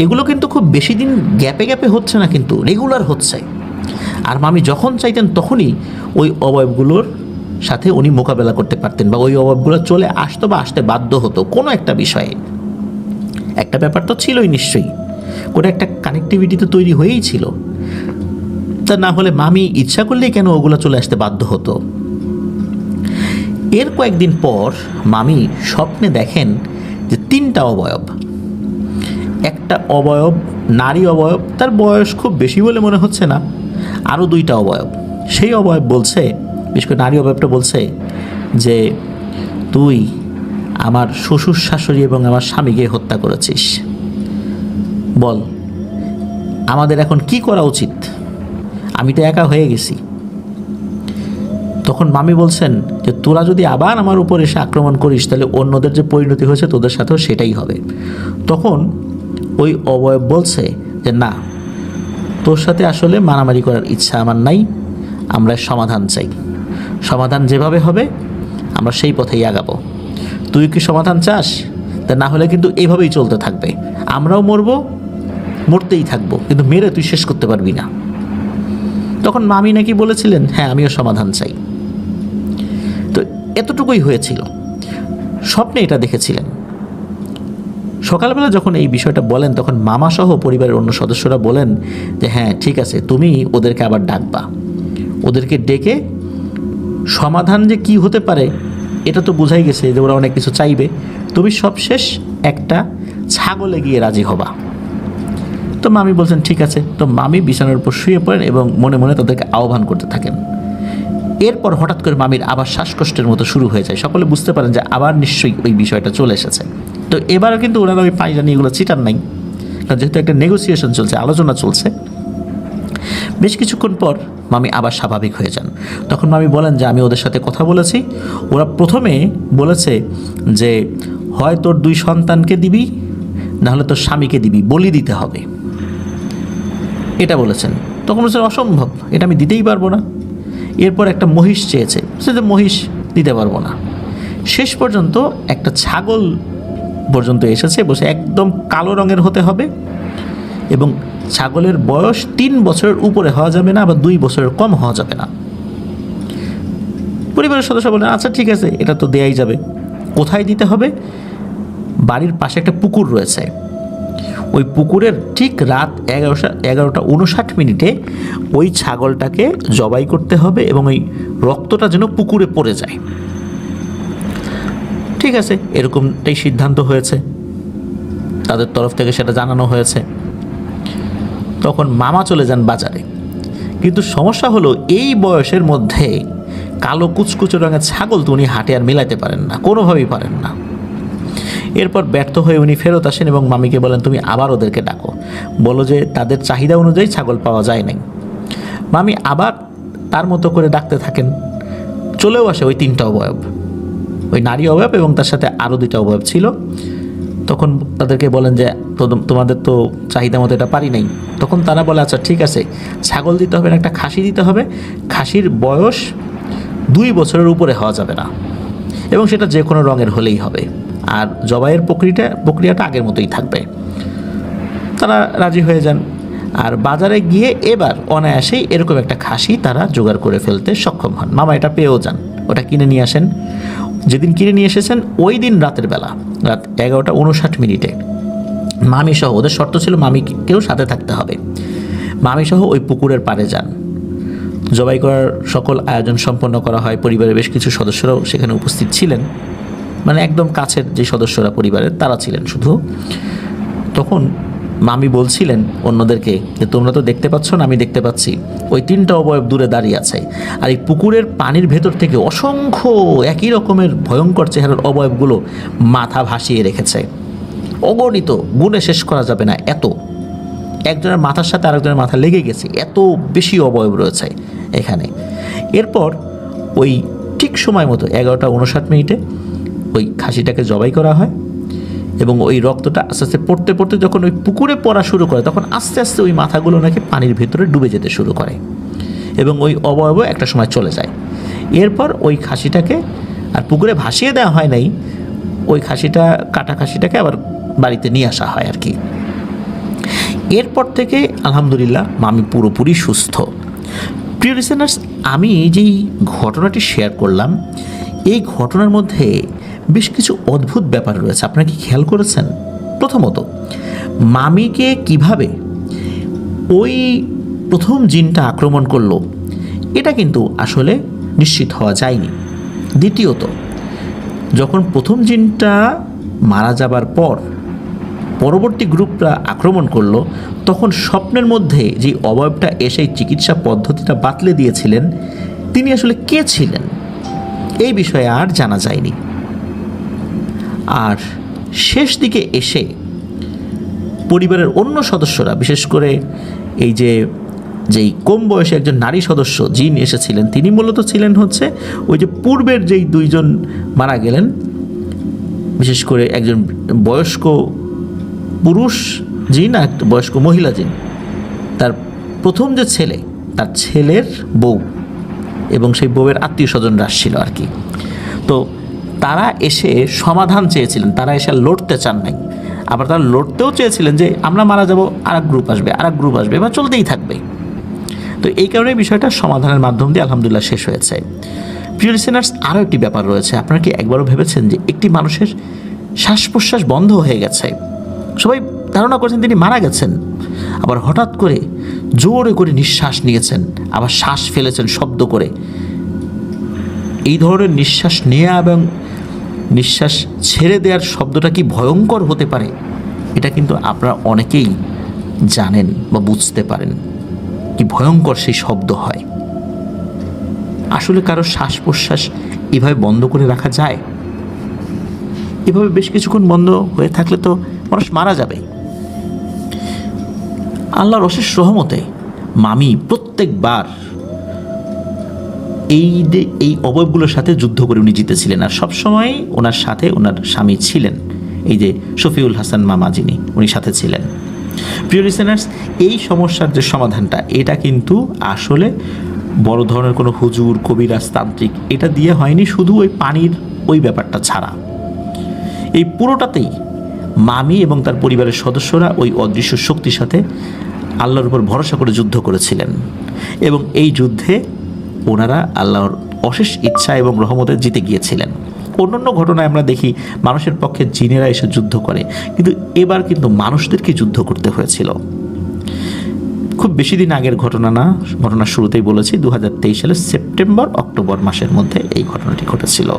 এগুলো কিন্তু খুব বেশি দিন গ্যাপে গ্যাপে হচ্ছে না, কিন্তু রেগুলার হচ্ছে। আর মামি যখন চাইতেন তখনই ওই অবয়বগুলোর সাথে উনি মোকাবেলা করতে পারতেন, বা ওই অবয়বগুলো চলে আসতো বা আসতে বাধ্য হতো কোনো একটা বিষয়ে। একটা ব্যাপার তো ছিলই নিশ্চয়ই, কোনো একটা কানেক্টিভিটি তো তৈরি হয়েই ছিল। তা না হলে মামি ইচ্ছা করলেই কেন ওগুলো চলে আসতে বাধ্য হতো? এর কয়েকদিন পর মামি স্বপ্নে দেখেন যে 3টা অবয়ব। একটা অবয়ব নারী অবয়ব, তার বয়স খুব বেশি বলে মনে হচ্ছে না। আরও 2টা অবয়ব, সেই অবয়ব বলছে, বিশেষ করে নারী অবয়বটা বলছে যে তুই আমার শ্বশুর শাশুড়ি এবং আমার স্বামীকে হত্যা করেছিস, বল আমাদের এখন কি করা উচিত? আমি তো একা হয়ে গেছি। তখন মামি বলছেন যে তোরা যদি আবার আমার উপর এসে আক্রমণ করিস, তাহলে অন্যদের যে পরিণতি হয়েছে তোদের সাথেও সেটাই হবে। তখন ওই অবয়ব বলছে যে না, তোর সাথে আসলে মারামারি করার ইচ্ছা আমার নাই, আমরা সমাধান চাই। সমাধান যেভাবে হবে আমরা সেই পথেই আগাবো। তুই কি সমাধান চাস? তা না হলে কিন্তু এইভাবেই চলতে থাকবে, আমরাও মরবো, মরতেই থাকবো, কিন্তু মেরে তুই শেষ করতে পারবি না। তখন মামি নাকি বলেছিলেন হ্যাঁ, আমিও সমাধান চাই। তো এতটুকুই হয়েছিল, স্বপ্নে এটা দেখেছিলেন। সকালবেলা যখন এই বিষয়টা বলেন, তখন মামা সহ পরিবারের অন্য সদস্যরা বলেন যে হ্যাঁ ঠিক আছে, তুমি ওদেরকে আবার ডাকবা, ওদেরকে ডেকে সমাধান যে কি হতে পারে এটা তো বোঝাই গেছে যে ওরা অনেক কিছু চাইবে, তুমি সবশেষ একটা ছাগলে গিয়ে রাজি হবা। তো মামি বলছেন ঠিক আছে। তো মামি বিছানার উপর শুয়ে পড়েন এবং মনে মনে তাদেরকে আহ্বান করতে থাকেন। এরপর হঠাৎ করে মামির আবার শ্বাসকষ্টের মতো শুরু হয়ে যায়। সকলে বুঝতে পারেন যে আবার নিশ্চয়ই ওই বিষয়টা চলে এসেছে। তো এবারও কিন্তু ওনারা ওই পায়জানি এগুলো চিটার নাই, কারণ যেহেতু একটা নেগোসিয়েশন চলছে, আলোচনা চলছে। বেশ কিছুক্ষণ পর মামি আবার স্বাভাবিক হয়ে যান। তখন মামি বলেন যে আমি ওদের সাথে কথা বলেছি, ওরা প্রথমে বলেছে যে হয় তোর 2 সন্তানকে দিবি, নাহলে তোর স্বামীকে দিবি, বলি দিতে হবে, এটা বলেছেন। তখন বলছেন অসম্ভব, এটা আমি দিতেই পারবো না। এরপর একটা মহিষ চেয়েছে, সেটা মহিষ দিতে পারবো না। শেষ পর্যন্ত একটা ছাগল পর্যন্ত এসেছে, বসে একদম কালো রঙের হতে হবে এবং ছাগলের বয়স 3 বছরের উপরে হওয়া যাবে না, বা 2 বছরের কম হওয়া যাবে না। পরিবারের সদস্য বলেন আচ্ছা ঠিক আছে, এটা তো দেয়াই যাবে। কোথায় দিতে হবে? বাড়ির পাশে একটা পুকুর রয়েছে, ওই পুকুরের ঠিক রাত 11:59 ওই ছাগলটাকে জবাই করতে হবে এবং ওই রক্তটা যেন পুকুরে পড়ে যায়। ঠিক আছে, এরকমটাই সিদ্ধান্ত হয়েছে, তাদের তরফ থেকে সেটা জানানো হয়েছে। তখন মামা চলে যান বাজারে, কিন্তু সমস্যা হলো এই বয়সের মধ্যে কালো কুচকুচো রঙের ছাগল তো উনি হাটে আর মেলাতে পারেন না, কোনোভাবেই পারেন না। এরপর ব্যর্থ হয়ে উনি ফেরত আসেন এবং মামিকে বলেন তুমি আবার ওদেরকে ডাকো, বলো যে তাদের চাহিদা অনুযায়ী ছাগল পাওয়া যায় নাই। মামি আবার তার মতো করে ডাকতে থাকেন। চলেও আসে ওই 3টা অবয়ব, ওই নারী অবয়ব এবং তার সাথে আরও 2টা অবয়ব ছিল। তখন তাদেরকে বলেন যে তোমাদের তো চাহিদা মতো এটা পারি নাই। তখন তারা বলে আচ্ছা ঠিক আছে, ছাগল দিতে হবে না, একটা খাসি দিতে হবে, খাসির বয়স 2 বছরের উপরে হওয়া যাবে না এবং সেটা যে কোনো রঙের হলেই হবে, আর জবাইয়ের প্রক্রিয়াটা আগের মতোই থাকবে। তারা রাজি হয়ে যান, আর বাজারে গিয়ে এবার অনায়াসেই এরকম একটা খাসি তারা জোগাড় করে ফেলতে সক্ষম হন। মামা এটা পেয়েও যান, ওটা কিনে নিয়ে আসেন। যেদিন কিনে নিয়ে এসেছেন ওই দিন রাতের বেলা, রাত 11:59 মামি সহ, ওদের শর্ত ছিল মামিকেও সাথে থাকতে হবে। মামি সহ ওই পুকুরের পাড়ে যান। জবাই করার সকল আয়োজন সম্পন্ন করা হয়, পরিবারের বেশ কিছু সদস্যরাও সেখানে উপস্থিত ছিলেন, মানে একদম কাছের যে সদস্যরা পরিবারের তারা ছিলেন শুধু। তখন মামি বলছিলেন অন্যদেরকে যে তোমরা তো দেখতে পাচ্ছ না, আমি দেখতে পাচ্ছি ওই 3টা অবয়ব দূরে দাঁড়িয়ে আছে, আর এই পুকুরের পানির ভেতর থেকে অসংখ্য একই রকমের ভয়ঙ্কর চেহারার অবয়বগুলো মাথা ভাসিয়ে রেখেছে, অগণিত, গুণে শেষ করা যাবে না এত। একজনের মাথার সাথে আরেকজনের মাথা লেগে গেছে, এত বেশি অবয়ব রয়েছে এখানে। এরপর ওই ঠিক সময় মতো 11:59 ওই খাসিটাকে জবাই করা হয় এবং ওই রক্তটা আস্তে আস্তে পড়তে পড়তে যখন ওই পুকুরে পড়া শুরু করে তখন আস্তে আস্তে ওই মাথাগুলো নাকি পানির ভেতরে ডুবে যেতে শুরু করে এবং ওই অবয়ব একটা সময় চলে যায়। এরপর ওই খাসিটাকে আর পুকুরে ভাসিয়ে দেওয়া হয় নাই, ওই খাসিটা, কাটা খাসিটাকে আবার বাড়িতে নিয়ে আসা হয় আর কি। এরপর থেকে আলহামদুলিল্লাহ মামি পুরোপুরি সুস্থ। প্রিয় লিসেনার্স, আমি যেই ঘটনাটি শেয়ার করলাম এই ঘটনার মধ্যে বেশ কিছু অদ্ভুত ব্যাপার রয়েছে, আপনারা কি খেয়াল করেছেন? প্রথমত, মামিকে কিভাবে ওই প্রথম জিনটা আক্রমণ করলো এটা কিন্তু আসলে নিশ্চিত হওয়া যায়নি। দ্বিতীয়ত, যখন প্রথম জিনটা মারা যাবার পর পরবর্তী গ্রুপরা আক্রমণ করলো তখন স্বপ্নের মধ্যে যে অবয়বটা এসে চিকিৎসা পদ্ধতিটা বাতলে দিয়েছিলেন তিনি আসলে কে ছিলেন এই বিষয়ে আর জানা যায়নি। আর শেষ দিকে এসে পরিবারের অন্য সদস্যরা, বিশেষ করে এই যেই কম বয়সে একজন নারী সদস্য জিন এসেছিলেন তিনি মূলত ছিলেন হচ্ছে ওই যে পূর্বের যেই 2 জন মারা গেলেন, বিশেষ করে একজন বয়স্ক পুরুষ জিন আর একটা বয়স্ক মহিলা জিন, তার প্রথম যে ছেলে তার ছেলের বউ এবং সেই বউয়ের আত্মীয় স্বজনরা আসছিল আর কি। তো তারা এসে সমাধান চেয়েছিলেন, তারা এসে লড়তে চান নাই, আবার তারা লড়তেও চেয়েছিলেন যে আমরা মারা যাব, আর এক গ্রুপ আসবে, আর এক গ্রুপ আসবে, বা চলতেই থাকবে। তো এই কারণে বিষয়টা সমাধানের মাধ্যম দিয়ে আলহামদুলিল্লাহ শেষ হয়েছে। প্রিয় লিসেনার্স, আরও একটি ব্যাপার রয়েছে, আপনারা কি একবারও ভেবেছেন যে একটি মানুষের শ্বাস প্রশ্বাস বন্ধ হয়ে গেছে, সবাই ধারণা করছেন তিনি মারা গেছেন, আবার হঠাৎ করে জোরে করে নিঃশ্বাস নিয়েছেন, আবার শ্বাস ফেলেছেন শব্দ করে। এই ধরনের নিঃশ্বাস নেওয়া এবং নিঃশ্বাস ছেড়ে দেওয়ার শব্দটা কি ভয়ঙ্কর হতে পারে এটা কিন্তু আপনারা অনেকেই জানেন বা বুঝতে পারেন কি ভয়ঙ্কর সেই শব্দ হয়। আসলে কারো শ্বাস প্রশ্বাস এভাবে বন্ধ করে রাখা যায়? এভাবে বেশ কিছুক্ষণ বন্ধ হয়ে থাকলে তো মানুষ মারা যাবে। আল্লাহর অশেষ রহমতে মামি প্রত্যেকবার এই অবয়বগুলোর সাথে যুদ্ধ করে উনি জিতেছিলেন, আর সবসময় ওনার সাথে ওনার স্বামী ছিলেন, এই যে শফিউল হাসান মামা যিনি, উনি সাথে ছিলেন। প্রিয় লিসেনার্স, এই সমস্যার যে সমাধানটা এটা কিন্তু আসলে বড় ধরনের কোনো হুজুর, কবিরাজ, তান্ত্রিক এটা দিয়ে হয়নি, শুধু ওই পানির ওই ব্যাপারটা ছাড়া এই পুরোটাতেই মামি এবং তার পরিবারের সদস্যরা ওই অদৃশ্য শক্তির সাথে আল্লাহর উপর ভরসা করে যুদ্ধ করেছিলেন এবং এই যুদ্ধে ওনারা আল্লাহর অশেষ ইচ্ছা এবং রহমতে জিতে গিয়েছিলেন। অন্যান্য ঘটনায় আমরা দেখি মানুষের পক্ষে জিনেরা এসে যুদ্ধ করে, কিন্তু এবার কিন্তু মানুষদেরকে যুদ্ধ করতে হয়েছিল। খুব বেশি দিন আগের ঘটনা না, ঘটনার শুরুতেই বলেছি 2023 সালের সেপ্টেম্বর অক্টোবর মাসের মধ্যে এই ঘটনাটি ঘটেছিল।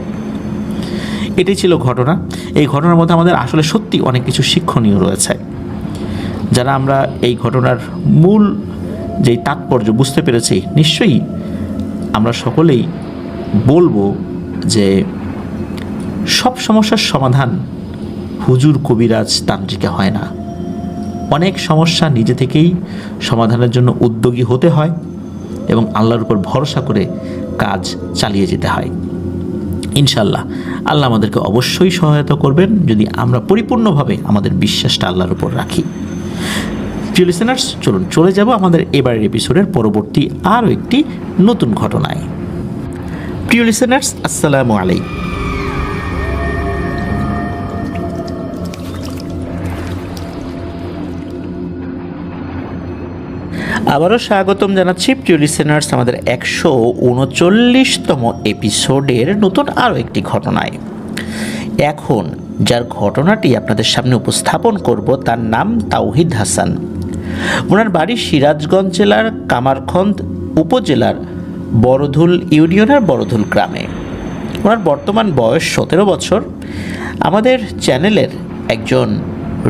এটাই ছিল ঘটনা। এই ঘটনার মধ্যে আমাদের আসলে সত্যি অনেক কিছু শিক্ষণীয় রয়েছে। যারা আমরা এই ঘটনার মূল যেই তাৎপর্য বুঝতে পেরেছি, নিশ্চয়ই আমরা সকলেই বলবো যে সব সমস্যার সমাধান হুজুর, কবিরাজ, তান্ত্রিকে হয় না। অনেক সমস্যা নিজে থেকেই সমাধানের জন্য উদ্যোগী হতে হয় এবং আল্লাহর উপর ভরসা করে কাজ চালিয়ে যেতে হয়। ইনশাআল্লাহ আল্লাহ আমাদেরকে অবশ্যই সহায়তা করবেন যদি আমরা পরিপূর্ণভাবে আমাদের বিশ্বাসটা আল্লাহর উপর রাখি। প্রিয় লিসেনার্স, চলুন চলে যাব আমাদের এবারের এপিসোডের পরবর্তী আরও একটি নতুন ঘটনায়। প্রিয় লিসেনার্স, আসসালামু আলাইকুম। আবারও স্বাগতম জানাচ্ছি প্রিয় লিসেনার্স আমাদের 139তম এপিসোডের নতুন আরও একটি ঘটনায়। এখন যার ঘটনাটি আপনাদের সামনে উপস্থাপন করব তার নাম তাওহিদ হাসান। ওনার বাড়ি সিরাজগঞ্জ জেলার কামারখন্দ উপজেলার বড়ধুল ইউনিয়নের বড়ধুল গ্রামে। ওনার বর্তমান বয়স 17 বছর। আমাদের চ্যানেলের একজন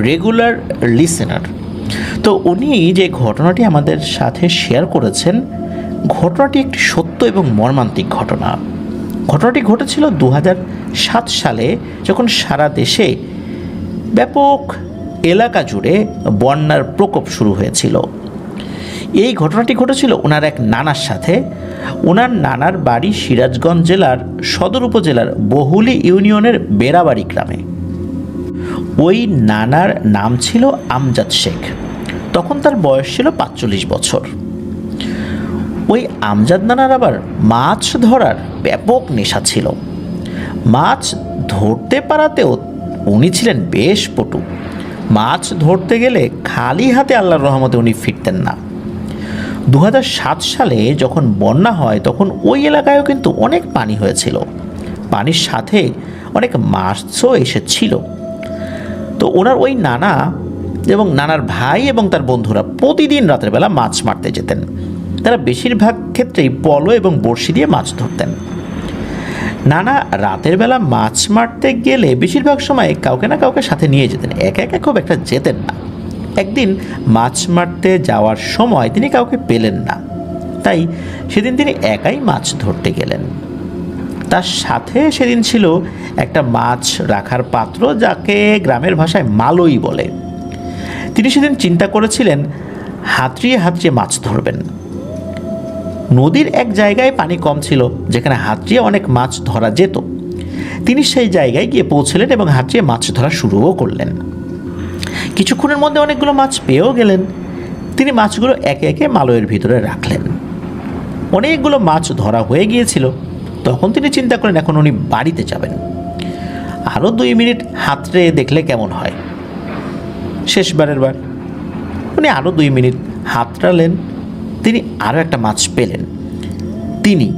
রেগুলার লিসেনার। তো উনি যে ঘটনাটি আমাদের সাথে শেয়ার করেছেন, ঘটনাটি একটি সত্য এবং মর্মান্তিক ঘটনা। ঘটনাটি ঘটেছিল 2007 সালে, যখন সারা দেশে ব্যাপক এলাকা জুড়ে বন্যার প্রকোপ শুরু হয়েছিল। এই ঘটনাটি ঘটেছিল ওনার এক নানার সাথে। ওনার নানার বাড়ি সিরাজগঞ্জ জেলার সদর উপজেলার বহুলি ইউনিয়নের বেড়াবাড়ি গ্রামে। ওই নানার নাম ছিল আমজাদ শেখ। তখন তার বয়স ছিল 45 বছর। ওই আমজাদ নানার আবার মাছ ধরার ব্যাপক নেশা ছিল। মাছ ধরতে পারাতেও উনি ছিলেন বেশ পটু। মাছ ধরতে গেলে খালি হাতে আল্লাহর রহমতে উনি ফিরতেন না। 2007 সালে যখন বন্যা হয়, তখন ওই এলাকায়ও কিন্তু অনেক পানি হয়েছিল। পানির সাথে অনেক মাছও এসেছিল। তো ওনার ওই নানা এবং নানার ভাই এবং তার বন্ধুরা প্রতিদিন রাতের বেলা মাছ মারতে যেতেন। তারা বেশিরভাগ ক্ষেত্রেই পলো এবং বড়শি দিয়ে মাছ ধরতেন। নানা রাতের বেলা মাছ মারতে গেলে বেশিরভাগ সময় কাউকে না কাউকে সাথে নিয়ে যেতেন, একা একা খুব একটা যেতেন না। একদিন মাছ মারতে যাওয়ার সময় তিনি কাউকে পেলেন না, তাই সেদিন তিনি একাই মাছ ধরতে গেলেন। তার সাথে সেদিন ছিল একটা মাছ রাখার পাত্র, যাকে গ্রামের ভাষায় মালই বলে। তিনি সেদিন চিন্তা করেছিলেন হাতড়িয়ে হাতড়িয়ে মাছ ধরবেন। নদীর এক জায়গায় পানি কম ছিল, যেখানে হাতড়িয়ে অনেক মাছ ধরা যেত। তিনি সেই জায়গায় গিয়ে পৌঁছলেন এবং হাতড়িয়ে মাছ ধরা শুরুও করলেন। কিছুক্ষণের মধ্যে অনেকগুলো মাছ পেয়েও গেলেন। তিনি মাছগুলো একে একে মালয়ের ভিতরে রাখলেন। অনেকগুলো মাছ ধরা হয়ে গিয়েছিল। তখন তিনি চিন্তা করেন এখন উনি বাড়িতে যাবেন। আরও 2 মিনিট হাতড়ে দেখলে কেমন হয়। শেষবারের বার উনি আরও 2 মিনিট হাতড়ালেন। তিনি আরও একটা মাছ পেলেন। তিনি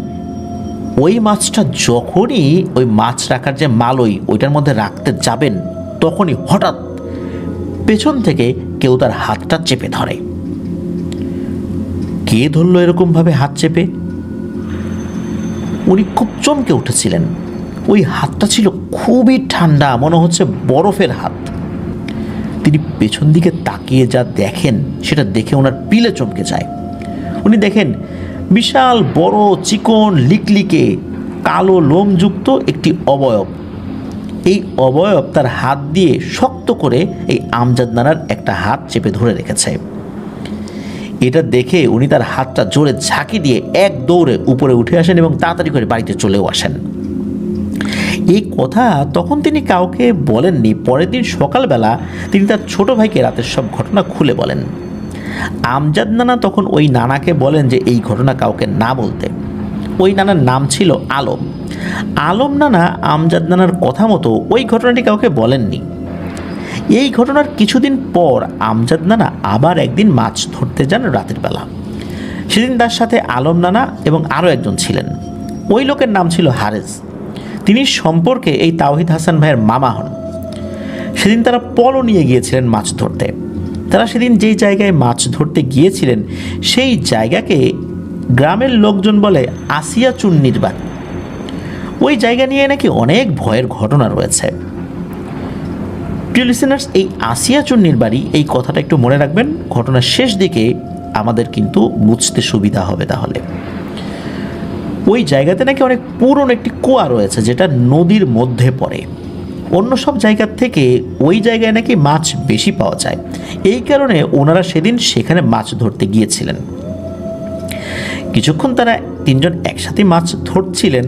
ওই মাছটা যখনই ওই মাছ রাখার যে মালই ওইটার মধ্যে রাখতে যাবেন, তখনই হঠাৎ পেছন থেকে কেউ তার হাতটা চেপে ধরে। কে ধরলো এরকমভাবে হাত চেপে? উনি খুব চমকে উঠেছিলেন। ওই হাতটা ছিল খুবই ঠান্ডা, মনে হচ্ছে বরফের হাত। তিনি পেছন দিকে তাকিয়ে যা দেখেন, সেটা দেখে ওনার পিলে চমকে যায়। উনি দেখেন বিশাল বড় চিকন লিকলিকে কালো লোমযুক্ত একটি অবয়ব। এই অবয়ব তার হাত দিয়ে শক্ত করে এই আমজাদ নানার একটা হাত চেপে ধরে রেখেছে। এটা দেখে উনি তার হাতটা জোরে ঝাঁকি দিয়ে এক দৌড়ে উপরে উঠে আসেন এবং তাড়াতাড়ি করে বাড়িতে চলেও আসেন। এই কথা তখন তিনি কাউকে বলেননি। পরের দিন সকালবেলা তিনি তার ছোট ভাইকে রাতের সব ঘটনা খুলে বলেন। আমজাদ নানা তখন ওই নানাকে বলেন যে এই ঘটনা কাউকে না বলতে। ওই নানার নাম ছিল আলম। আলম নানা আমজাদ নানার কথা মতো ওই ঘটনাটি কাউকে বলেননি। এই ঘটনার কিছুদিন পর আমজাদ নানা আবার একদিন মাছ ধরতে যান রাতের বেলা। সেদিন তার সাথে আলম নানা এবং আরও একজন ছিলেন। ওই লোকের নাম ছিল হারেস। তিনি সম্পর্কে এই তাওহিদ হাসান ভাইয়ের মামা হন। সেদিন তারা পলো নিয়ে গিয়েছিলেন মাছ ধরতে। তারা সেদিন যেই জায়গায় মাছ ধরতে গিয়েছিলেন, সেই জায়গাকে গ্রামের লোকজন বলে আসিয়া চুন্নির বাড়ি। ওই জায়গা নিয়ে নাকি অনেক ভয়ের ঘটনা রয়েছে। প্রিয় লিসেনার্স, এই আসিয়া চুন্নির বাড়ি, এই কথাটা একটু মনে রাখবেন। ঘটনার শেষ দিকে আমাদের কিন্তু বুঝতে সুবিধা হবে। তাহলে ওই জায়গাতে নাকি অনেক পুরনো একটি কুয়া রয়েছে, যেটা নদীর মধ্যে পড়ে। অন্য সব জায়গার থেকে ওই জায়গায় নাকি মাছ বেশি পাওয়া যায়। এই কারণে ওনারা সেদিন সেখানে মাছ ধরতে গিয়েছিলেন। কিছুক্ষণ তারা 3 জন একসাথে মাছ ধরছিলেন।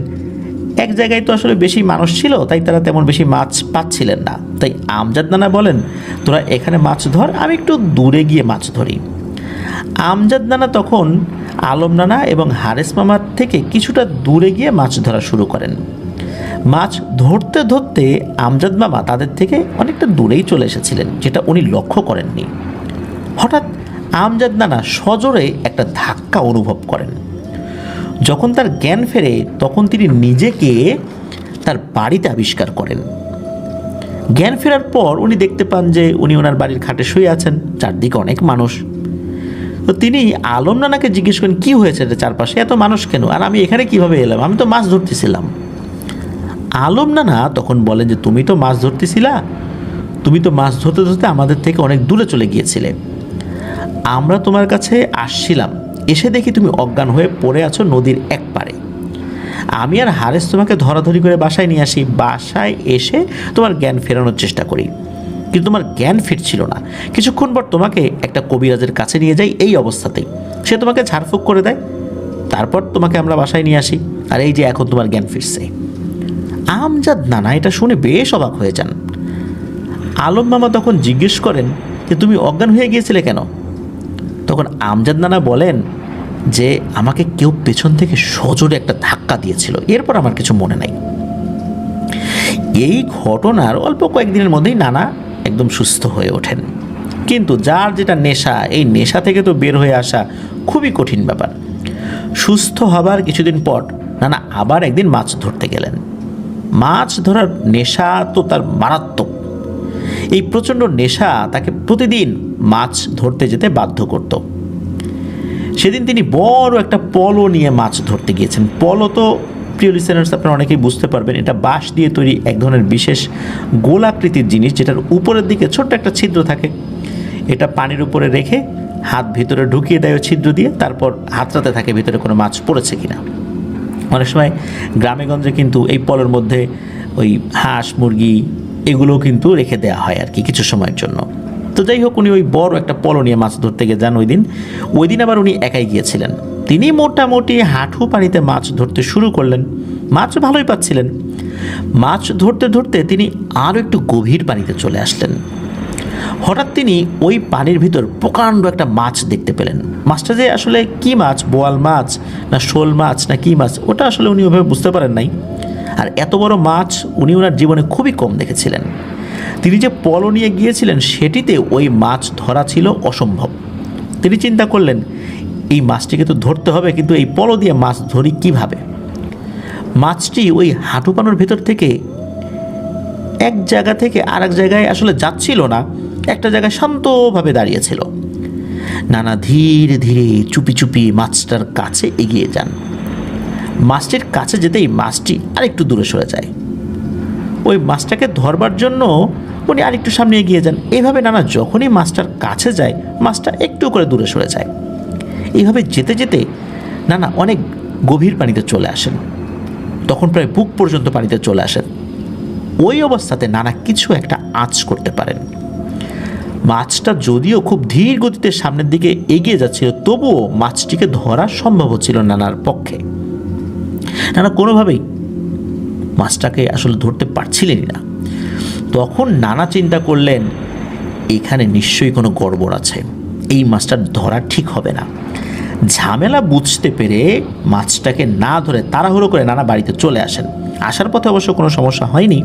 এক জায়গায় তো আসলে বেশি মানুষ ছিল, তাই তারা তেমন বেশি মাছ পাচ্ছিলেন না। তাই আমজাদ নানা বলেন, তোরা এখানে মাছ ধর, আমি একটু দূরে গিয়ে মাছ ধরি। আমজাদ নানা তখন আলম নানা এবং হারেস মামার থেকে কিছুটা দূরে গিয়ে মাছ ধরা শুরু করেন। মাছ ধরতে ধরতে আমজাদ মামা তাদের থেকে অনেকটা দূরেই চলে এসেছিলেন, যেটা উনি লক্ষ্য করেননি। হঠাৎ আমজাদ নানা সজোরে একটা ধাক্কা অনুভব করেন। যখন তার জ্ঞান ফেরে, তখন তিনি নিজেকে তার বাড়িতে আবিষ্কার করেন। জ্ঞান ফেরার পর উনি দেখতে পান যে উনি ওনার বাড়ির খাটে শুয়ে আছেন, চারদিকে অনেক মানুষ। তো তিনি আলম নানাকে জিজ্ঞেস করেন, কী হয়েছে এটা, চারপাশে এত মানুষ কেন, আর আমি এখানে কিভাবে এলাম, আমি তো মাছ ধরতেছিলাম। আলম নানা তখন বলেন যে তুমি তো মাছ ধরতেছিলা, তুমি তো মাছ ধরতে ধরতে আমাদের থেকে অনেক দূরে চলে গিয়েছিলে। আমরা তোমার কাছে আসছিলাম, এসে দেখি তুমি অজ্ঞান হয়ে পড়ে আছো নদীর এক পারে। আমি আর হারেস তোমাকে ধরাধরি করে বাসায় নিয়ে আসি। বাসায় এসে তোমার জ্ঞান ফেরানোর চেষ্টা করি, কিন্তু তোমার জ্ঞান ফিরছিল না। কিছুক্ষণ পর তোমাকে একটা কবিরাজের কাছে নিয়ে যাই, এই অবস্থাতেই সে তোমাকে ঝাড়ফুঁক করে দেয়। তারপর তোমাকে আমরা বাসায় নিয়ে আসি, আর এই যে এখন তোমার জ্ঞান ফিরছে। আমজাদ নানা এটা শুনে বেশ অবাক হয়ে যান। আলম মামা তখন জিজ্ঞেস করেন যে তুমি অজ্ঞান হয়ে গিয়েছিলে কেন? তখন আমজাদ নানা বলেন যে আমাকে কেউ পেছন থেকে সজোরে একটা ধাক্কা দিয়েছিল, এরপর আমার কিছু মনে নাই। এই ঘটনার অল্প কয়েকদিনের মধ্যেই নানা একদম সুস্থ হয়ে ওঠেন। কিন্তু যার যেটা নেশা, এই নেশা থেকে তো বের হয়ে আসা খুবই কঠিন ব্যাপার। সুস্থ হবার কিছুদিন পর নানা আবার একদিন মাছ ধরতে গেলেন। মাছ ধরার নেশা তো তার মারাত্মক। এই প্রচণ্ড নেশা তাকে প্রতিদিন মাছ ধরতে যেতে বাধ্য করত। সেদিন তিনি বড় একটা পলো নিয়ে মাছ ধরতে গিয়েছেন। পলো তো প্রিয় লিসেনার্স আপনারা অনেকেই বুঝতে পারবেন, এটা বাঁশ দিয়ে তৈরি এক ধরনের বিশেষ গোলাকৃতির জিনিস, যেটার উপরের দিকে ছোট্ট একটা ছিদ্র থাকে। এটা পানির উপরে রেখে হাত ভিতরে ঢুকিয়ে দেয় ওই ছিদ্র দিয়ে, তারপর হাতড়াতে থাকে ভিতরে কোনো মাছ পড়েছে কিনা। অনেক সময় গ্রামেগঞ্জে কিন্তু এই পলোর মধ্যে ওই হাঁস মুরগি এগুলোও কিন্তু রেখে দেওয়া হয় আর কি কিছু সময়ের জন্য। তো যাই হোক, উনি ওই বড় একটা পলো নিয়ে মাছ ধরতে গিয়ে যান ওই দিন আবার উনি একাই গিয়েছিলেন। তিনি মোটামুটি হাঁটু পানিতে মাছ ধরতে শুরু করলেন। মাছ ভালোই পাচ্ছিলেন। মাছ ধরতে ধরতে তিনি আরও একটু গভীর পানিতে চলে আসলেন। হঠাৎ তিনি ওই পানির ভিতর প্রকাণ্ড একটা মাছ দেখতে পেলেন। মাছটা যে আসলে কী মাছ, বোয়াল মাছ না শোল মাছ না কী মাছ, ওটা আসলে উনি ওইভাবে বুঝতে পারেন নাই। আর এত বড় মাছ উনি ওনার জীবনে খুবই কম দেখেছিলেন। তিনি যে পলো নিয়ে গিয়েছিলেন সেটিতে ওই মাছ ধরা ছিল অসম্ভব। তিনি চিন্তা করলেন এই মাছটিকে তো ধরতে হবে, কিন্তু এই পলো দিয়ে মাছ ধরি কিভাবে? মাছটি ওই হাঁটু পানোর ভেতর থেকে এক জায়গা থেকে আর এক জায়গায় আসলে যাচ্ছিল না, একটা জায়গায় শান্তভাবে দাঁড়িয়েছিল। নানা ধীরে ধীরে চুপি চুপি মাছটার কাছে এগিয়ে যান। মাছটির কাছে যেতেই মাছটি আরেকটু দূরে সরে যায়। ওই মাছটাকে ধরবার জন্য উনি আরেকটু সামনে এগিয়ে যান। এইভাবে নানা যখনই মাছটার কাছে যায়, মাছটা একটু করে দূরে সরে যায়। এইভাবে যেতে যেতে নানা অনেক গভীর পানিতে চলে আসেন। তখন প্রায় বুক পর্যন্ত পানিতে চলে আসেন। ওই অবস্থাতে নানা কিছু একটা আঁচ করতে পারেন। মাছটা যদিও খুব ধীর গতিতে সামনের দিকে এগিয়ে যাচ্ছিল, তবুও মাছটিকে ধরা সম্ভব হচ্ছিল নানার পক্ষে। নানা কোনোভাবেই মাছটাকে আসলে ধরতে পারছিলেনই না। তখন নানা চিন্তা করলেন এখানে নিশ্চয়ই কোনো গড়বড় আছে, এই মাছটা ধরা ঠিক হবে না। ঝামেলা বুঝতে পেরে মাছটাকে না ধরে তাড়াহুড়ো করে নানা বাড়িতে চলে আসেন। আসার পথে অবশ্য কোনো সমস্যা হয়নি।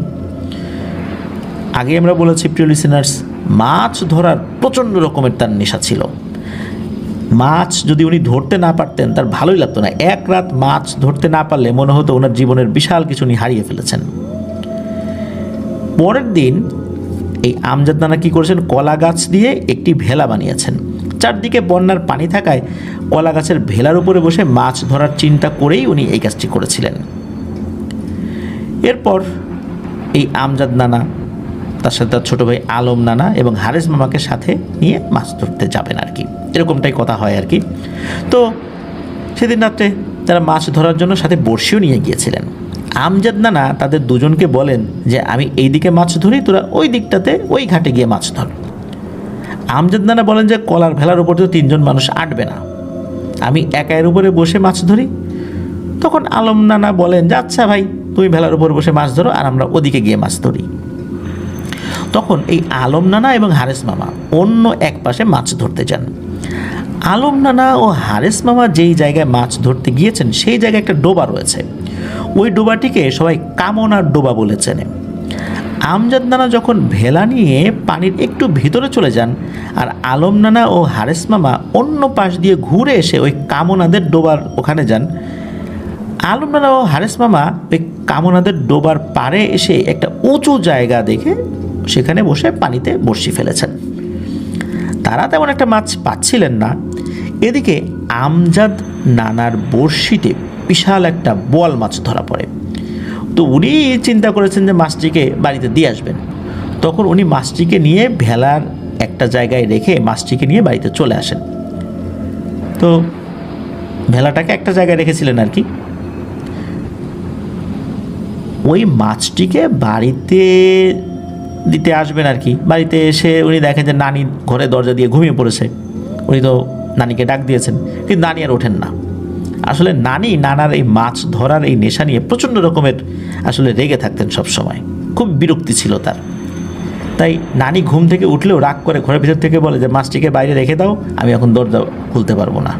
আগে আমরা বলেছি প্রিয় লিসেনার্স, মাছ ধরার প্রচণ্ড রকমের তার নেশা ছিল। মাছ যদি উনি ধরতে না পারতেন তার ভালোই লাগতো না। এক রাত মাছ ধরতে না পারলে মনে হতো ওনার জীবনের বিশাল কিছু উনি হারিয়ে ফেলেছেন। পরের দিন এই আমজাদ নানা কী করেছেন, কলা গাছ দিয়ে একটি ভেলা বানিয়েছেন। চারদিকে বন্যার পানি থাকায় কলা গাছের ভেলার উপরে বসে মাছ ধরার চিন্তা করেই উনি এই কাজটি করেছিলেন। এরপর এই আমজাদ নানা তার সাথে তার ছোটো ভাই আলম নানা এবং হারেস মামাকে সাথে নিয়ে মাছ ধরতে যাবেন আর কি, এরকমটাই কথা হয় আর কি। তো সেদিন রাত্রে তারা মাছ ধরার জন্য সাথে বড়শিও নিয়ে গিয়েছিলেন। আমজাদ নানা তাদের দুজনকে বলেন যে আমি এই দিকে মাছ ধরি, তোরা ওই দিকটাতে ওই ঘাটে গিয়ে মাছ ধর। আমজাদ নানা বলেন যে কলার ভেলার উপর তো 3জন মানুষ আটবে না, আমি একাইয়ের উপরে বসে মাছ ধরি। তখন আলম নানা বলেন যে আচ্ছা ভাই, তুমি ভেলার উপর বসে মাছ ধরো আর আমরা ওদিকে গিয়ে মাছ ধরি। তখন এই আলম নানা এবং হারেস মামা অন্য এক পাশে মাছ ধরতে যান। আলম নানা ও হারেস মামা যেই জায়গায় মাছ ধরতে গিয়েছেন সেই জায়গায় একটা ডোবা রয়েছে। ওই ডোবাটিকে সবাই কামনার ডোবা বলে চেনে। আমজাদ নানা যখন ভেলা নিয়ে পানির একটু ভিতরে চলে যান, আর আলম নানা ও হারেস মামা অন্য পাশ দিয়ে ঘুরে এসে ওই কামনাদের ডোবার ওখানে যান। আলম নানা ও হারেস মামা ওই কামনাদের ডোবার পাড়ে এসে একটা উঁচু জায়গা দেখে সেখানে বসে পানিতে বড়শি ফেলেছেন। তারা তেমন একটা মাছ পাচ্ছিলেন না। এদিকে আমজাদ নানার বড়শিতে বিশাল একটা বোয়াল মাছ ধরা পড়ে। তো উনি চিন্তা করেছেন যে মাছটিকে বাড়িতে দিয়ে আসবেন। তখন উনি মাছটিকে নিয়ে ভেলার একটা জায়গায় রেখে মাছটিকে নিয়ে বাড়িতে চলে আসেন। তো ভেলাটাকে একটা জায়গায় রেখেছিলেন আর কি। ওই মাছটিকে বাড়িতে দিতে আসবেন আর কি। বাড়িতে এসে উনি দেখেন যে নানি ঘরে দরজা দিয়ে ঘুমিয়ে পড়েছে। উনি তো নানিকে ডাক দিয়েছেন, কিন্তু নানি আর ওঠেন না। আসলে নানার এই মাছ ধরার এই নেশা নিয়ে প্রচণ্ড রকমের আসলে রেগে থাকতেন সব সময়, খুব বিরক্তি ছিল তার। তাই নানি ঘুম থেকে উঠলেও রাগ করে ঘরের ভিতর থেকে বলে যে মাছটিকে বাইরে রেখে দাও, আমি এখন দরজা খুলতে পারবো না।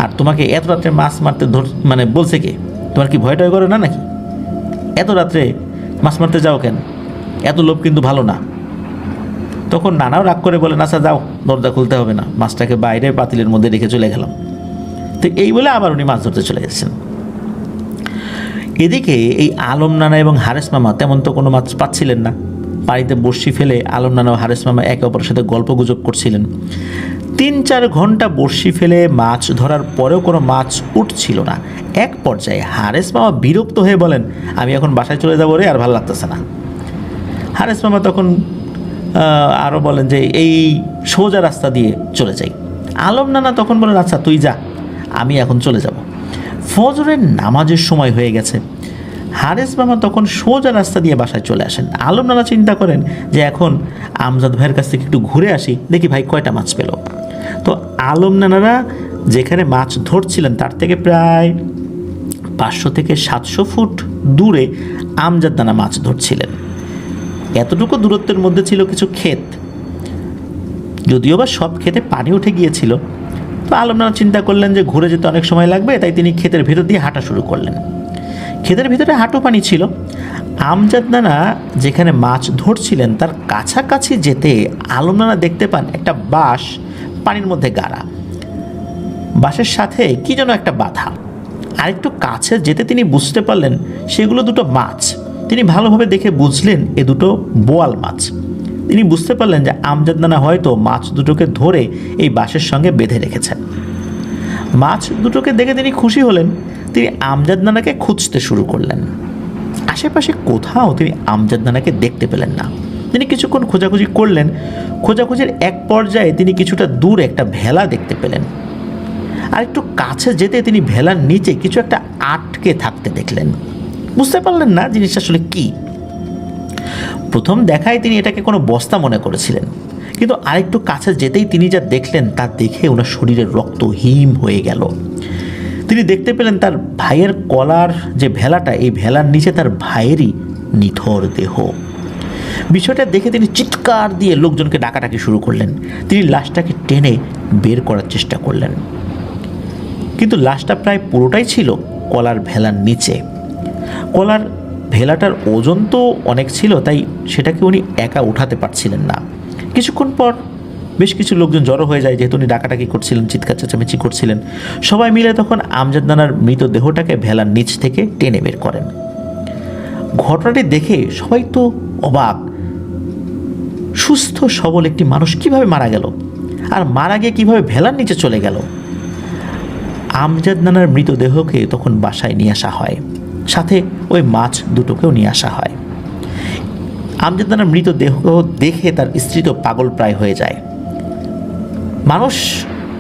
আর তোমাকে এত রাত্রে মাছ মারতে মানে বলছে কে? তোমার কি ভয় টয় করে না নাকি? এত রাত্রে মাছ মারতে যাও কেন? এত লোভ কিন্তু ভালো না। তখন নানাও রাগ করে বলে, আচ্ছা যাও, দরজা খুলতে হবে না, মাছটাকে বাইরে পাতিলের মধ্যে রেখে চলে গেলাম। তো এই বলে আবার উনি মাছ ধরতে চলে গেছেন। এদিকে এই আলম নানা এবং হারেস মামা তেমন তো কোনো মাছ পাচ্ছিলেন না। বাড়িতে বড়শি ফেলে আলম নানা ও হারেস মামা একে অপরের সাথে গল্প গুজব করছিলেন। 3-4 ঘন্টা বড়শি ফেলে মাছ ধরার পরেও কোনো মাছ উঠছিল না। এক পর্যায়ে হারেস মামা বিরক্ত হয়ে বলেন, আমি এখন বাসায় চলে যাবো রে, আর ভালো লাগতেছে না। হারেস মামা তখন আরও বলেন যে এই সোজা রাস্তা দিয়ে চলে যাই। আলম নানা তখন বলেন, আচ্ছা তুই যা, আমি এখন চলে যাব। ফজরের নামাজের সময় হয়ে গেছে। হারেস মামা তখন সোজা রাস্তা দিয়ে বাসায় চলে আসেন। আলম নানা চিন্তা করেন যে এখন আমজাদ ভাইয়ের কাছ থেকে একটু ঘুরে আসি, দেখি ভাই কয়টা মাছ পেল। তো আলম নানারা যেখানে মাছ ধরছিলেন তার থেকে প্রায় 500 থেকে 700 ফুট দূরে আমজাদ নানা মাছ ধরছিলেন। এতটুকু দূরত্বের মধ্যে ছিল কিছু ক্ষেত, যদিও বা সব ক্ষেতে পানি উঠে গিয়েছিল। তো আলম নানা চিন্তা করলেন যে ঘুরে যেতে অনেক সময় লাগবে, তাই তিনি ক্ষেতের ভেতর দিয়ে হাঁটা শুরু করলেন। ক্ষেতের ভিতরে হাঁটু পানি ছিল। আমজাদ নানা যেখানে মাছ ধরছিলেন তার কাছাকাছি যেতে আলম নানা দেখতে পান একটা বাঁশ পানির মধ্যে গাড়া, বাঁশের সাথে কি যেন একটা বাধা। আরেকটু কাছে যেতে তিনি বুঝতে পারলেন সেগুলো দুটো মাছ। তিনি ভালোভাবে দেখে বুঝলেন এ দুটো বোয়াল মাছ। তিনি বুঝতে পারলেন যে আমজাদ নানা হয়তো মাছ দুটোকে ধরে এই বাঁশের সঙ্গে বেঁধে রেখেছেন। মাছ দুটোকে দেখে তিনি খুশি হলেন। তিনি আমজাদ নানাকে খুঁজতে শুরু করলেন। আশেপাশে কোথাও তিনি আমজাদ নানাকে দেখতে পেলেন না। তিনি কিছুক্ষণ খোঁজাখুঁজি করলেন। খোঁজাখুঁজির এক পর্যায়ে তিনি কিছুটা দূর একটা ভেলা দেখতে পেলেন। আর একটু কাছে যেতে তিনি ভেলার নিচে কিছু একটা আটকে থাকতে দেখলেন। বুঝতে পারলেন না জিনিসটা আসলে কি। প্রথম দেখায় তিনি এটাকে কোনো বস্তা মনে করেছিলেন, কিন্তু আরেকটু কাছে যেতেই তিনি যা দেখলেন তা দেখে ওনার শরীরের রক্ত হিম হয়ে গেল। তিনি দেখতে পেলেন তার ভাইয়ের কলার যে ভেলাটা, এই ভেলার নিচে তার ভাইয়েরই নিথর দেহ। বিষয়টা দেখে তিনি চিৎকার দিয়ে লোকজনকে ডাকাডাকি শুরু করলেন। তিনি লাশটাকে টেনে বের করার চেষ্টা করলেন, কিন্তু লাশটা প্রায় পুরোটাই ছিল কলার ভেলার নিচে। কলার ভেলাটার ওজন তো অনেক ছিল, তাই সেটাকে উনি একা উঠাতে পারছিলেন না। কিছুক্ষণ পর বেশ কিছু লোকজন জড়ো হয়ে যায়, যেহেতু উনি ডাকাডাকি করছিলেন, চিৎকার চেঁচামেচি করছিলেন। সবাই মিলে তখন আমজাদ নানার মৃতদেহটাকে ভেলার নিচ থেকে টেনে বের করেন। ঘটনাটি দেখে সবাই তো অবাক। সুস্থ সবল একটি মানুষ কিভাবে মারা গেল, আর মারা গিয়ে কিভাবে ভেলার নিচে চলে গেল। আমজাদ নানার মৃতদেহকে তখন বাসায় নিয়ে আসা হয়, সাথে ওই মাছ দুটোকেও নিয়ে আসা হয়। আমজাদ নানার মৃতদেহ দেখে তার স্ত্রী তো পাগল প্রায় হয়ে যায়। মানুষ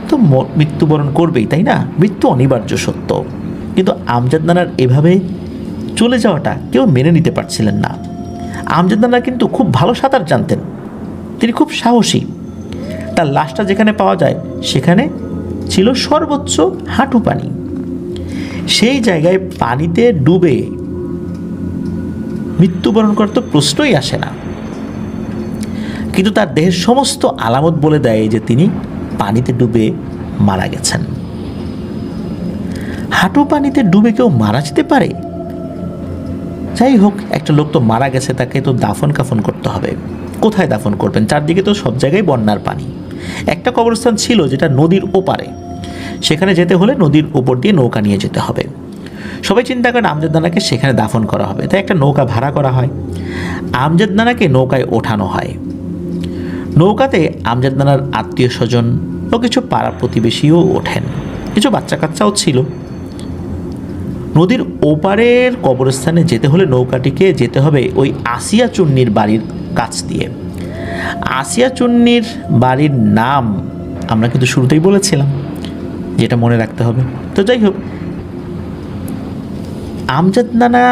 তো মৃত্যুবরণ করবেই, তাই না? মৃত্যু অনিবার্য সত্য। কিন্তু আমজাদ নানার এভাবে চলে যাওয়াটা কেউ মেনে নিতে পারছিলেন না। আমজাদ নানা কিন্তু খুব ভালো সাঁতার জানতেন, তিনি খুব সাহসী। তার লাশটা যেখানে পাওয়া যায় সেখানে ছিল সর্বোচ্চ হাঁটু পানি। সেই জায়গায় পানিতে ডুবে মৃত্যুবরণ করার তো প্রশ্নই আসে না। কিন্তু তার দেহের সমস্ত আলামত বলে দেয় যে তিনি পানিতে ডুবে মারা গেছেন। হাঁটু পানিতে ডুবে কেউ মারা যেতে পারে? যাই হোক, একটা লোক তো মারা গেছে, তাকে তো দাফন কাফন করতে হবে। কোথায় দাফন করবেন? চারদিকে তো সব জায়গায় বন্যার পানি। একটা কবরস্থান ছিল যেটা নদীর ওপারে, সেখানে যেতে হলে নদীর ওপর দিয়ে নৌকা নিয়ে যেতে হবে। সবাই চিন্তা করেন আমজাদ নানাকে সেখানে দাফন করা হবে, তাই একটা নৌকা ভাড়া করা হয়। আমজাদ নানাকে নৌকায় ওঠানো হয়। নৌকাতে আমজাদ নানার আত্মীয় স্বজন, ও কিছু পাড়া প্রতিবেশীও ওঠেন, কিছু বাচ্চা কাচ্চাও ছিল। নদীর ওপারের কবরস্থানে যেতে হলে নৌকাটিকে যেতে হবে ওই আসিয়া চুন্নির বাড়ির কাছ দিয়ে। আসিয়া চুন্নির বাড়ির নাম আমরা কিন্তু শুরুতেই বলেছিলাম, যেটা মনে রাখতে হবে। তো যাই হোক, আমজাদ নানা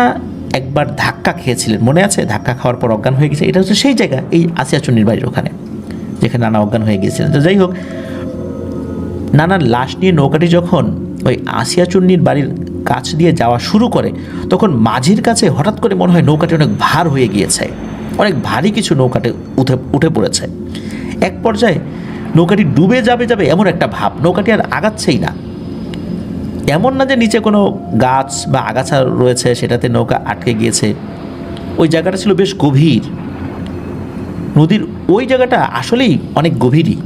একবার ধাক্কা খেয়েছিলেন, মনে আছে? ধাক্কা খাওয়ার পর অজ্ঞান হয়ে গেছে। এটা হচ্ছে সেই জায়গা, এই আসিয়া চুন্নির বাড়ির ওখানে, যেখানে নানা অজ্ঞান হয়ে গিয়েছিলেন। তো যাই হোক, নানার লাশ নিয়ে নৌকাটি যখন ওই আসিয়া চুন্নির বাড়ির কাছ দিয়ে যাওয়া শুরু করে, তখন মাঝির কাছে হঠাৎ করে মনে হয় নৌকাটি অনেক ভার হয়ে গিয়েছে, অনেক ভারী কিছু নৌকাতে উঠে পড়েছে। এক পর্যায়ে নৌকাটি ডুবে যাবে এমন একটা ভাব, নৌকাটি আর আগাচ্ছেই না। এমন না যে নিচে কোনো গাছ বা আগাছা রয়েছে সেটাতে নৌকা আটকে গিয়েছে, ওই জায়গাটা ছিল বেশ গভীর। নদীর ওই জায়গাটা আসলেই অনেক গভীরই,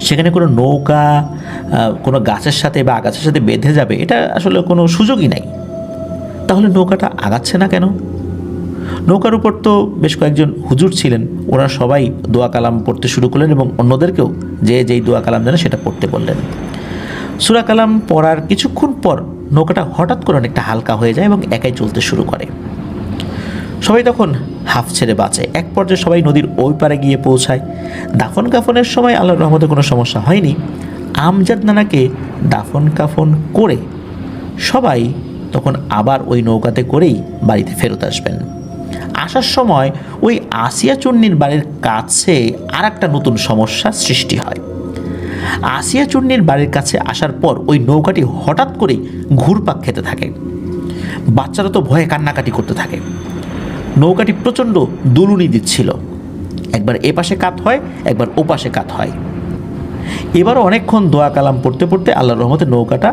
সেখানে কোনো নৌকা কোনো গাছের সাথে বা আগাছার সাথে বেঁধে যাবে এটা আসলে কোনো সুযোগই নাই। তাহলে নৌকাটা আগাচ্ছে না কেন? নৌকার উপর তো বেশ কয়েকজন হুজুর ছিলেন, ওরা সবাই দোয়া কালাম পড়তে শুরু করলেন এবং অন্যদেরকেও যে যেই দোয়া কালাম জানে সেটা পড়তে বললেন। সূরা কালাম পড়ার কিছুক্ষণ পর নৌকাটা হঠাৎ করে অনেকটা হালকা হয়ে যায় এবং একাই চলতে শুরু করে। সবাই তখন হাফ ছেড়ে বাঁচে। এক পর্যায়ে সবাই নদীর ওই পারে গিয়ে পৌঁছায়। দাফন কাফনের সময় আল্লাহর রহমতে কোনো সমস্যা হয়নি। আমজাদ নানাকে দাফন কাফন করে সবাই তখন আবার ওই নৌকাতে করেই বাড়িতে ফেরত আসবেন। আসার সময় ওই আসিয়া চুন্নির বাড়ির কাছে আর একটা নতুন সমস্যার সৃষ্টি হয়। আসিয়া চুন্নির বাড়ির কাছে আসার পর ওই নৌকাটি হঠাৎ করেই ঘুরপাক খেতে থাকে। বাচ্চারা তো ভয়ে কান্নাকাটি করতে থাকে। নৌকাটি প্রচণ্ড দুলুনি দিচ্ছিল, একবার এ পাশে কাত হয়, একবার ও পাশে কাত হয়। এবারও অনেকক্ষণ দোয়া কালাম পড়তে পড়তে আল্লাহর রহমতে নৌকাটা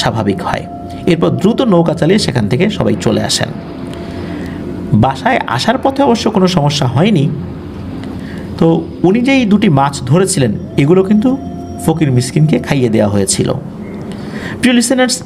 স্বাভাবিক হয়। এরপর দ্রুত নৌকা চালিয়ে সেখান থেকে সবাই চলে আসেন। বাসায় আসার পথে অবশ্য কোনো সমস্যা হয়নি। তো উনি যেই দুটি মাছ ধরেছিলেন এগুলো কিন্তু ফকির মিসকিনকে খাইয়ে দেওয়া হয়েছিল। প্রিয় লিসেনার্স,